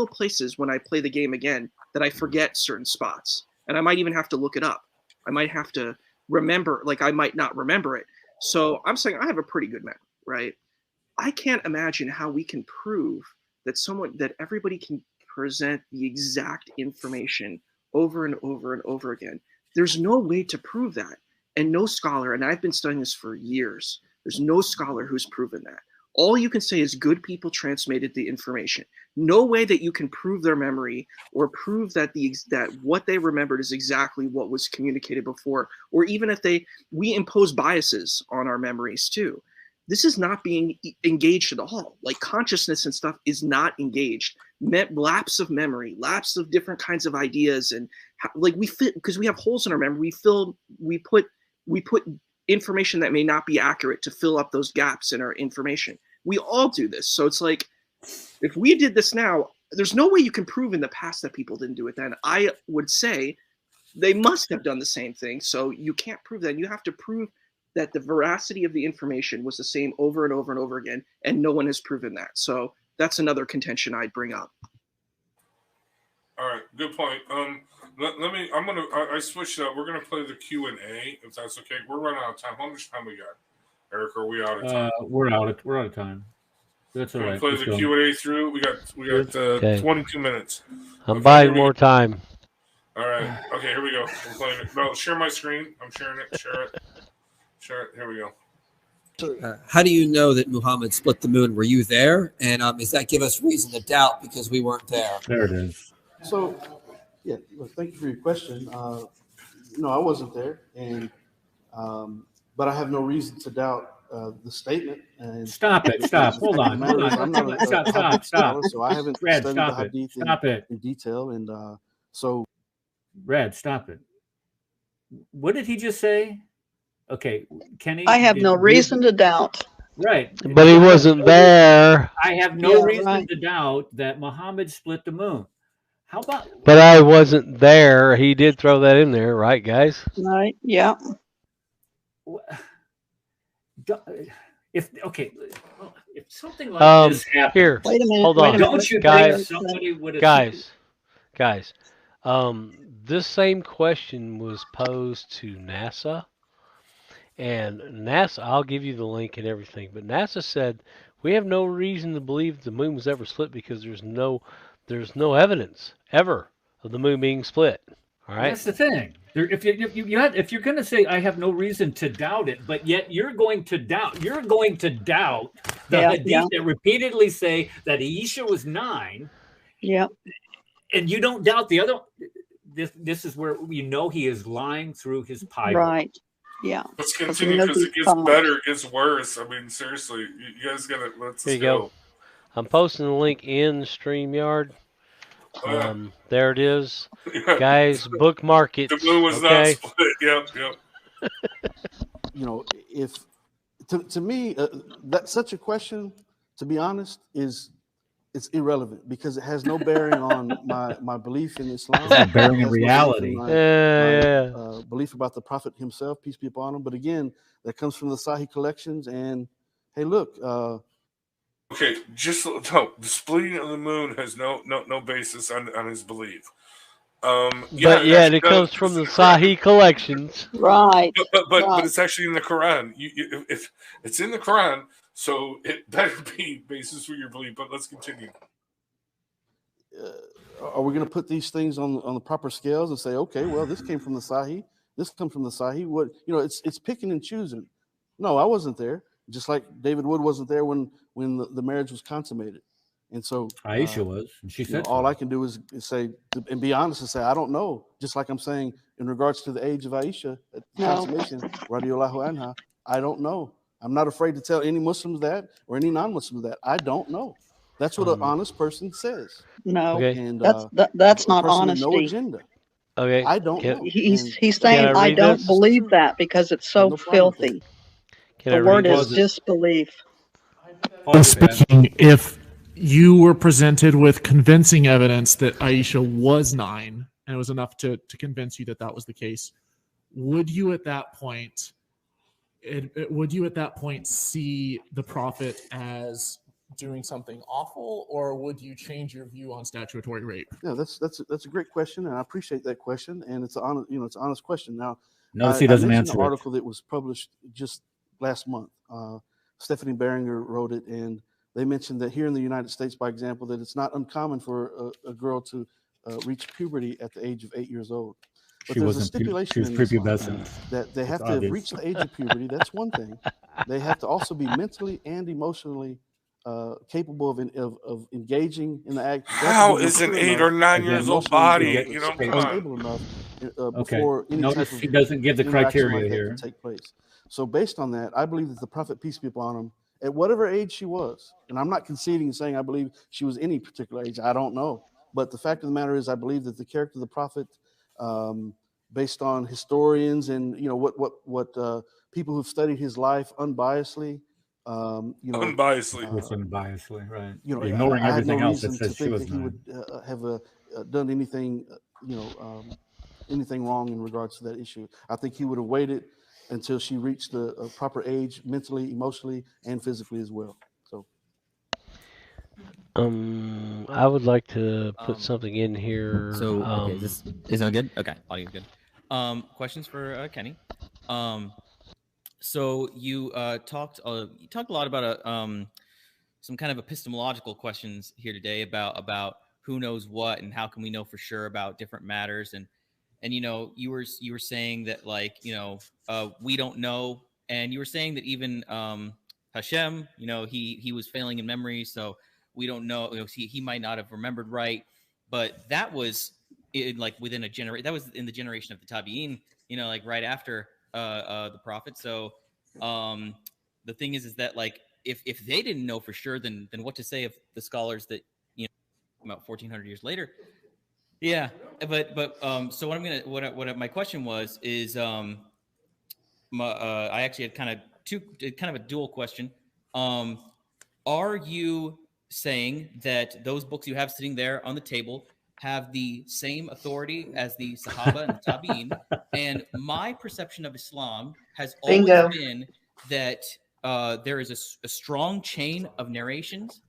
places when I play the game again that I forget certain spots. And I might even have to look it up. I might have to remember, like I might not remember it. So I'm saying I have a pretty good memory, right? I can't imagine how we can prove that everybody can present the exact information over and over and over again. There's no way to prove that. And no scholar, and I've been studying this for years, there's no scholar who's proven that. All you can say is good people transmitted the information. No way that you can prove their memory or prove that what they remembered is exactly what was communicated before, or even if we impose biases on our memories too. This is not being engaged at all. Like consciousness and stuff is not engaged. Lapse of memory, lapse of different kinds of ideas, and like we fit because we have holes in our memory. We put information that may not be accurate to fill up those gaps in our information. We all do this. So it's like, if we did this now, there's no way you can prove in the past that people didn't do it then. I would say they must have done the same thing. So you can't prove that. You have to prove that the veracity of the information was the same over and over and over again, and no one has proven that. So that's another contention I'd bring up. All right, good point. I switched up. We're gonna play the Q&A if that's okay. We're running out of time. How much time we got, Eric? Are we out of time? We're out of time. That's all right. Play the Q&A through. We got okay. 22 minutes. I'm buying more time. All right. Okay, here we go. I'm playing it. No, share my screen. I'm sharing it. Share it. Here we go. How do you know that Muhammad split the moon? Were you there? And does that give us reason to doubt because we weren't there? There it is. So, yeah, well, thank you for your question. No, I wasn't there, and but I have no reason to doubt the statement. And stop it! Stop! Hold on! I'm not stop! So I haven't Red, studied the hadith in detail, and so. Red, stop it! What did he just say? Okay, Kenny. I have no reason to doubt. Right. But he wasn't there. I have no reason to doubt that Muhammad split the moon. How about? But I wasn't there. He did throw that in there, right, guys? Right. Yeah. If something like this happened, here. Wait a minute. Hold on, don't you guys. think somebody would have? Guys. This same question was posed to NASA. And NASA, I'll give you the link and everything, but NASA said we have no reason to believe the moon was ever split because there's no evidence ever of the moon being split. All right, that's the thing. If you're going to say I have no reason to doubt it, but yet you're going to doubt the hadith that repeatedly say that Aisha was 9. Yeah, and you don't doubt the other. This is where he is lying through his pipe. Right. Yeah. Let's continue because it gets better, it gets worse. I mean, seriously, you guys gotta let's go. I'm posting the link in StreamYard. There it is. Guys, bookmark it. The moon was not split. Yep. You know, if to me that such a question, to be honest, it's irrelevant because it has no bearing on my belief in Islam. It's not bearing in reality. My belief about the Prophet himself, peace be upon him. But again, that comes from the Sahih collections. And hey, look. Okay, the splitting of the moon has no basis on his belief. It comes from the Sahih collections, right? But it's actually in the Quran. If it's in the Quran. So it better be basis for your belief, but let's continue. Are we going to put these things on the proper scales and say, okay, well, this came from the Sahih, this comes from the Sahih? What it's picking and choosing. No, I wasn't there. Just like David Wood wasn't there when the marriage was consummated, and so Aisha was. And she said, all I can do is say and be honest and say I don't know. Just like I'm saying in regards to the age of Aisha at the consummation, radiyallahu anha, I don't know. I'm not afraid to tell any Muslims that or any non-Muslims that. I don't know. That's what an honest person says. No, and that's not honesty. No agenda. Okay. I don't know. He's saying I don't believe that because it's so filthy. The word is disbelief. Speaking, if you were presented with convincing evidence that Aisha was 9 and it was enough to convince you that that was the case, would you at that point see the prophet as doing something awful, or would you change your view on statutory rape? Yeah, that's a great question, and I appreciate that question, and it's an honest question. Now, notice he doesn't answer an article that was published just last month. Stephanie Beringer wrote it, and they mentioned that here in the United States, by example, that it's not uncommon for a girl to reach puberty at the age of 8 years old. But there's a stipulation in Islam that they have to have reached the age of puberty. That's one thing. They have to also be mentally and emotionally capable of engaging in the act. How is an 8 or 9 years old body? Stable enough before any type of he doesn't give the criteria like here to take place. So based on that, I believe that the prophet, peace be upon him, at whatever age she was, and I'm not conceding and saying I believe she was any particular age. I don't know, but the fact of the matter is, I believe that the character of the prophet, based on historians and what people who've studied his life unbiasedly. Unbiasedly, right? Ignoring everything else that says she was that he would have done anything, anything wrong in regards to that issue. I think he would have waited until she reached the proper age, mentally, emotionally, and physically as well. So, I would like to put something in here. So, okay, is that good? Okay, audio's good. Questions for Kenny. So you talked a lot about some kind of epistemological questions here today about who knows what and how can we know for sure about different matters, and you were saying that we don't know, and you were saying that even Hashem, he was failing in memory, so we don't know. He might not have remembered right, but that was within a generation. That was in the generation of the Tabi'in, right after the prophet. So the thing is that if they didn't know for sure, then what to say of the scholars that about 1400 years later? Yeah, but so what my question was is I actually had kind of a dual question. Are you saying that those books you have sitting there on the table have the same authority as the Sahaba and the Tabi'in? And my perception of Islam has always been that there is a strong chain of narrations.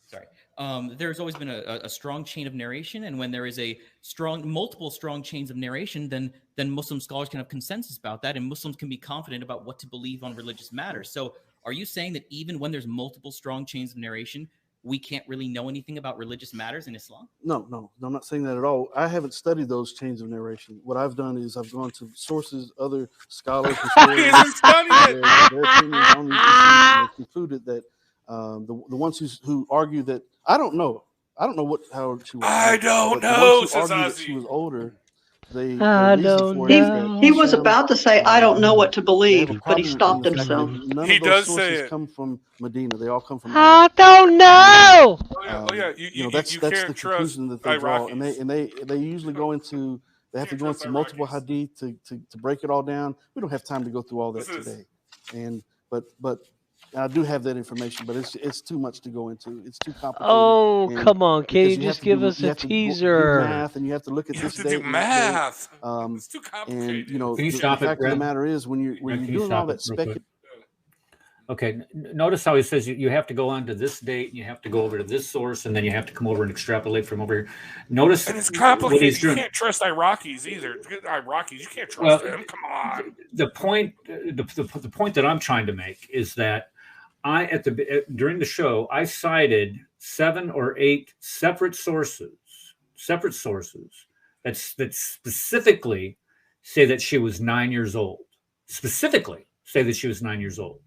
Sorry. There's always been a strong chain of narration, and when there is multiple strong chains of narration, then Muslim scholars can have consensus about that, and Muslims can be confident about what to believe on religious matters. So are you saying that even when there's multiple strong chains of narration, we can't really know anything about religious matters in Islam? No, I'm not saying that at all. I haven't studied those chains of narration. What I've done is I've gone to sources, other scholars, historians, their opinions on these issues, and they've concluded that the ones who argue that I don't know how she was. I don't know. Says that she was older. I don't know. He was about to say, I don't know what to believe, but he stopped himself. None of those sources come from Medina. They all come from I don't know. That's the conclusion that they draw, and they usually go into they have to go into multiple hadith to break it all down. We don't have time to go through all that today, but I do have that information, but it's too much to go into. It's too complicated. Oh, come on! Can you just give us a teaser? Do math, and you have to look at this date. Do math. It's too complicated. And the fact of the matter is, when you're doing all that speculation. Okay, notice how he says you have to go on to this date, and you have to go over to this source, and then you have to come over and extrapolate from over here. Notice, and it's complicated. You can't trust Iraqis either. You can't trust them. Come on. The point that I'm trying to make is that during the show, I cited 7 or 8 separate sources that specifically say that she was 9 years old. Specifically say that she was 9 years old.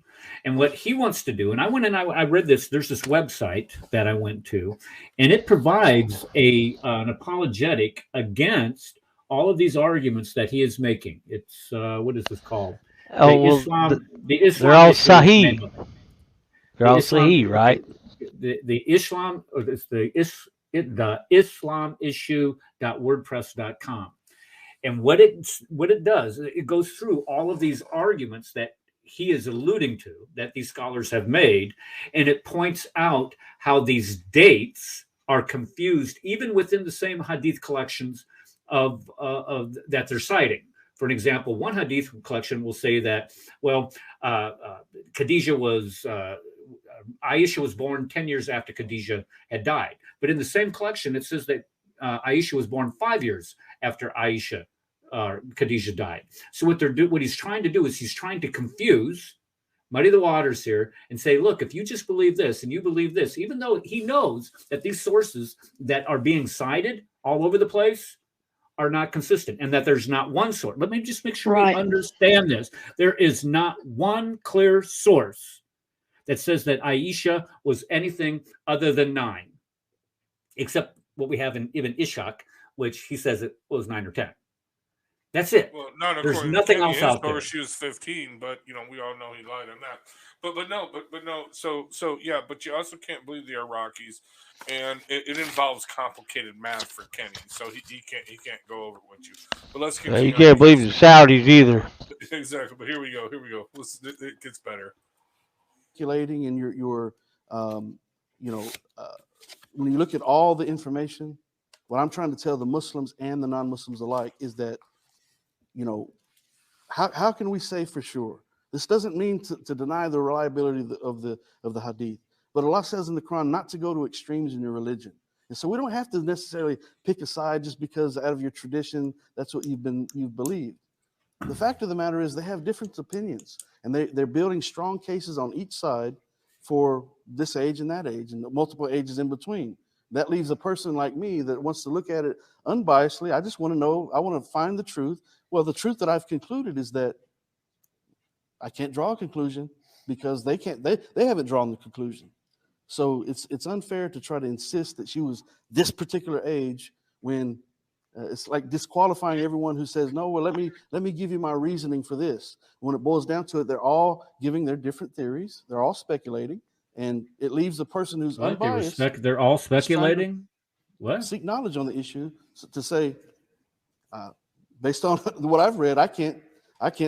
And what he wants to do, and I went and I read this. There's this website that I went to, and it provides an apologetic against all of these arguments that he is making. It's what is this called? Islam. They're all Sahih. They're all Sahih, right? The Islam, or it's the the islamissue.wordpress.com. And what it does, it goes through all of these arguments that he is alluding to, that these scholars have made, and it points out how these dates are confused even within the same hadith collections of that they're citing. For an example, one hadith collection will say that, well, Khadijah was Aisha was born 10 years after Khadijah had died. But in the same collection, it says that Aisha was born 5 years after Khadijah died. So what he's trying to do is he's trying to confuse, muddy the waters here, and say, look, if you just believe this and you believe this, even though he knows that these sources that are being cited all over the place are not consistent, and that there's not one source. Let me just make sure we understand this. There is not one clear source that says that Aisha was anything other than 9, except what we have in Ibn Ishaq, which he says it was 9 or 10. That's it. Well, there's nothing else out there. She was 15, but we all know he lied on that. But no. So yeah, but you also can't believe the Iraqis, and it involves complicated math for Kenny, so he can't go over it with you. But let's continue. You can't believe the Saudis either. Exactly. But here we go. It gets better. Calculating and when you look at all the information, what I'm trying to tell the Muslims and the non-Muslims alike is that, how can we say for sure? This doesn't mean to deny the reliability of the hadith, but Allah says in the Quran not to go to extremes in your religion. And so we don't have to necessarily pick a side just because out of your tradition that's what you've believed. The fact of the matter is they have different opinions, and they're building strong cases on each side for this age and that age and the multiple ages in between. That leaves a person like me that wants to look at it unbiasedly. I just want to know, I want to find the truth. Well, the truth that I've concluded is that I can't draw a conclusion because they haven't drawn the conclusion. So it's unfair to try to insist that she was this particular age when it's like disqualifying everyone who says, no, well, let me give you my reasoning for this. When it boils down to it, they're all giving their different theories. They're all speculating, and it leaves the person who's unbiased. They're all speculating? What? Seek knowledge on the issue to say, based on what I've read, I can't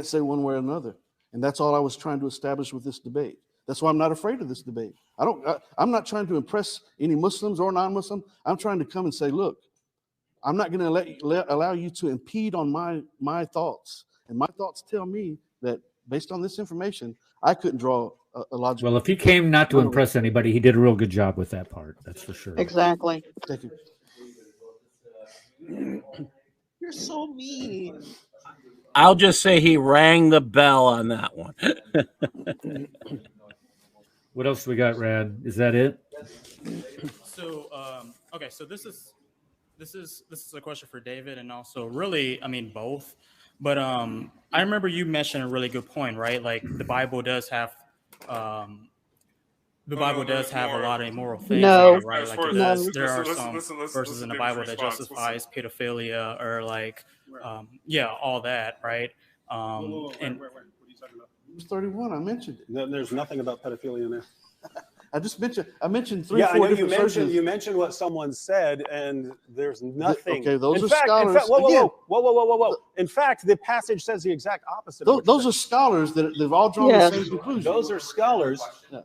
say one way or another. And that's all I was trying to establish with this debate. That's why I'm not afraid of this debate. I'm not trying to impress any Muslims or non-Muslim. I'm trying to come and say, look, I'm not going to allow you to impede on my thoughts. And my thoughts tell me that based on this information, I couldn't draw a logical. Well, if he came not to impress anybody, he did a real good job with that part. That's for sure. Exactly. Thank you. You're so mean. I'll just say he rang the bell on that one. What else we got, Rad? Is that it? So, okay, so this is a question for David, and also really, I mean, both. But I remember you mentioned a really good point, right? Like the Bible does have a lot of immoral things, right? Like there are some verses in the Bible that justifies pedophilia or like, all that, right? And what are you talking about? It was 31. I mentioned it. There's nothing about pedophilia in there. I mentioned 3 or 4 different sources. You mentioned what someone said, and there's nothing. Okay, those are scholars. In fact, whoa. In fact, the passage says the exact opposite. Those are scholars that they've all drawn the same conclusion. Those are scholars. Yeah.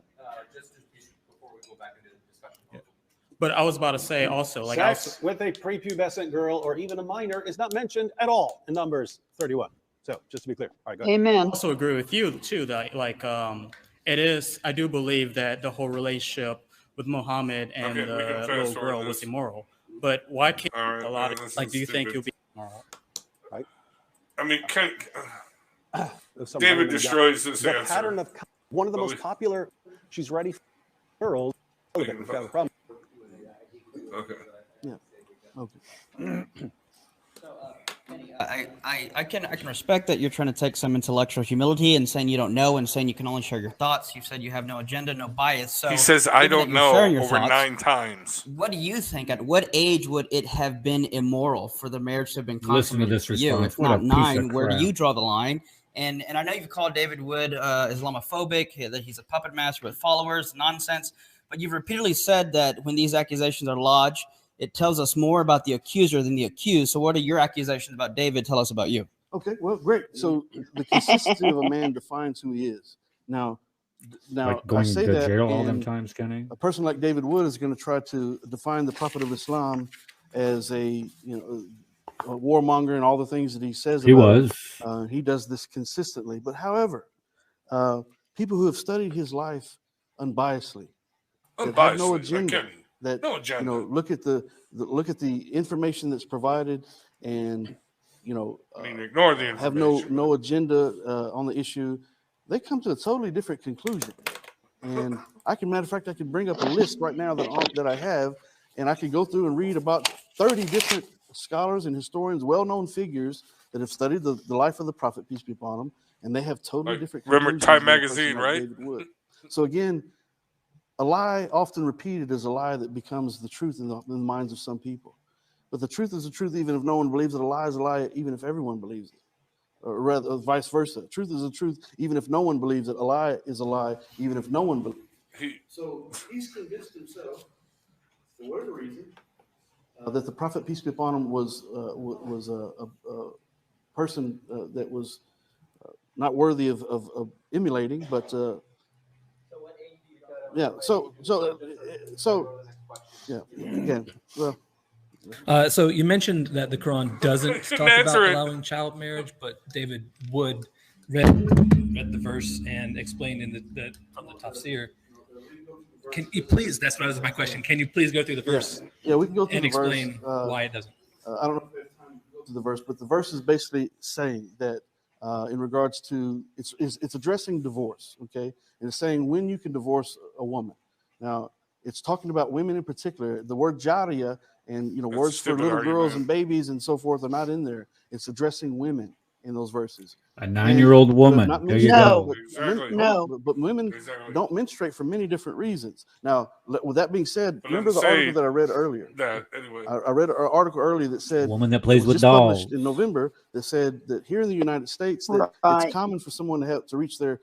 But I was about to say also, like, sex with a prepubescent girl or even a minor is not mentioned at all in Numbers 31. So just to be clear. All right, go ahead. Amen. I also agree with you too that like it is. I do believe that the whole relationship with Muhammad and the little girl was immoral. But why can't a lot of like? Do you think it'll be immoral? Right. I mean, David destroys this the answer. Pattern of one of the most popular. She's ready for girls. We've got a problem. Okay. Yeah. Okay. I can respect that you're trying to take some intellectual humility and saying you don't know and saying you can only share your thoughts. You said you have no agenda, no bias. So he says I don't know over 9 times. What do you think? At what age would it have been immoral for the marriage to have been consummated? Listen to this for you? response. If not 9, where do you draw the line? And I know you've called David Wood Islamophobic, that he's a puppet master with followers, nonsense. But you've repeatedly said that when these accusations are lodged, it tells us more about the accuser than the accused. So what are your accusations about David? Tell us about you. Okay, well, great. So the consistency of a man defines who he is. Now, like going I say to that jail all them times, Kenny. A person like David Wood is going to try to define the Prophet of Islam as a warmonger and all the things that he says. He was. He does this consistently. But however, people who have studied his life unbiasedly, that have no agenda, look at the information that's provided, and ignore the information. Have no agenda on the issue. They come to a totally different conclusion. And matter of fact, I can bring up a list right now that I have, and I could go through and read about 30 different scholars and historians, well-known figures that have studied the life of the Prophet, peace be upon him, and they have totally different conclusions. Remember Time Magazine, like right? David Wood. So again, a lie often repeated is a lie that becomes the truth in the minds of some people. But the truth is the truth, even if no one believes it. A lie is a lie, even if everyone believes it. Or rather, vice versa. Truth is the truth, even if no one believes it. A lie is a lie, even if no one believes it. So he's convinced himself, for whatever reason, that the Prophet, peace be upon him, was a person that was not worthy of emulating. But yeah, so yeah, again, well. So you mentioned that the Quran doesn't talk about allowing child marriage, but David Wood read the verse and explained from the tafsir. Can you please? That's what was my question. Can you please go through the verse? Yeah, we can go through and the explain verse. Why it doesn't. I don't know if we have time to go through the verse, but the verse is basically saying that in regards to it's addressing divorce, okay, and it's saying when you can divorce a woman. Now it's talking about women in particular. The word jariyah and words for little girls and babies and so forth are not in there. It's addressing women in those verses. A 9-year-old woman. There you go. No. But women don't menstruate for many different reasons. Now, with that being said, remember the article that I read earlier? I read an article earlier that said woman that plays with just dolls published in November that said that here in the United States that it's common for someone to reach their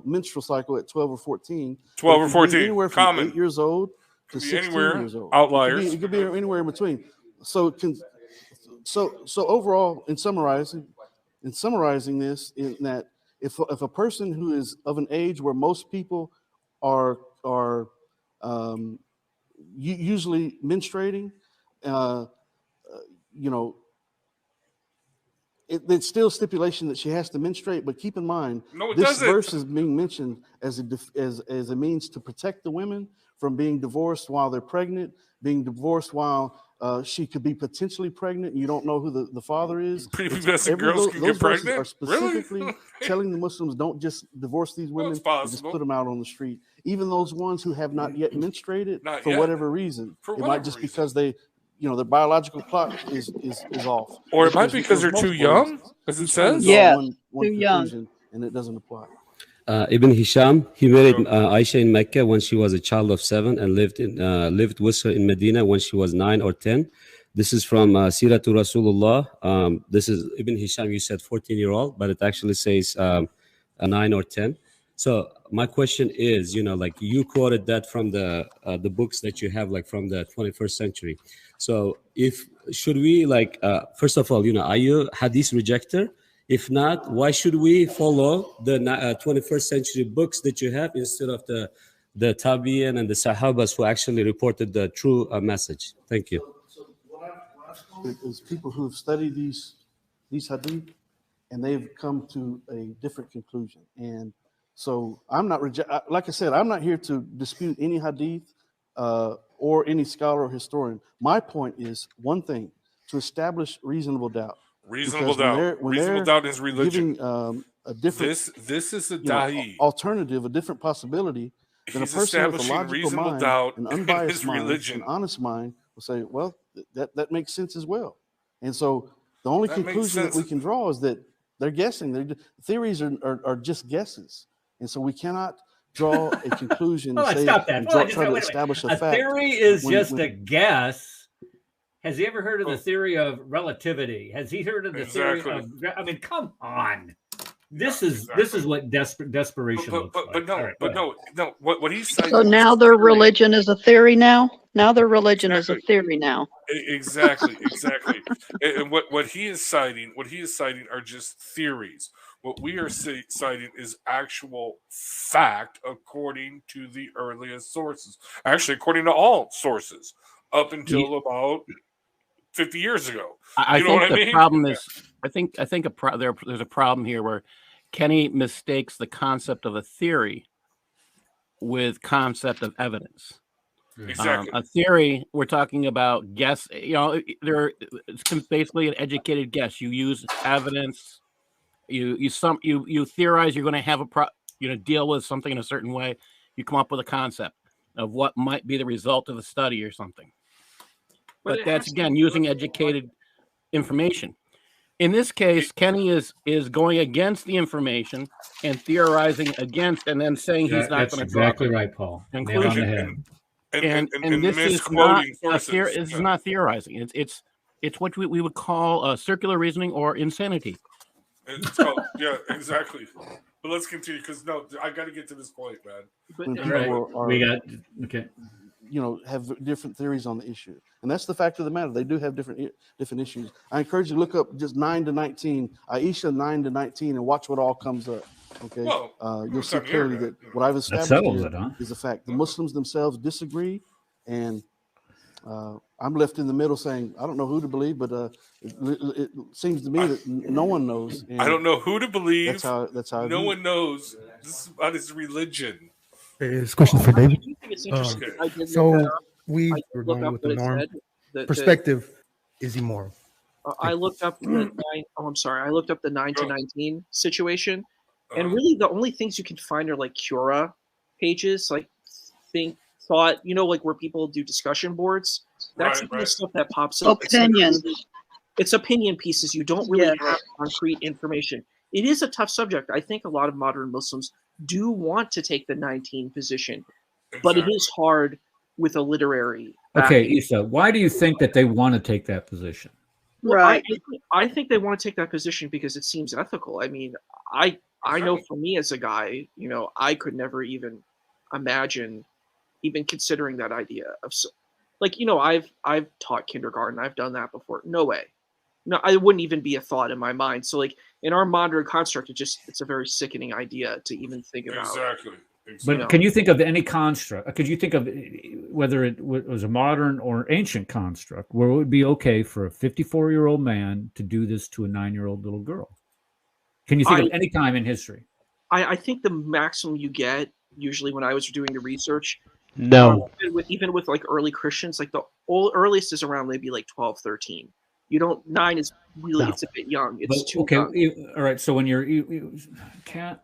menstrual cycle at 12 or 14. 12 or 14. Anywhere from common. 8 years old to 16 years old. Outliers. It could be anywhere in between. So overall, in summarizing this, in that if a person who is of an age where most people are usually menstruating, it's still stipulation that she has to menstruate. But keep in mind, this verse is being mentioned as a means to protect the women from being divorced while they're pregnant, being divorced while she could be potentially pregnant. You don't know who the father is. Prepubescent girls can get pregnant? Are specifically telling the Muslims, don't just divorce these women and just put them out on the street. Even those ones who have not yet menstruated whatever reason. It might just because they, their biological clock is off. Or it might be because they're too young, as it says. Yeah, one too young. And it doesn't apply. Ibn Hisham, he married Aisha in Mecca when she was a child of 7 and lived with her in Medina when she was 9 or 10. This is from Siratu Rasulullah. This is Ibn Hisham, you said 14-year-old, but it actually says 9 or 10. So my question is, like you quoted that from the books that you have, like from the 21st century. So should we first of all, are you hadith rejecter? If not, why should we follow the 21st century books that you have instead of the Tabi'in and the Sahabas who actually reported the true message? Thank you. So what I've is people who have studied these hadith, and they've come to a different conclusion. And so I'm not like I said, I'm not here to dispute any hadith or any scholar or historian. My point is one thing: to establish reasonable doubt. Reasonable doubt. Reasonable doubt is religion. Giving a different. This is a dahi alternative, a different possibility. Then a person with a logical mind, an unbiased mind, an honest mind will say, "Well, that makes sense as well." And so the only conclusion that we can draw is that they're guessing. Theories are just guesses, and so we cannot draw a conclusion and say and try to establish a fact. A theory is just a guess. Has he ever heard of the theory of relativity? Has he heard of the theory of? I mean, come on. This is what desperation looks like. No. What he's saying. So now their religion is a theory now? Now their religion is a theory now. Exactly. And what he is citing are just theories. What we are citing is actual fact according to the earliest sources. Actually, according to all sources, up until about 50 years ago. I think the problem is, I think there's a problem here where Kenny mistakes the concept of a theory with concept of evidence. Exactly. A theory, we're talking about guess. It's basically an educated guess. You use evidence. You theorize. You're going to have deal with something in a certain way. You come up with a concept of what might be the result of the study or something. But that's again using educated information. In this case, Kenny is going against the information and theorizing against, and then saying he's not going to draw. Exactly right, Paul. Nail on the head. And this is not it's not theorizing. It's what we would call circular reasoning or insanity. It's called, yeah, exactly. But let's continue because I got to get to this point, man. When people have different theories on the issue, and that's the fact of the matter. They do have different issues. I encourage you to look up just 9 to 19, Aisha 9 to 19, and watch what all comes up. Okay, you'll see clearly that what I've established is a fact. The Muslims themselves disagree, and I'm left in the middle saying I don't know who to believe, but it seems to me that no one knows. I don't know who to believe. That's how no one knows. This is about his religion. This question for David. So we're going with the norm. Perspective is immoral. I looked up the 9 to 19 situation, and really the only things you can find are like Cura pages, like thought, like where people do discussion boards. That's the kind of stuff that pops up. Opinion. It's opinion pieces. You don't really have concrete information. It is a tough subject. I think a lot of modern Muslims do want to take the 19 position, but it is hard with a literary. Okay, Issa, why do you think that they want to take that position? Well, I think they want to take that position because it seems ethical. I mean, I know for me as a guy, I could never even imagine even considering that idea of I've taught kindergarten. I've done that before. No way. No, I wouldn't even be a thought in my mind. So in our modern construct, it's a very sickening idea to even think about. Exactly. But can you think of any construct? Could you think of whether it was a modern or ancient construct where it would be okay for a 54-year-old man to do this to a 9-year-old little girl? Can you think of any time in history? I think the maximum you get usually when I was doing the research. No. Even with like early Christians, like the earliest is around maybe like 12, 13. 9 is really it's a bit young. It's too young. All right. So when you can't.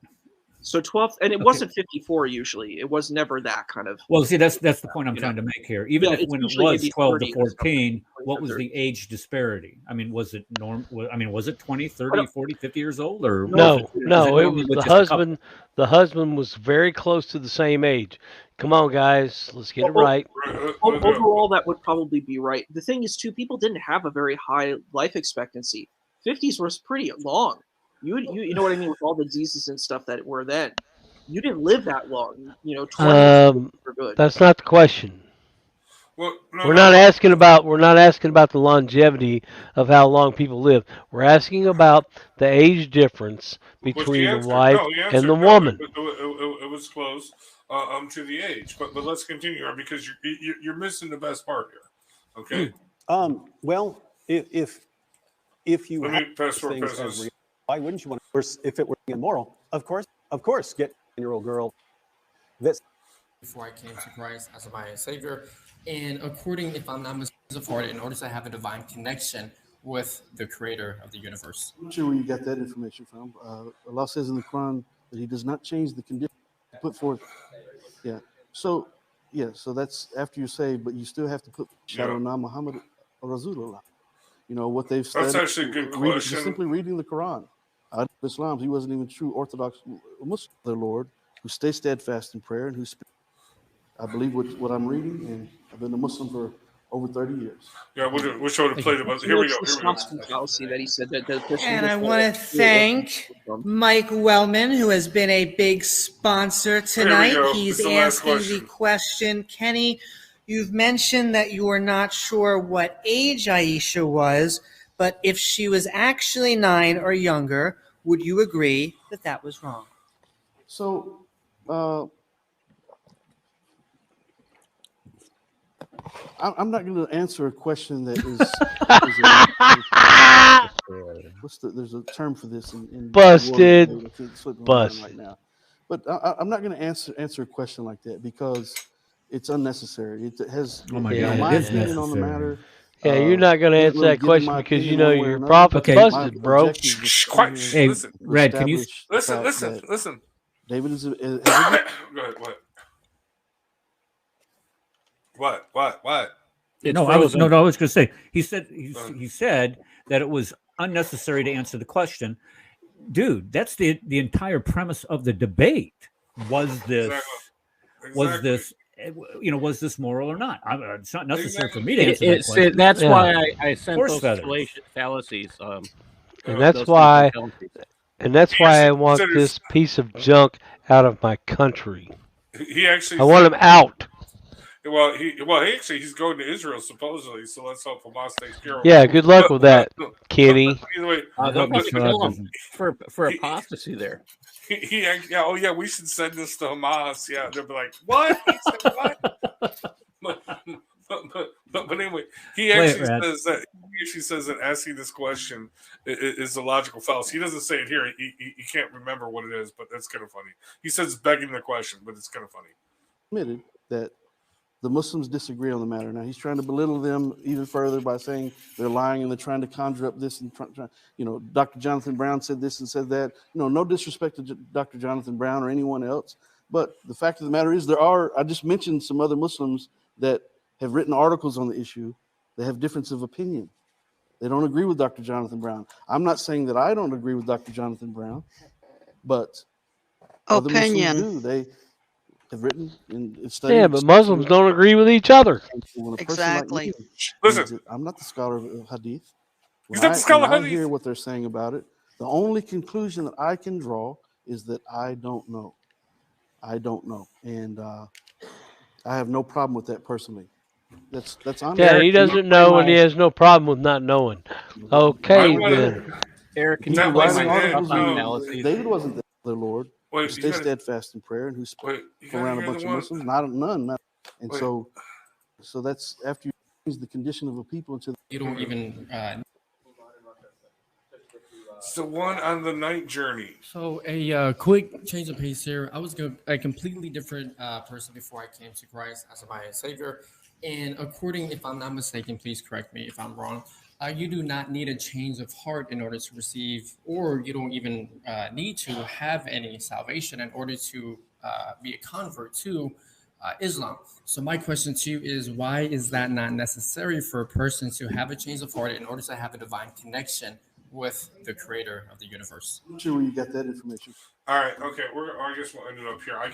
So 12, and it wasn't 54 usually. It was never that kind of. Well, see, that's the point I'm trying to make here. Even when it was 12 to 14, what was the age disparity? I mean, was it was it 20, 30, 40, 50 years old, or no? It was the husband. The husband was very close to the same age. Come on, guys, let's get it right. Overall, that would probably be right. The thing is, too, people didn't have a very high life expectancy. 50s was pretty long. You know what I mean, with all the diseases and stuff that were then. You didn't live that long. 20 were good. That's not the question. Well, we're not asking about the longevity of how long people live. We're asking about the age difference between the wife and the woman. It was close to the age, but let's continue because you're missing the best part here. Okay. Well, if you let me pass why wouldn't you want to? If it were immoral, of course, get a 9-year-old girl. Before I came to Christ as my Savior, and according, if I'm not mistaken, in order to have a divine connection with the Creator of the universe. I'm not sure where you got that information from. Allah says in the Quran that He does not change the condition put forth. Yeah. So that's after you're saved, but you still have to put Shadowna Muhammad Rasulullah. What they've said. That's actually a good question. Just simply reading the Quran. Islam, he wasn't even true Orthodox Muslim, their Lord, who stay steadfast in prayer and who speak. I believe what I'm reading, and I've been a Muslim for over 30 years. Yeah, wish I would have played it. But here we go. Here we go. Fallacy that he said that the person. And I want to thank Mike Wellman, who has been a big sponsor tonight. He's asking the question, Kenny, you've mentioned that you were not sure what age Aisha was, but if she was actually 9 or younger, would you agree that that was wrong? So, I'm not going to answer a question that is. There's a term for this in busted. Bust right now, but I'm not going to answer a question like that because it's unnecessary. It has my opinion on the matter. Yeah, you're not going to answer that question because you know your prophet's busted, bro. Hey, Red, can you listen? David is. Go ahead. What? I was going to say. He said that it was unnecessary to answer the question. Dude, that's the entire premise of the debate. Was this moral or not? It's not necessary for me to answer that question. That's why I sent those fallacies. And that's why I want this piece of junk out of my country. I want him out. Well, he's going to Israel supposedly, so let's hope Hamas takes care of him. Yeah, good luck with that, Kenny. Either way, for apostasy there. We should send this to Hamas. Yeah, they'll be like, what? He said what? But anyway, he actually says that asking this question is a logical fallacy. He doesn't say it here. He can't remember what it is, but that's kind of funny. He says begging the question, but it's kind of funny. Admitted that the Muslims disagree on the matter. Now he's trying to belittle them even further by saying they're lying and they're trying to conjure up this and Dr. Jonathan Brown said this and said that. No disrespect to Dr. Jonathan Brown or anyone else, but the fact of the matter is I just mentioned some other Muslims that have written articles on the issue that have difference of opinion. They don't agree with Dr. Jonathan Brown. I'm not saying that I don't agree with Dr. Jonathan Brown, but other Muslims do. They have written and studied. Yeah, but Muslims don't agree with each other. Exactly. Listen, I'm not the scholar of Hadith. He's not the scholar of I Hadith. hear what they're saying about it. The only conclusion that I can draw is that I don't know. And I have no problem with that personally. That's honest. Yeah, he doesn't know, and he has no problem with not knowing. Okay, then. Eric, can you write an article? David wasn't the Lord. Stay steadfast in prayer, and who spoke around a bunch of Muslims? None. And so that's after you change the condition of a people until you don't even. It's the one on the night journey. So a quick change of pace here. I was a completely different person before I came to Christ as my Savior. And according, if I'm not mistaken, please correct me if I'm wrong, you do not need a change of heart in order to receive, or you don't even need to have any salvation in order to be a convert to Islam. So my question to you is, why is that not necessary for a person to have a change of heart in order to have a divine connection with the creator of the universe? I'm not sure where you got that information. All right, okay. I guess we'll end it up here. I'm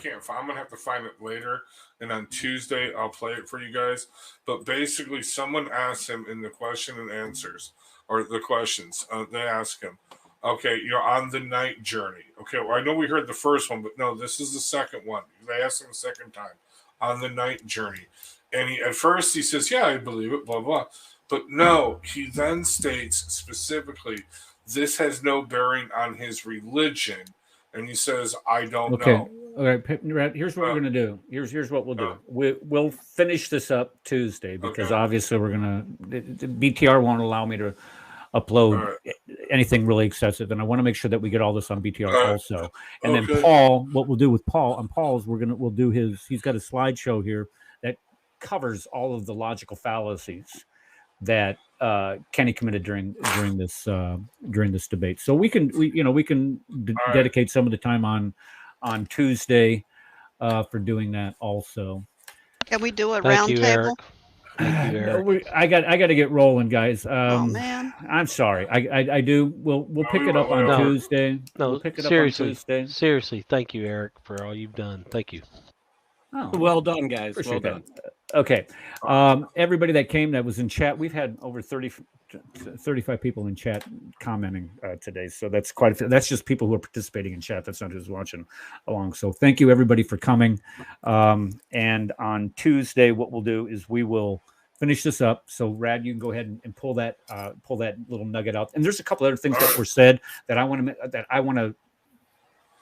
gonna have to find it later, and on Tuesday I'll play it for you guys. But basically, someone asked him in the question and answers, or the questions. They ask him, okay, you're on the night journey. Okay, well, I know we heard the first one, but no, this is the second one. They asked him a second time on the night journey, and at first he says, "Yeah, I believe it." Blah blah. But no, he then states specifically, this has no bearing on his religion. And he says, I don't know. Okay, here's what we're going to do. Here's what we'll do. We'll finish this up Tuesday because obviously we're going to... BTR won't allow me to upload anything really excessive. And I want to make sure that we get all this on BTR also. And then Paul, what we'll do with Paul, on Paul's, we'll do he's got a slideshow here that covers all of the logical fallacies that Kenny committed during this debate. So we can dedicate some of the time on Tuesday for doing that also. Can we do a round table? I got to get rolling, guys. Oh man, I'm sorry. I do. We'll pick it up on Tuesday. No, we'll pick it seriously, up on Tuesday. Seriously, thank you, Eric, for all you've done. Thank you. Oh, well done, guys. Well done. That. Okay. Everybody that came that was in chat, we've had over 35 people in chat commenting today. So that's quite a few. That's just people who are participating in chat. That's not who's watching along. So thank you, everybody, for coming. And on Tuesday, what we'll do is we will finish this up. So Rad, you can go ahead and pull that little nugget out. And there's a couple other things that were said that I want to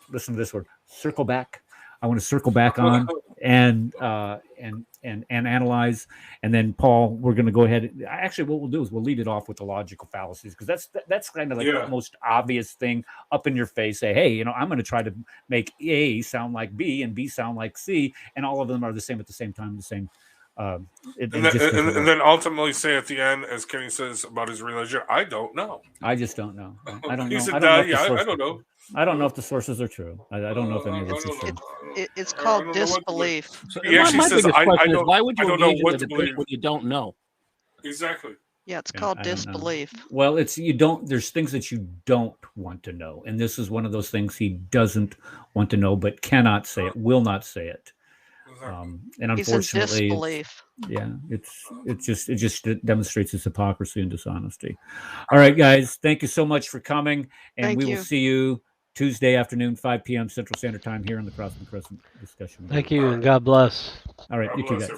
listen to this word, circle back. I want to circle back on and analyze. And then Paul, we're going to go ahead. Actually, what we'll do is we'll lead it off with the logical fallacies, because that's kind of like the most obvious thing up in your face. Say, hey, I'm going to try to make A sound like B and B sound like C, and all of them are the same at the same time. The same. And then ultimately say at the end, as Kenny says about his religion, I don't know. I just don't know. I don't know. I don't know. I don't know if the sources are true. I don't know if any of this is true. It's called disbelief. So my biggest question is, why would you engage in a debate when you don't know? Exactly. Yeah, it's called disbelief. Well, there's things that you don't want to know. And this is one of those things he doesn't want to know, but cannot say it, will not say it. And unfortunately, it just demonstrates his hypocrisy and dishonesty. All right, guys, thank you so much for coming, and we will see you Tuesday afternoon, 5 p.m. Central Standard Time here on the Cross and Crescent discussion. Thank you, and God bless. All right, you too, guys.